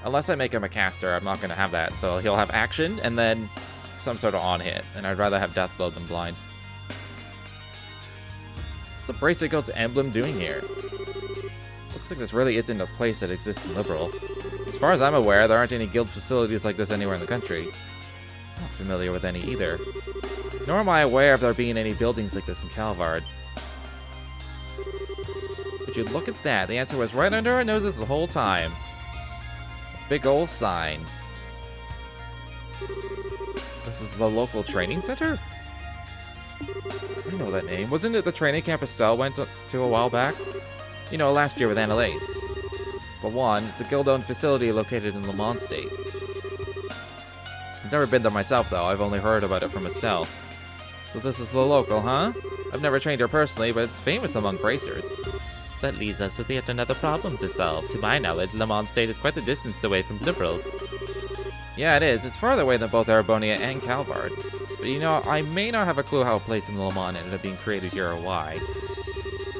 unless I make him a caster, I'm not going to have that. So he'll have action and then some sort of on hit, and I'd rather have Death Blow than blind. What's a Bracelet Guild's emblem doing here? Looks like this really isn't a place that exists in Liberal. As far as I'm aware, there aren't any guild facilities like this anywhere in the country. Not familiar with any either. Nor am I aware of there being any buildings like this in Calvard. Would you look at that? The answer was right under our noses the whole time. A big old sign. This is the local training center? I know that name. Wasn't it the training camp Estelle went to a while back? You know, last year with Annalise. It's the one. It's a guild-owned facility located in Le Mans State. I've never been there myself, though. I've only heard about it from Estelle. So this is the local, huh? I've never trained her personally, but it's famous among bracers. That leaves us with yet another problem to solve. To my knowledge, Le Mans State is quite the distance away from Liberal. Yeah, it is. It's farther away than both Arabonia and Calvard. But you know, I may not have a clue how a place in Le Mans ended up being created here or why.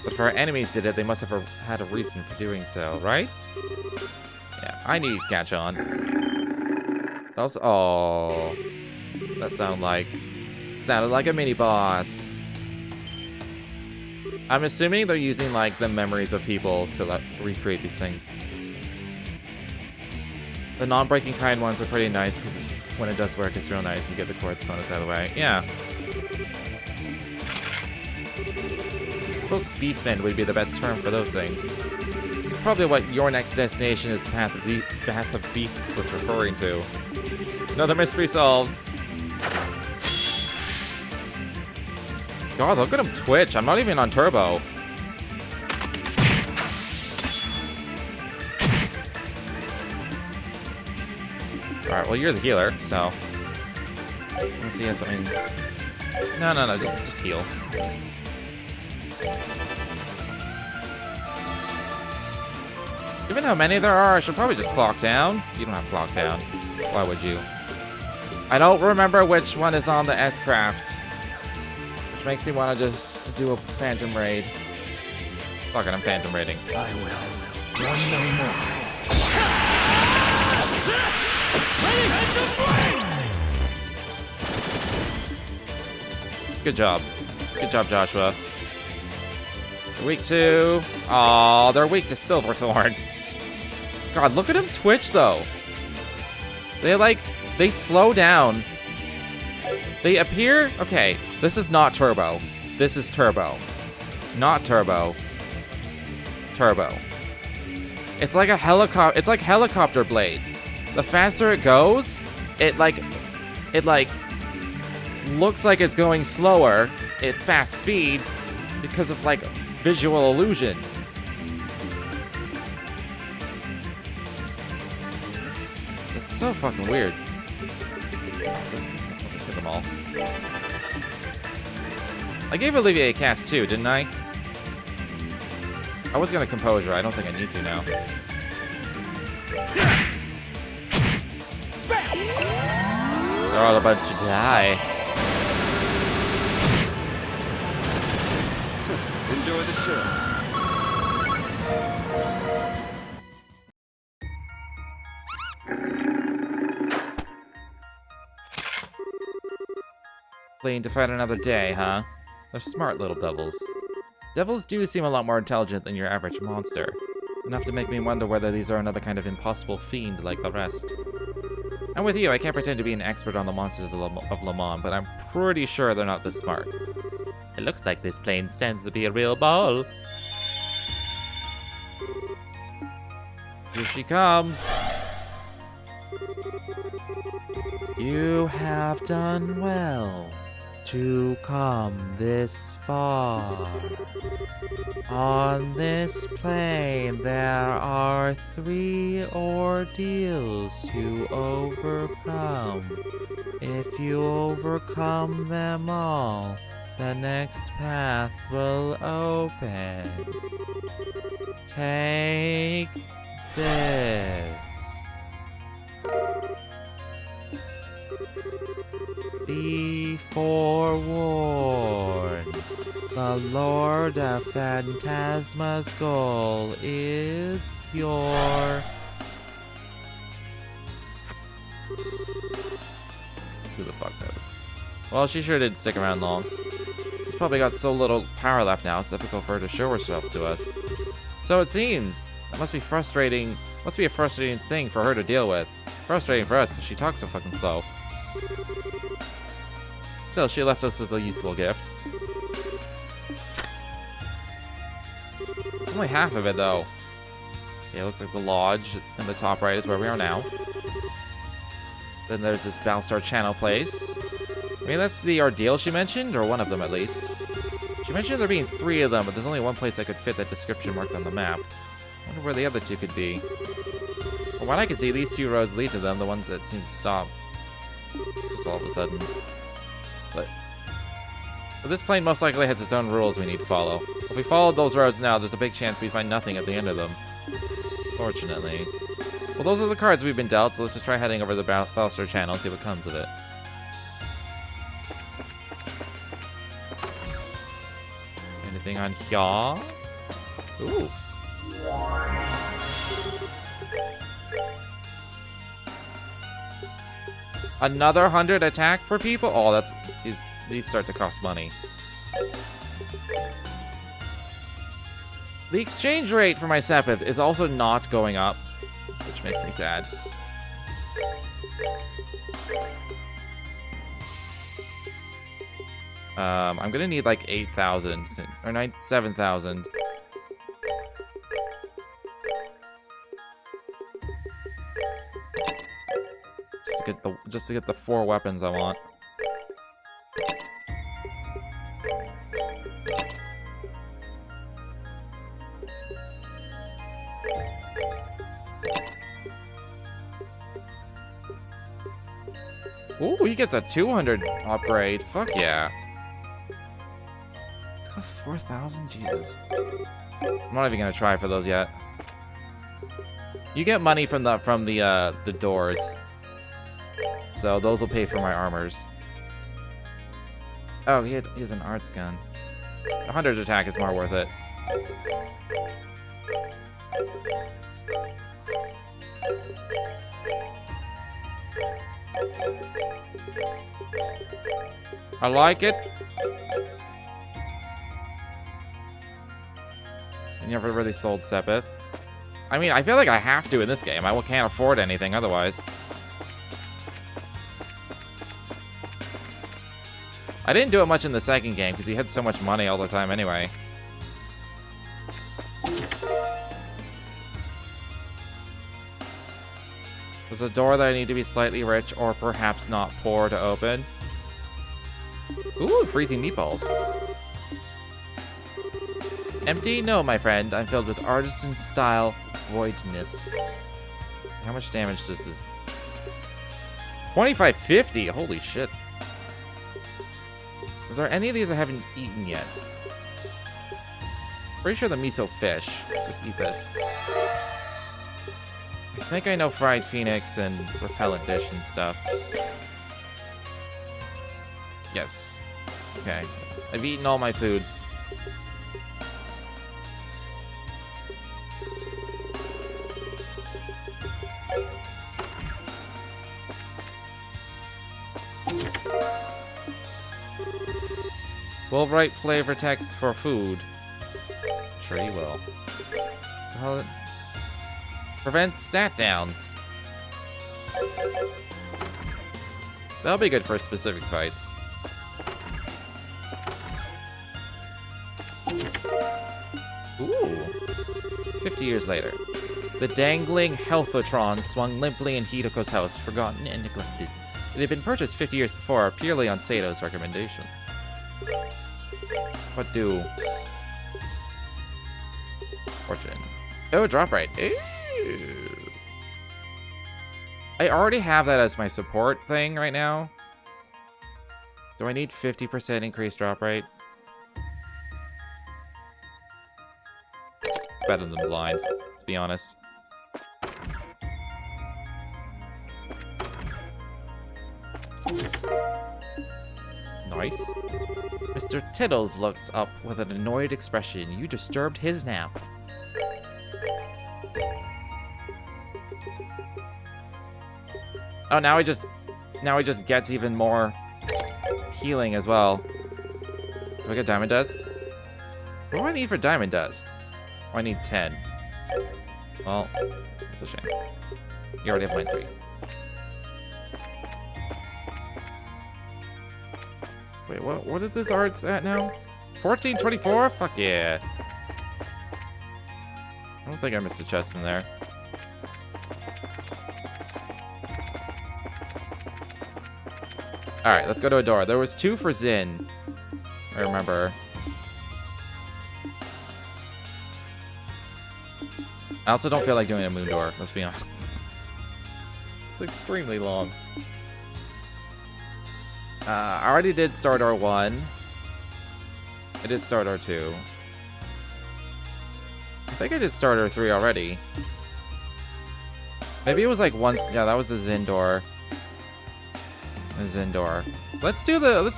But if our enemies did it, they must have had a reason for doing so, right? Yeah, I need to catch on. Also, oh, that sounded like a mini boss. I'm assuming they're using like the memories of people to recreate these things. The non-breaking kind ones are pretty nice because when it does work, it's real nice. You get the quartz bonus out of the way. Yeah. I suppose Beastman would be the best term for those things. It's probably what your next destination is the Path of Beasts was referring to. Another mystery solved. God, look at him twitch. I'm not even on turbo. Alright, well, you're the healer, so. Let's see if something. No, just heal. Given how many there are, I should probably just clock down. You don't have clock down. Why would you? I don't remember which one is on the S-Craft. Which makes me want to just do a Phantom Raid. Fuck it, I'm Phantom Raiding. I will run no more. Good job. Good job, Joshua. They're weak to... Aw, they're weak to Silverthorn. God, look at him twitch, though. They slow down. They appear... Okay, this is not turbo. This is turbo. Not turbo. Turbo. It's like a helicopter... It's like helicopter blades. The faster it goes, it looks like it's going slower at fast speed because of, like, visual illusion. It's so fucking weird. I'll just hit them all. I gave Olivier a cast too, didn't I? I was gonna compose her. I don't think I need to now. They're all about to die. Enjoy the show. Playing to fight another day, huh? They're smart little devils. Devils do seem a lot more intelligent than your average monster. Enough to make me wonder whether these are another kind of impossible fiend like the rest. I'm with you, I can't pretend to be an expert on the monsters of Le Mans, but I'm pretty sure they're not this smart. It looks like this plane stands to be a real ball. Here she comes. You have done well to come this far. On this plane, there are 3 ordeals to overcome. If you overcome them all, the next path will open. Take this. Be forewarned. The Lord of Phantasma's goal is your... Who the fuck knows? Well, she sure didn't stick around long. She's probably got so little power left now, it's difficult for her to show herself to us. So it seems. That must be frustrating. Must be a frustrating thing for her to deal with. Frustrating for us, because she talks so fucking slow. Still, she left us with a useful gift. It's only half of it, though. Okay, it looks like the lodge in the top right is where we are now. Then there's this Balstar Channel place. I mean, that's the ordeal she mentioned, or one of them at least. She mentioned there being 3 of them, but there's only one place that could fit that description marked on the map. I wonder where the other 2 could be. From what I can see, these 2 roads lead to them, the ones that seem to stop. Just all of a sudden. But this plane most likely has its own rules we need to follow. If we followed those roads now, there's a big chance we find nothing at the end of them. Fortunately. Well, those are the cards we've been dealt, so let's just try heading over the Balstar Channel and see what comes of it. Anything on here? Ooh. Another 100 attack for people? Oh, that's... These start to cost money. The exchange rate for my Sepith is also not going up, which makes me sad. I'm gonna need like 8,000 or 7,000. Just to get the 4 weapons I want. Ooh, he gets a 200 upgrade. Fuck yeah. It costs 4,000? Jesus. I'm not even gonna try for those yet. You get money from the doors. So those will pay for my armors. Oh, he has an arts gun. 100 attack is more worth it. I like it. I never really sold Sepith. I mean, I feel like I have to in this game. I can't afford anything otherwise. I didn't do it much in the second game because he had so much money all the time anyway. There's a door that I need to be slightly rich or perhaps not poor to open. Ooh, freezing meatballs. Empty? No, my friend. I'm filled with artisan-style voidness. How much damage does this... 2550? Holy shit. Is there any of these I haven't eaten yet? Pretty sure the miso fish. Let's just eat this. I think I know fried phoenix and repellent dish and stuff. Yes. Okay. I've eaten all my foods. We'll write flavor text for food. Sure you will. Well, prevent stat downs. That'll be good for specific fights. Ooh. 50 years later. The dangling Healthotron swung limply in Hidoko's house, forgotten and neglected. It had been purchased 50 years before, purely on Sato's recommendation. What do? Fortune. Oh, drop rate. Ooh. I already have that as my support thing right now. Do I need 50% increased drop rate? Better than blind, let's be honest. Nice. Mr. Tiddles looked up with an annoyed expression. You disturbed his nap. Oh, now he just gets even more healing as well. Do I get diamond dust? What do I need for diamond dust? Oh, I need 10. Well, that's a shame. You already have mine 3. Wait, what is this arts at now? 1424? Fuck yeah. I don't think I missed a chest in there. Alright, let's go to a door. There was 2 for Zin. I remember. I also don't feel like doing a moon door, let's be honest. It's extremely long. I already did Star Door 1. I did Star Door 2. I think I did Star Door 3 already. Maybe it was like once. Yeah, that was the Zin door. The Zin door. Let's do the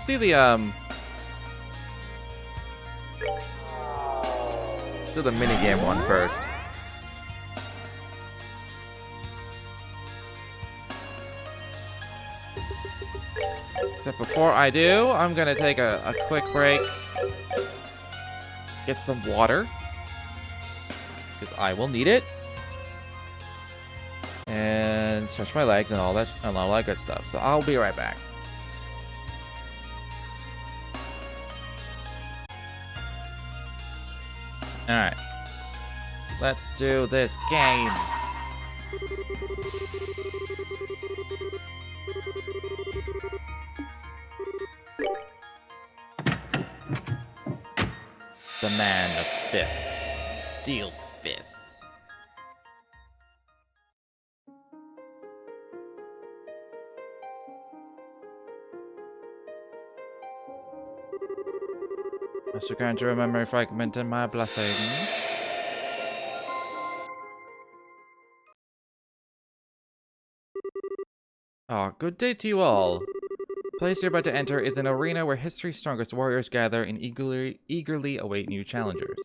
minigame one first. Except before I do, I'm gonna take a quick break. Get some water. Because I will need it. And stretch my legs and all that good stuff. So I'll be right back. Alright. Let's do this game. The man of fists. Steel fists. I should go into a memory fragment in my blessing. Good day to you all. The place you're about to enter is an arena where history's strongest warriors gather and eagerly await new challengers.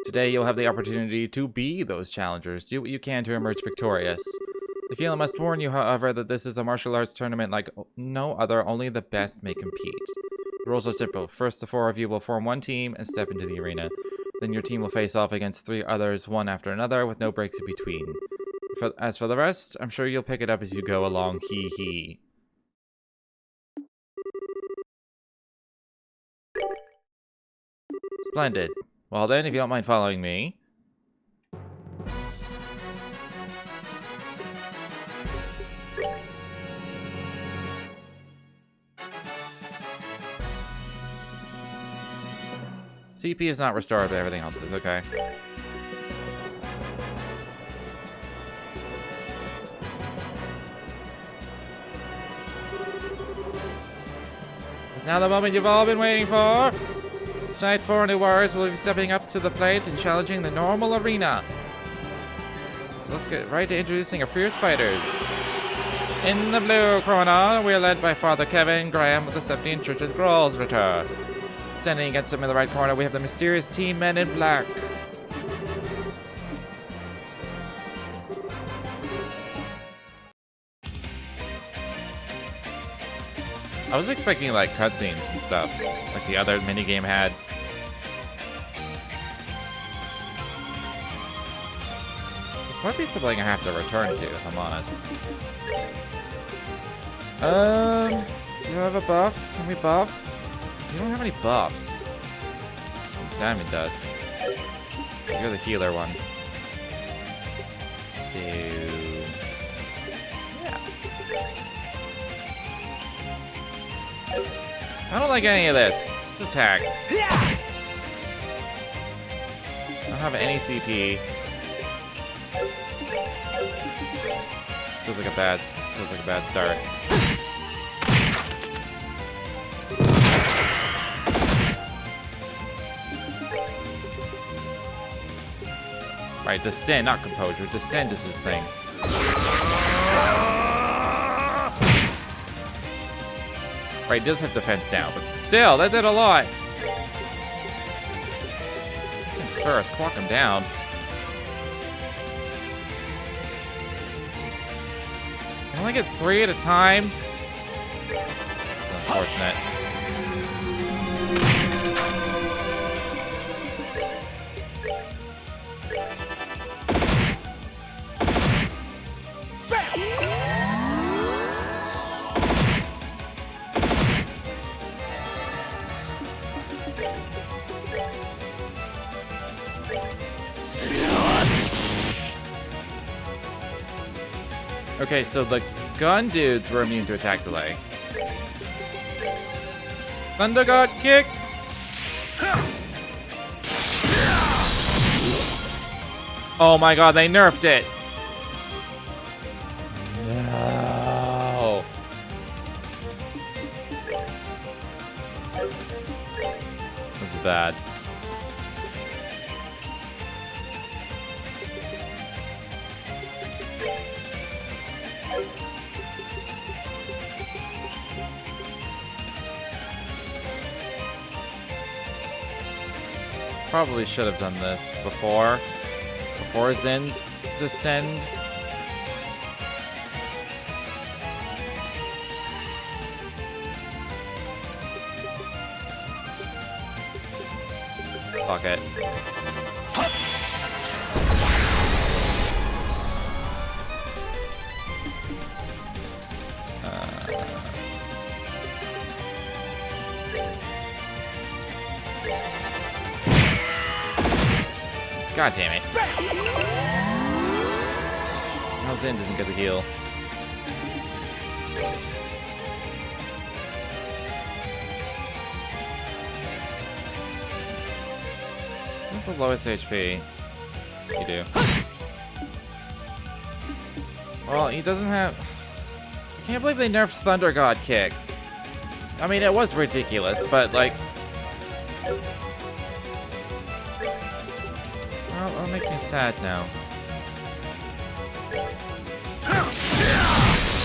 Today you'll have the opportunity to be those challengers. Do what you can to emerge victorious. I feel I must warn you, however, that this is a martial arts tournament like no other. Only the best may compete. The rules are simple. First, the 4 of you will form one team and step into the arena. Then your team will face off against 3 others, one after another, with no breaks in between. As for the rest, I'm sure you'll pick it up as you go along. Hee hee. Splendid. Well then, if you don't mind following me. CP is not restored, but everything else is okay. It's now the moment you've all been waiting for. Tonight, 4 new warriors will be stepping up to the plate and challenging the normal arena. So let's get right to introducing our fierce fighters. In the blue corner, we are led by Father Kevin Graham with the 17th Church's Growl's Return. Standing against him in the right corner, we have the mysterious Team Men in Black. I was expecting like cutscenes and stuff, like the other minigame had. This might be something I have to return to, if I'm honest. Do you have a buff? Can we buff? You don't have any buffs. Diamond does. You're the healer one. So... yeah. I don't like any of this. Just attack. have any CP. This feels like a bad start. Right, Distend, not Composure. Distend is his thing. Right, he does have defense down, but still, that did a lot. This thing's first, clock him down. Can I only get 3 at a time? That's unfortunate. Okay, so the gun dudes were immune to attack delay. Thunder God kick! Oh my god, they nerfed it! No. This is bad. Probably should have done this before Zen's Distend. Fuck it. God damn it. Now Zen doesn't get the heal. What's the lowest HP? You do. Well, he doesn't have... I can't believe they nerfed Thunder God Kick. I mean, it was ridiculous, but like... Well, that makes me sad now.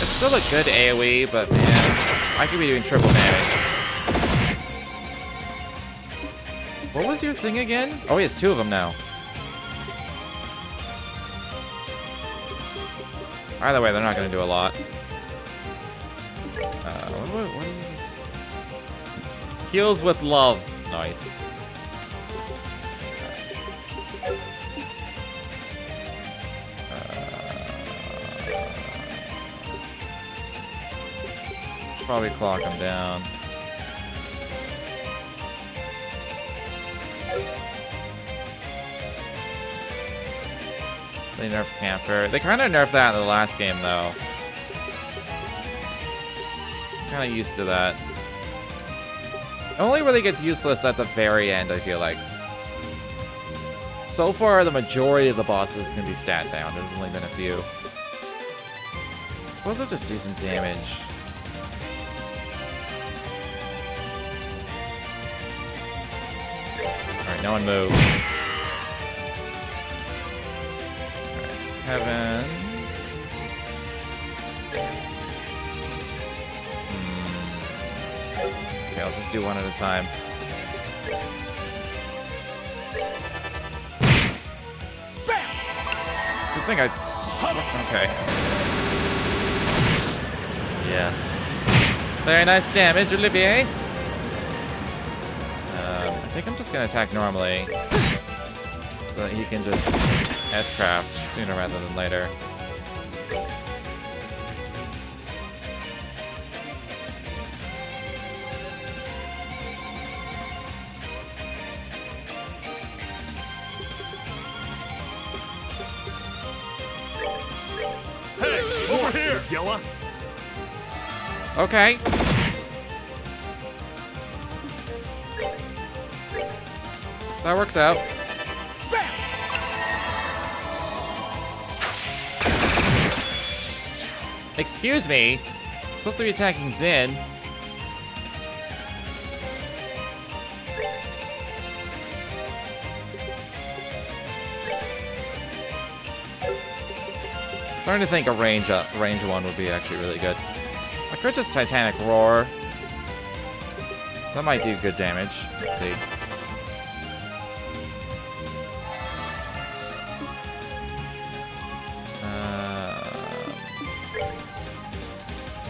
It's still a good AoE, but man, I could be doing triple damage. What was your thing again? Oh, he has 2 of them now. Either way, they're not going to do a lot. What is this? Heals with love. Nice. Probably clock him down. They nerfed Camper. They kind of nerfed that in the last game, though. Kind of used to that. It only really gets useless at the very end, I feel like. So far, the majority of the bosses can be stat down. There's only been a few. I suppose I'll just do some damage. Alright, no one move. Alright, Kevin. Okay, I'll just do one at a time. Good thing I... Okay. Yes. Very nice damage, Olivier. I think I'm just gonna attack normally, so that he can just S-craft sooner rather than later. Hey, over here, Yella. Okay. That works out. Excuse me? It's supposed to be attacking Zin. Starting to think a range one would be actually really good. I could just Titanic Roar. That might do good damage. Let's see.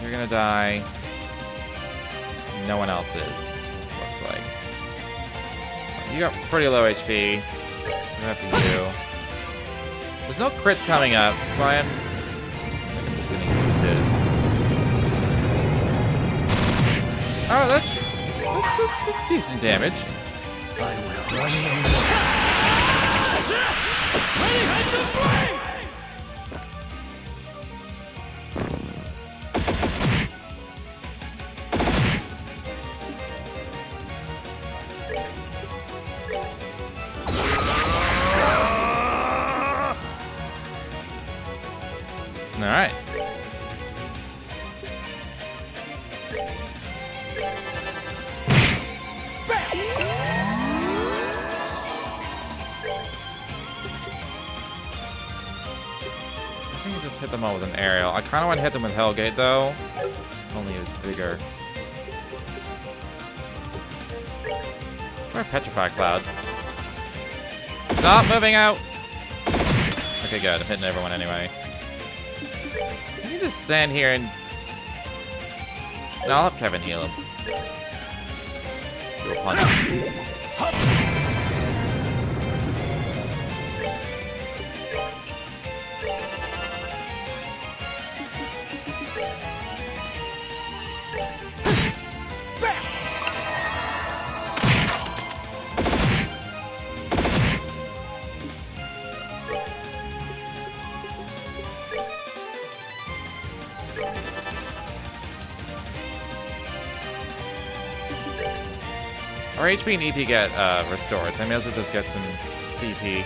You're gonna die. No one else is. Looks like. You got pretty low HP. After you. There's no crits coming up, so I'm just gonna use his. Oh, that's decent damage. All right. Just hit them all with an aerial. I kind of want to hit them with Hellgate, though. Only it was bigger. Try Petrify Cloud. Stop moving out! Okay, good. I'm hitting everyone anyway. You can just stand here and... No, I'll have Kevin heal him. Do a punch. Our HP and EP get restored, so I may as well just get some CP.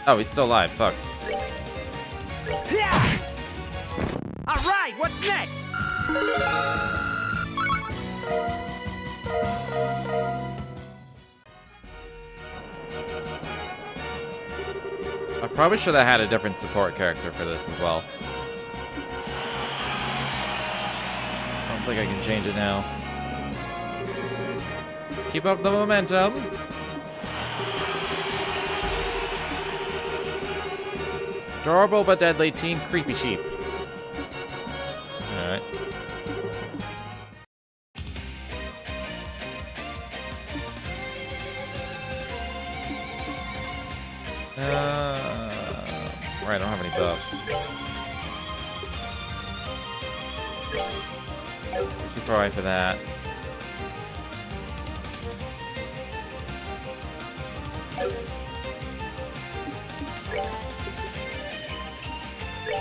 Oh, he's still alive. Fuck. Alright, what's next? I probably should have had a different support character for this as well. I don't think I can change it now. Keep up the momentum. Adorable but deadly Team Creepy Sheep. Alright. Right, I don't have any buffs. Keep our eye for that.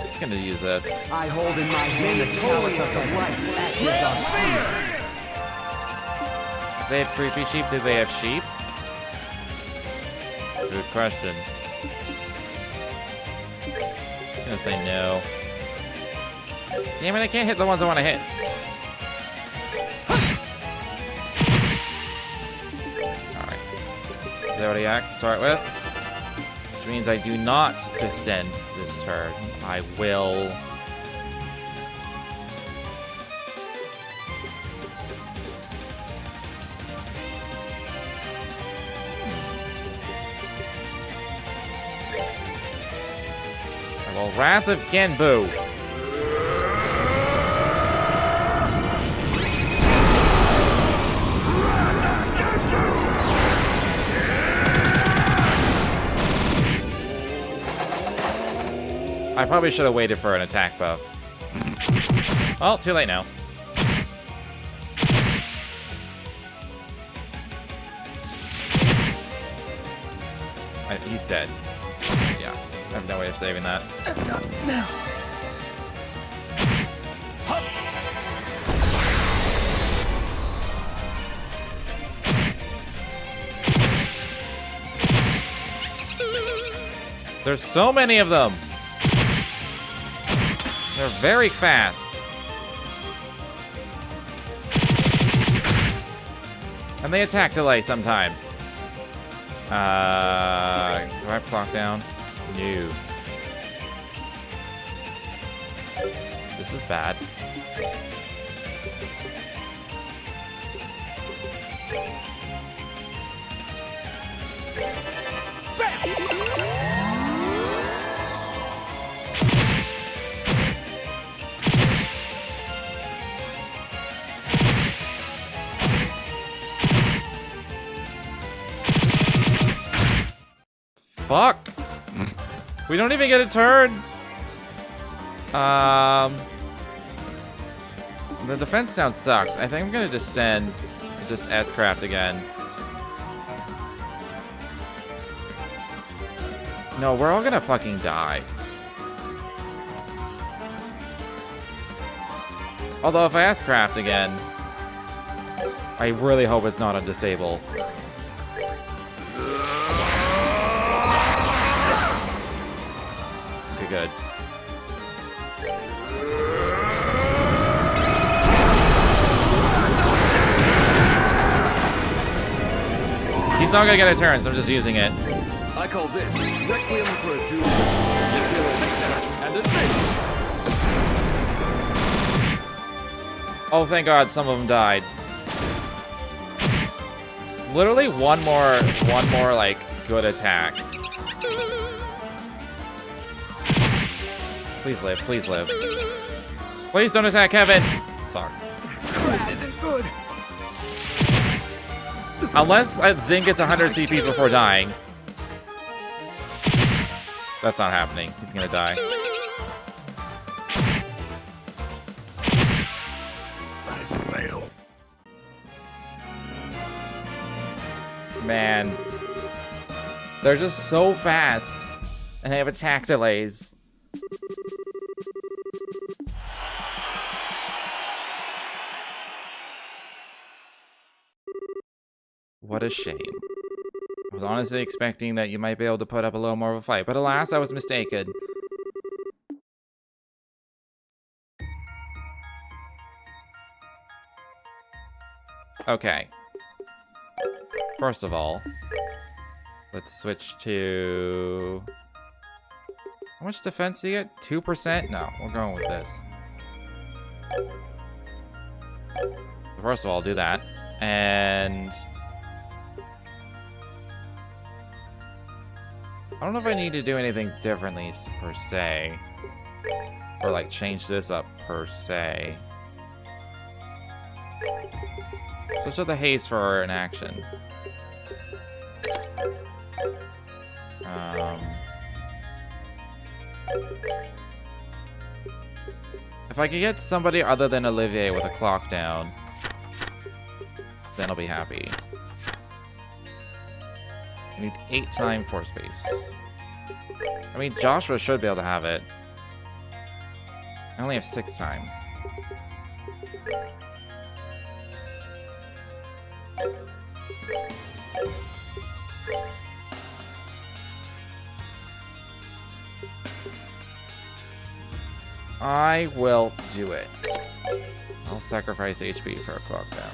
Just gonna use this. I hold in my hand the chalice of the lights that gives us freedom. If they had creepy sheep, did they have sheep? Good question. I'm gonna say no. Damn it, I can't hit the ones I want to hit. Alright. Zodiac to start with. Which means I do not distend this turn. I will... Wrath of Genbu. I probably should have waited for an attack buff. Well, too late now. He's dead. Yeah, I have no way of saving that. Not now. There's so many of them. They're very fast. And they attack delay sometimes. Do I have clock down? No. This is bad. Fuck! We don't even get a turn! The defense down sucks. I think I'm gonna descend. Just S-craft again. No, we're all gonna fucking die. Although if I S-craft again, I really hope it's not a disable. Okay, good. He's not gonna get a turn, so I'm just using it. I call this Requiem for a Doom. And this thing. Oh, thank God, some of them died. Literally one more, like, good attack. Please live, please live. Please don't attack Kevin! Fuck. This isn't good. Unless Zing gets 100 CP before dying. That's not happening. He's gonna die. I fail. Man. They're just so fast. And they have attack delays. What a shame. I was honestly expecting that you might be able to put up a little more of a fight, but alas, I was mistaken. Okay. First of all, let's switch to... How much defense do you get? 2%? No, we're going with this. First of all, I'll do that. And... I don't know if I need to do anything differently, per se. Or, like, change this up, per se. Switch to the haste for an action. If I could get somebody other than Olivier with a clock down, then I'll be happy. I need 8 time force space. I mean, Joshua should be able to have it. I only have 6 time. I will do it. I'll sacrifice HP for a clock down.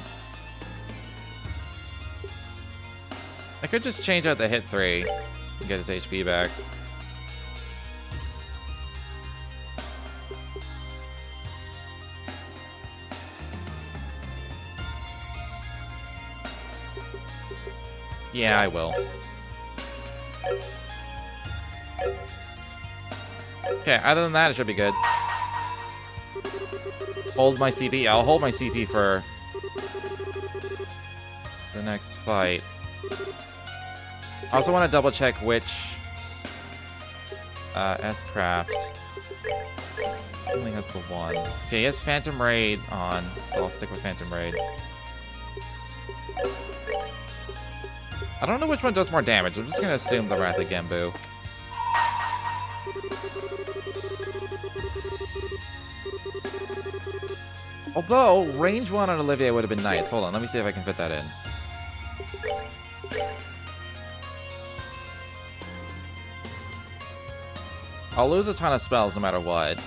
I could just change out the hit 3 and get his HP back. Yeah, I will. Okay, other than that, it should be good. Hold my CP. I'll hold my CP for the next fight. I also want to double check which S-Craft only has the one. Okay, he has Phantom Raid on, so I'll stick with Phantom Raid. I don't know which one does more damage. I'm just gonna assume the Wrath of Genbu. Although, range 1 on Olivier would have been nice. Hold on, let me see if I can fit that in. I'll lose a ton of spells no matter what.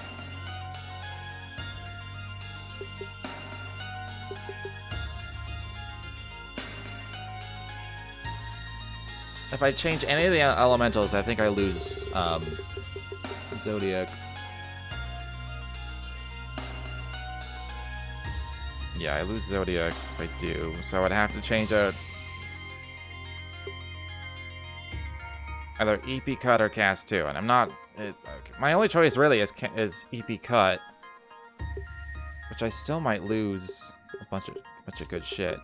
If I change any of the elementals, I think I lose Zodiac. Yeah, I lose Zodiac if I do. So I would have to change out either EP Cut or Cast 2, and I'm not. Okay. My only choice really is EP Cut, which I still might lose a bunch of good shit.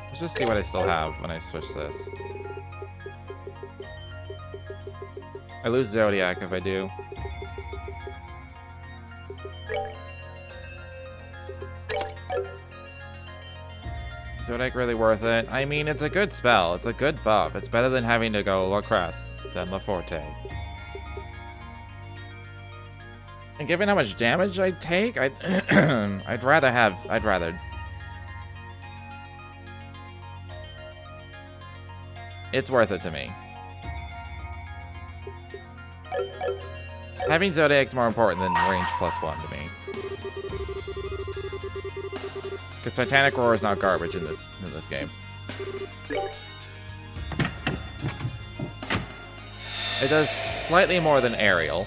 Let's just see what I still have when I switch this. I lose Zodiac if I do. Zodiac really worth it? I mean, it's a good spell. It's a good buff. It's better than having to go La Crest than La Forte. And given how much damage I take, I'd rather. It's worth it to me. Having Zodiac's more important than range +1 to me. Because Titanic Roar is not garbage in this game. It does slightly more than Aerial.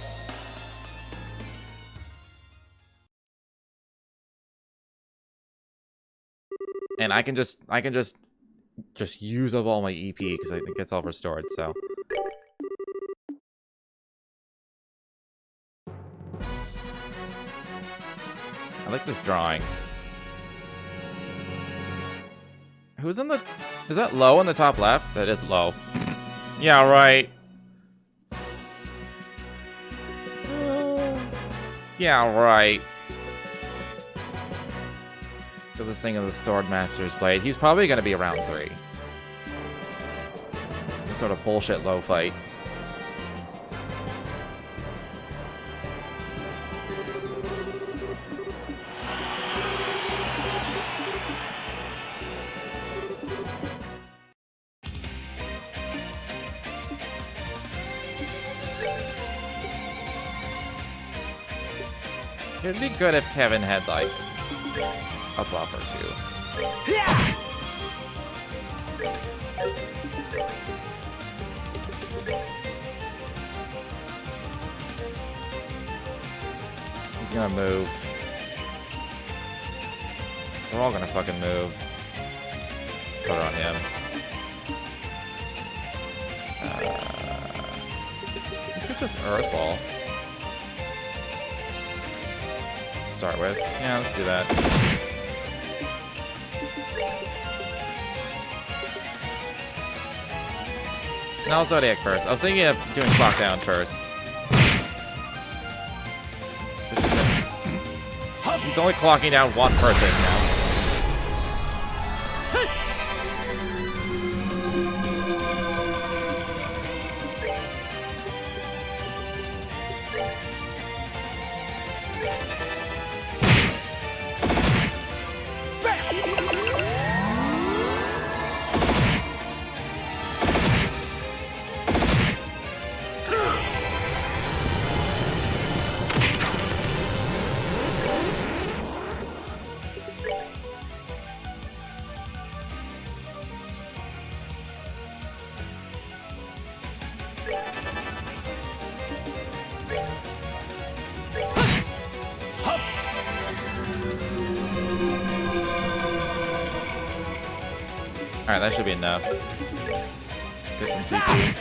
And I can just use up all my EP because I think it's all restored, so. I like this drawing. Who's in the... Is that low in the top left? That is low. Yeah, right. Yeah, right. So this thing of the Swordmaster's Blade. He's probably going to be around 3. Some sort of bullshit low fight. It'd be good if Kevin had, like, a buff or two. He's gonna move. We're all gonna fucking move. Put it on him. You could just Earth Ball. Start with. Yeah, let's do that. No, Zodiac first. I was thinking of doing Clock Down first. He's only clocking down one person now. Alright, that should be enough. Let's get some CP.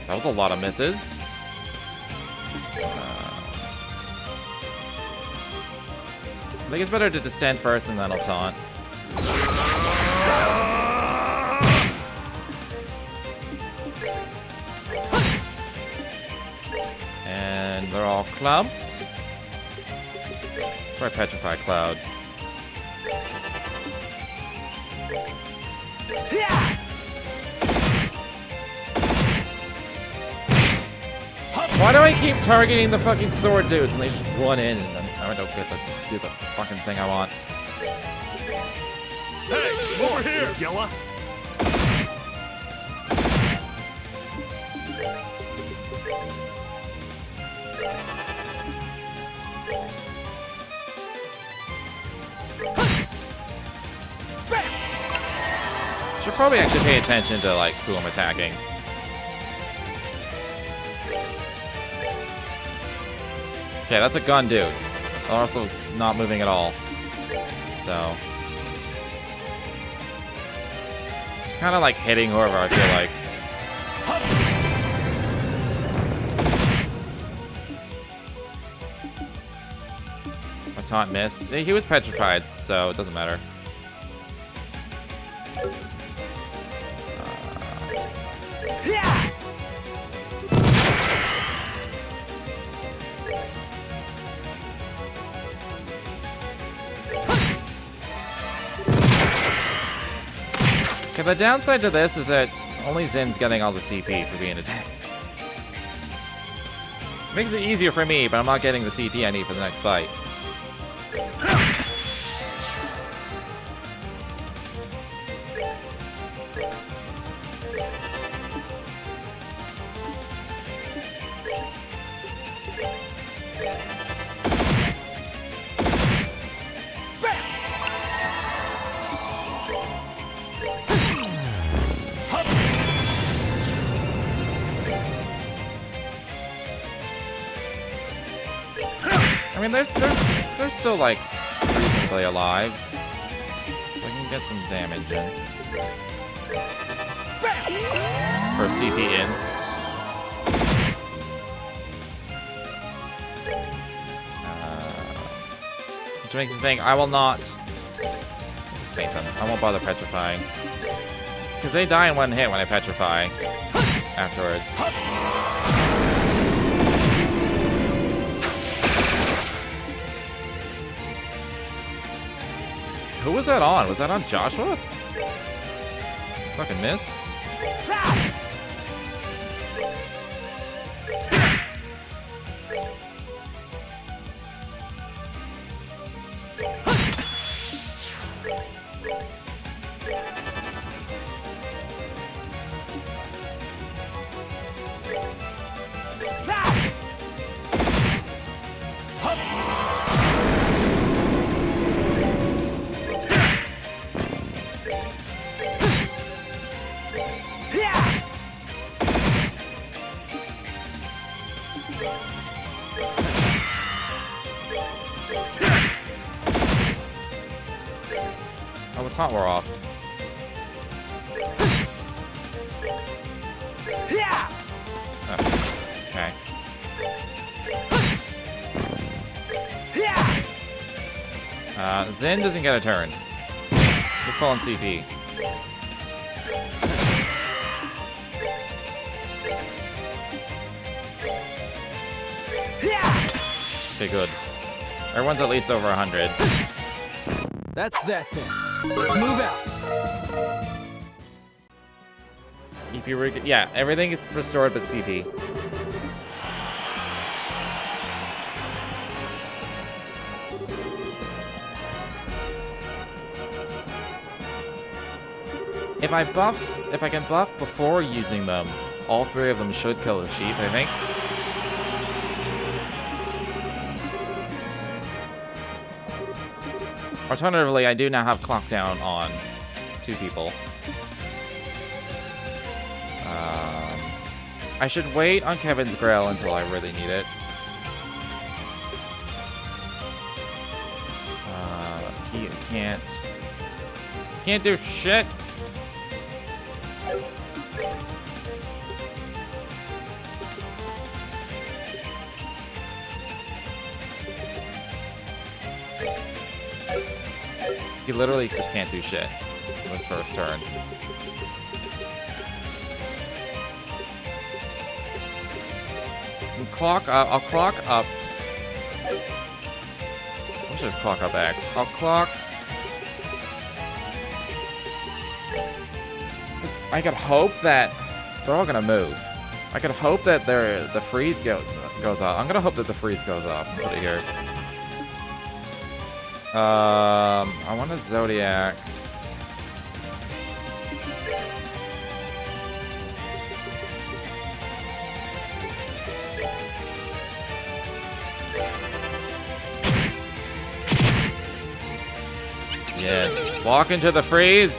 That was a lot of misses. I think it's better to descend first and then I'll taunt. And they're all clumped. Let's try Petrify Cloud. Why do I keep targeting the fucking sword dudes and they just run in and I don't get to do the fucking thing I want? Hey, over here, Gilla. Should probably actually pay attention to like who I'm attacking. Okay, that's a gun dude. They're also not moving at all. So just kind of like hitting whoever I feel like. My taunt missed. He was petrified, so it doesn't matter. Okay, the downside to this is that only Zin's getting all the CP for being attacked. Makes it easier for me, but I'm not getting the CP I need for the next fight. I mean, they're still, like, reasonably alive. We can get some damage in. Or CP in. Which makes me think, I will not... Just faint them. I won't bother petrifying. Because they die in one hit when I petrify afterwards. Who was that on? Was that on Joshua? Fucking missed. Oh, the taunt wore off. Oh, okay. Zen doesn't get a turn. We're full on CP. Okay, good. Everyone's at least over 100. That's that then. Let's move out. EP yeah, everything gets restored but CP. If I can buff before using them, all three of them should kill the sheep, I think. Alternatively, I do now have clock down on 2 people. I should wait on Kevin's Grail until I really need it. He can't do shit. He literally just can't do shit in his first turn. I'll clock up. I should just clock up X. I'll clock. I could hope that they're all gonna move. I could hope that the freeze goes up. I'm gonna hope that the freeze goes up. Put it here. I want a Zodiac. Yes. Walk into the freeze.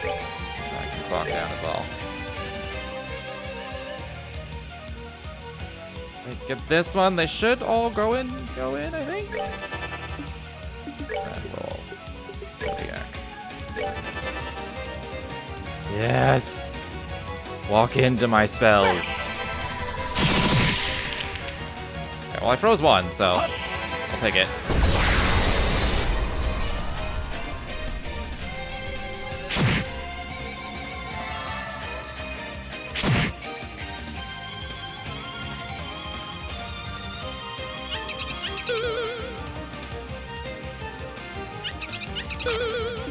I can clock down as well. Get this one. They should all go in, I think. And roll. Zodiac. Yes. Walk into my spells. Okay, well, I froze one, so I'll take it.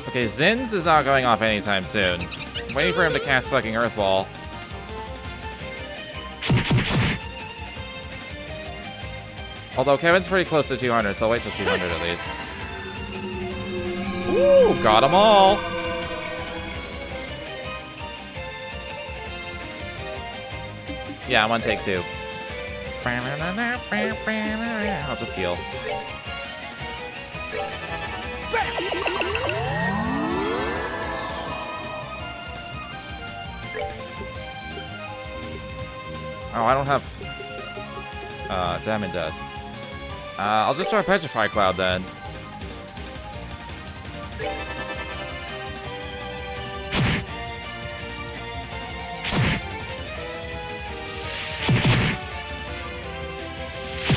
Okay, Zin's is not going off anytime soon. I'm waiting for him to cast fucking Earth Wall. Although Kevin's pretty close to 200, so I'll wait till 200 at least. Ooh, got them all! Yeah, I'm on take 2. I'll just heal. Oh, I don't have Diamond Dust. I'll just try Petrify Cloud then.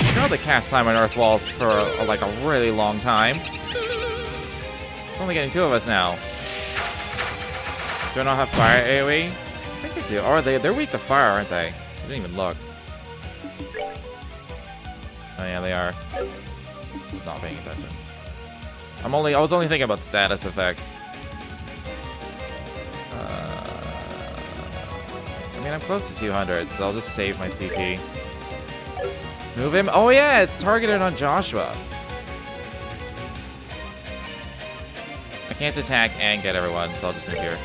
You know the cast time on Earth Walls for like a really long time. It's only getting 2 of us now. Do I not have Fire AoE? I think I do. Or they're weak to fire, aren't they? I didn't even look. Oh yeah, they are. Just not paying attention. I was only thinking about status effects. I mean, I'm close to 200, so I'll just save my CP. Move him. Oh yeah, it's targeted on Joshua. I can't attack and get everyone, so I'll just move here.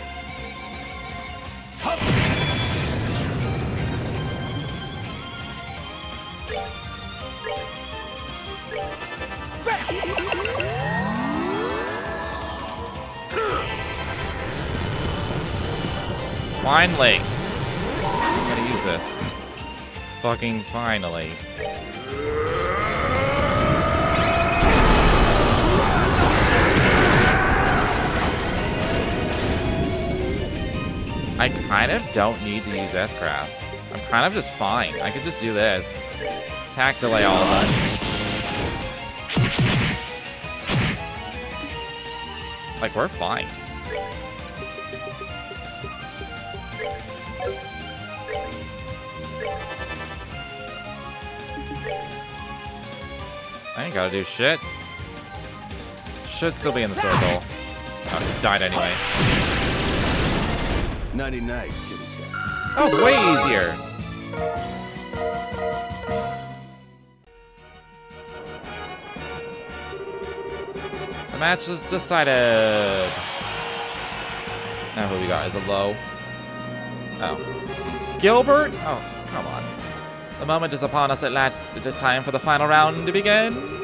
Finally! I'm gonna use this. Fucking finally. I kind of don't need to use S-Crafts. I'm kind of just fine. I could just do this. Attack delay all of them. Like, we're fine. I ain't gotta do shit. Should still be in the circle. Oh, he died anyway. 99, kitty cat. That was way easier. The match is decided. Now who we got? Is it low? Oh. Gilbert? Oh, come on. The moment is upon us at last. It is time for the final round to begin.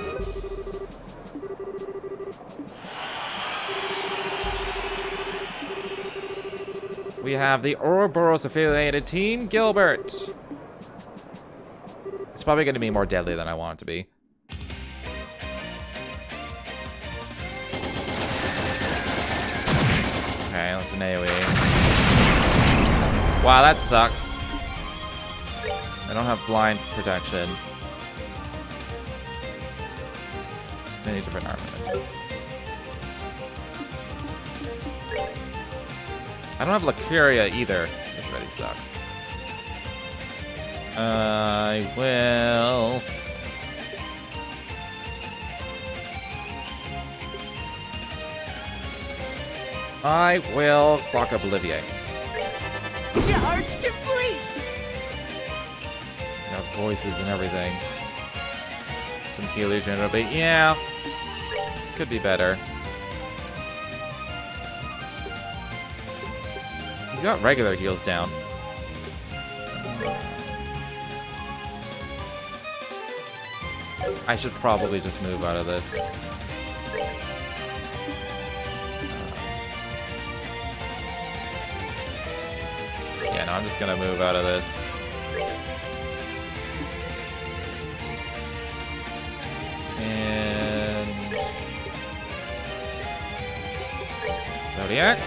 We have the Ouroboros affiliated team, Gilbert. It's probably going to be more deadly than I want it to be. Okay, that's an AoE. Wow, that sucks. I don't have blind protection. many different armaments. I don't have Lacuria either. This already sucks. I will... clock up Olivier. Charge complete! He's got voices and everything. Some healer general, but yeah. Could be better. He's got regular heals down. I should probably just move out of this. Yeah, no, I'm just gonna move out of this. And... Zodiac.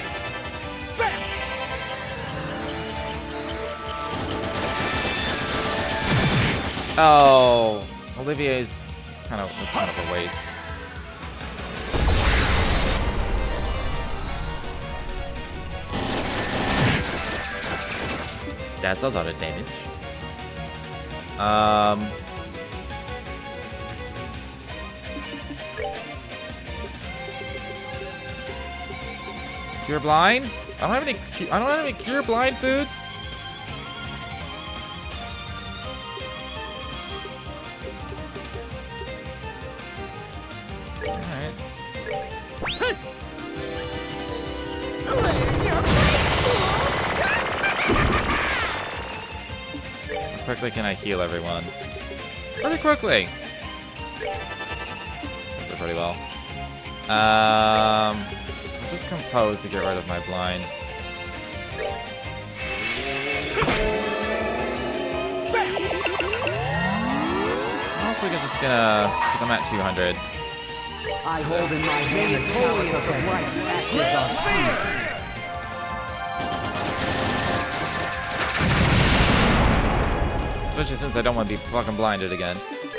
Oh, Olivier's it's kind of a waste. That's a lot of damage. Cure blind? I don't have any cure blind food. How quickly can I heal everyone? Pretty quickly. Pretty well. I'll just compose to get rid of my blind. I'm also just gonna, because I'm at 200. I hold in my hand the chalice of the lights that gives us speed. Especially since I don't want to be fucking blinded again.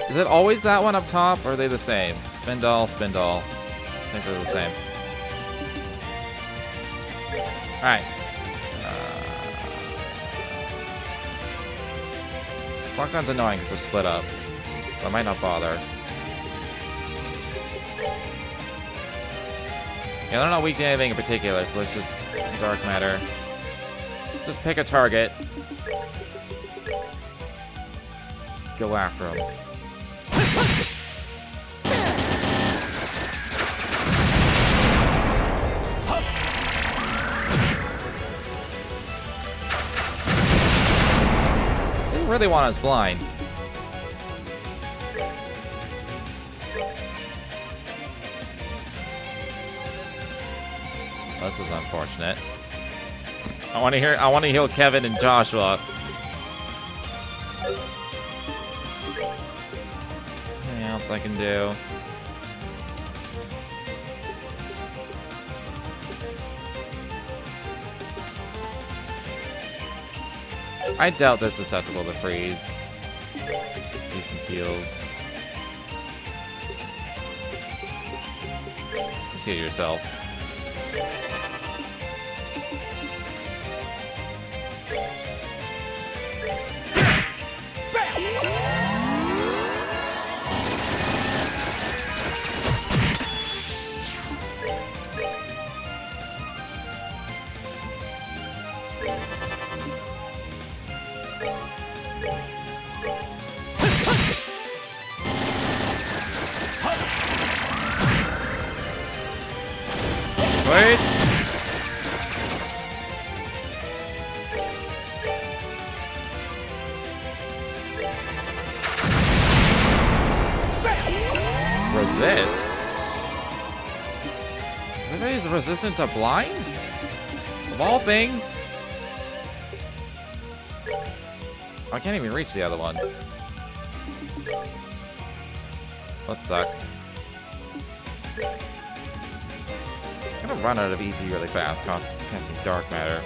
Is it always that one up top, or are they the same? Spindall, Spindall. I think they're the same. Alright. Lockdown's annoying because they're split up. So I might not bother. Yeah, they're not weak to anything in particular, so let's just dark matter. Just pick a target. Just go after them. They really want us blind. This is unfortunate. I want to heal Kevin and Joshua. Anything else I can do? I doubt they're susceptible to freeze. Just do some heals. Just heal yourself. Wait. Resist? Everybody's resistant to blind? Of all things? Oh, I can't even reach the other one. That sucks. I'm gonna run out of EP really fast, casting dark matter.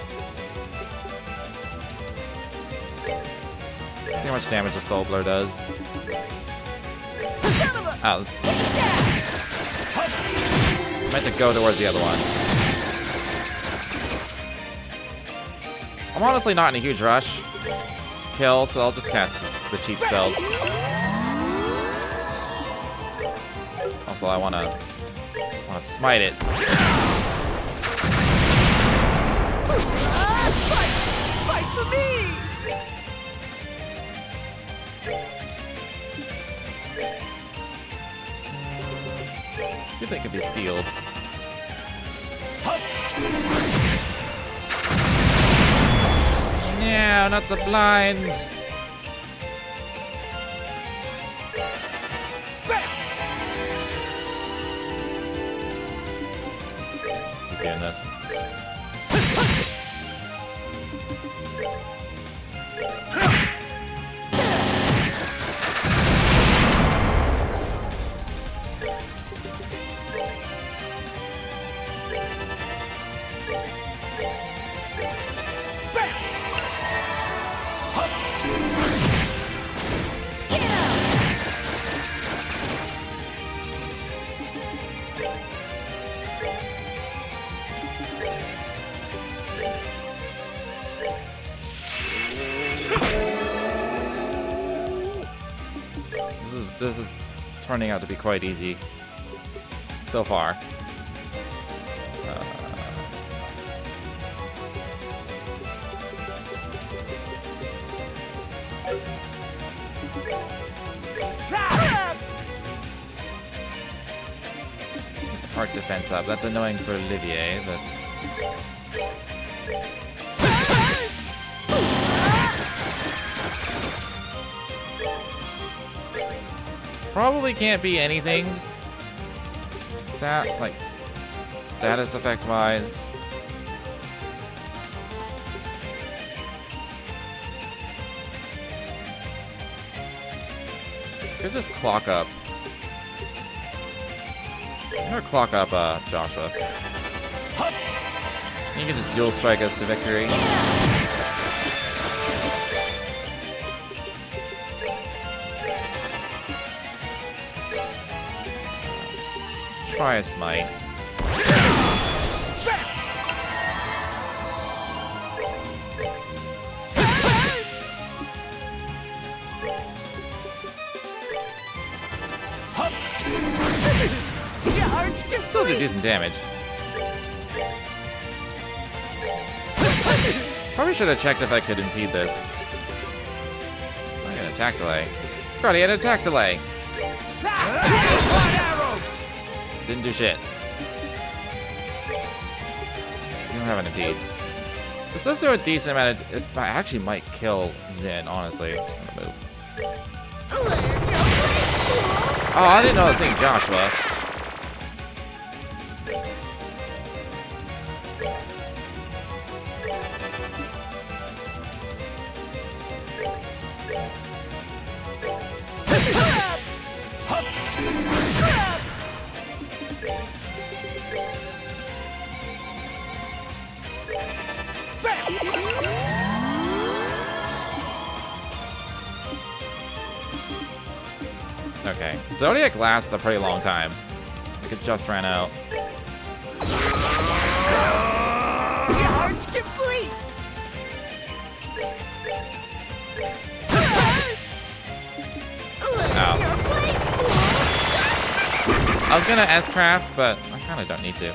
See how much damage a Soul Blur does. Oh, I meant to go towards the other one. I'm honestly not in a huge rush to kill, so I'll just cast the cheap spells. Also, I wanna smite it. Fight for me! See if they can be sealed. No, not the blind. Just keep doing this. This is turning out to be quite easy so far. Park defense up. That's annoying for Olivier, but probably can't be anything status effect wise. Could just clock up. I'm gonna clock up Joshua. You can just dual strike us to victory. Try a smite. Still do decent damage. Probably should have checked if I could impede this. I got an attack delay. Forgot he had an attack delay. Didn't do shit. You don't have an impede. This does do a decent amount of... It actually might kill Zin, honestly. I'm just gonna move. Oh, I didn't know I was saying Joshua. Okay, Zodiac lasts a pretty long time. Like it just ran out. Charge complete! Oh. I was gonna S-craft, but I kinda don't need to.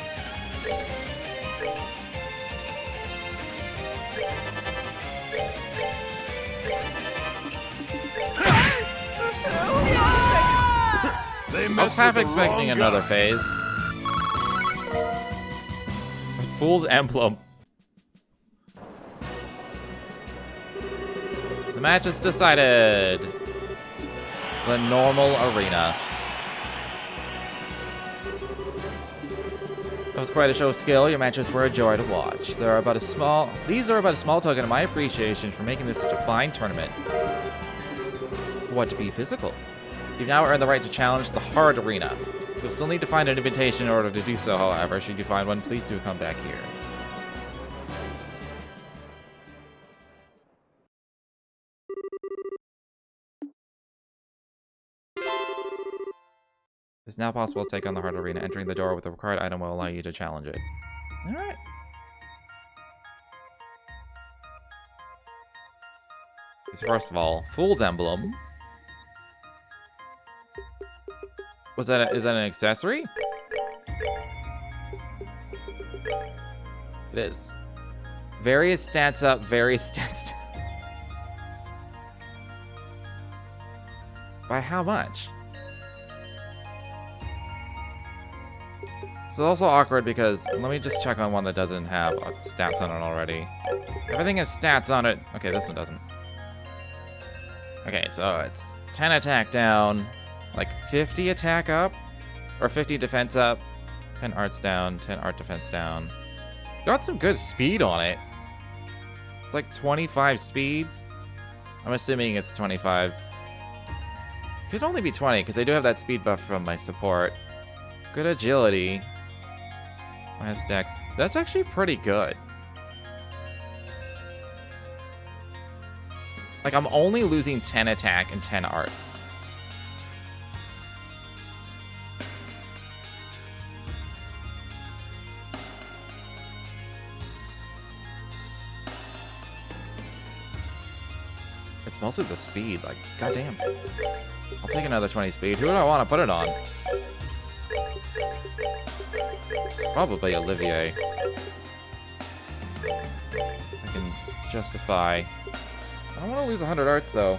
I was half expecting another phase. Fool's Emblem. The match is decided. The normal arena. That was quite a show of skill. Your matches were a joy to watch. These are about a small token of my appreciation for making this such a fine tournament. What to be physical? You've now earned the right to challenge the hard arena. You'll still need to find an invitation in order to do so, however. Should you find one, please do come back here. It's now possible to take on the hard arena. Entering the door with the required item will allow you to challenge it. Alright. First of all, Fool's Emblem. Is that an accessory? It is. Various stats up, various stats down. By how much? It's also awkward because, let me just check on one that doesn't have stats on it already. Everything has stats on it. Okay, this one doesn't. Okay, so it's 10 attack down, like 50 attack up, or 50 defense up, 10 arts down, 10 art defense down. Got some good speed on it. It's like 25 speed. I'm assuming it's 25. Could only be 20, because I do have that speed buff from my support. Good agility. Minus dex. That's actually pretty good. Like, I'm only losing 10 attack and 10 arts. It's mostly the speed, like, goddamn. I'll take another 20 speed. Who do I want to put it on? Probably Olivier. I can justify. I don't want to lose 100 arts, though.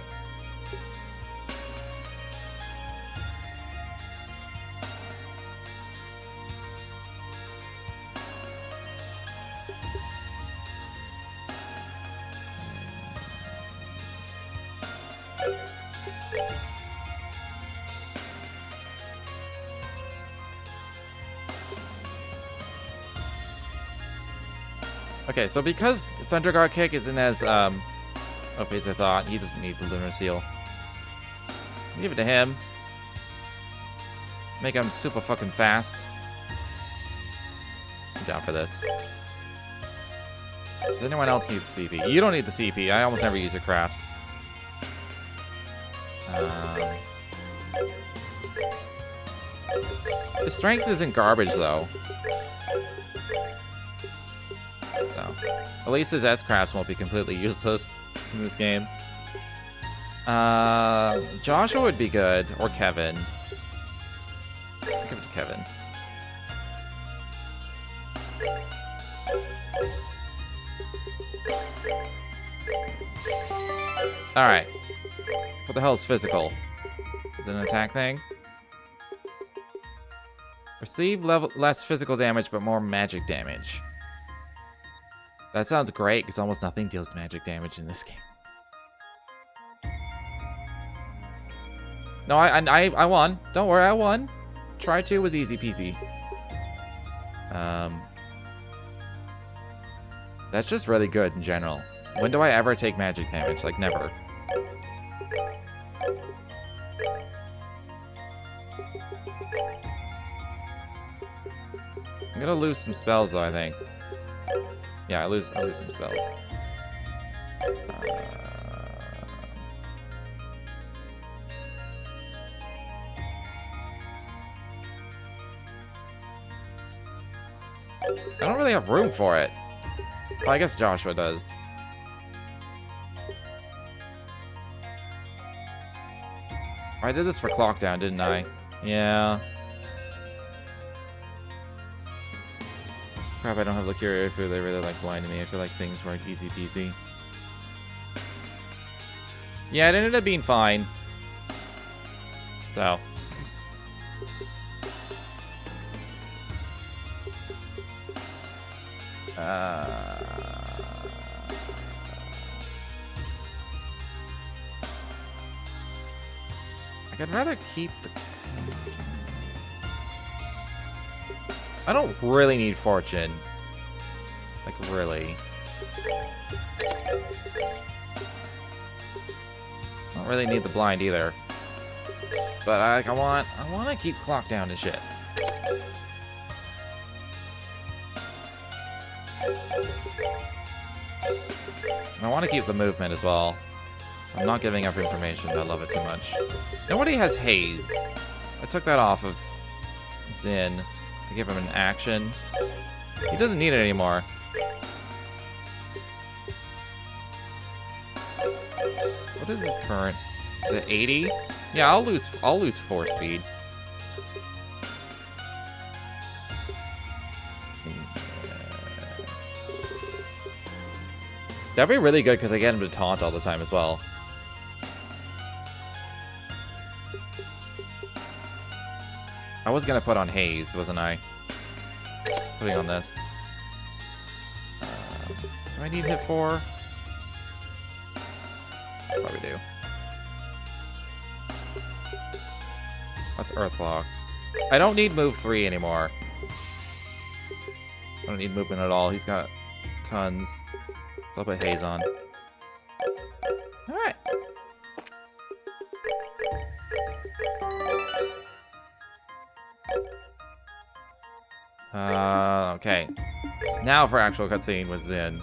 Okay, so because Thunder Guard Kick isn't as OP as I thought, he doesn't need the Lunar Seal. Give it to him. Make him super fucking fast. I'm down for this. Does anyone else need the CP? You don't need the CP. I almost never use your crafts. The strength isn't garbage, though. So, at least his S-crafts won't be completely useless in this game. Joshua would be good, or Kevin. I'll give it to Kevin. Alright. What the hell is physical? Is it an attack thing? Receive less physical damage, but more magic damage. That sounds great, because almost nothing deals magic damage in this game. No, I won. Don't worry, I won. Try 2 was easy peasy. That's just really good in general. When do I ever take magic damage? Like, never. I'm gonna lose some spells, though, I think. Yeah, I lose some spells. I don't really have room for it. Well, I guess Joshua does. I did this for Clock Down, didn't I? Yeah. Crap, I don't have Lucuria food. They really like blinding me. I feel like things work easy peasy. Yeah, it ended up being fine. So. I'd rather keep the... I don't really need fortune. Like, really. I don't really need the blind either. But I want to keep Clock Down and shit. And I want to keep the movement as well. I'm not giving up information. I love it too much. Nobody has haze. I took that off of Zin. I give him an action. He doesn't need it anymore. What is his current? Is it 80? Yeah, I'll lose 4 speed. That'd be really good because I get him to taunt all the time as well. I was gonna put on Haze, wasn't I? Putting on this. Do I need hit 4? Probably do. That's Earthlocked. I don't need move 3 anymore. I don't need movement at all. He's got tons. So I'll put Haze on. Alright. Okay. Now for actual cutscene with Zin.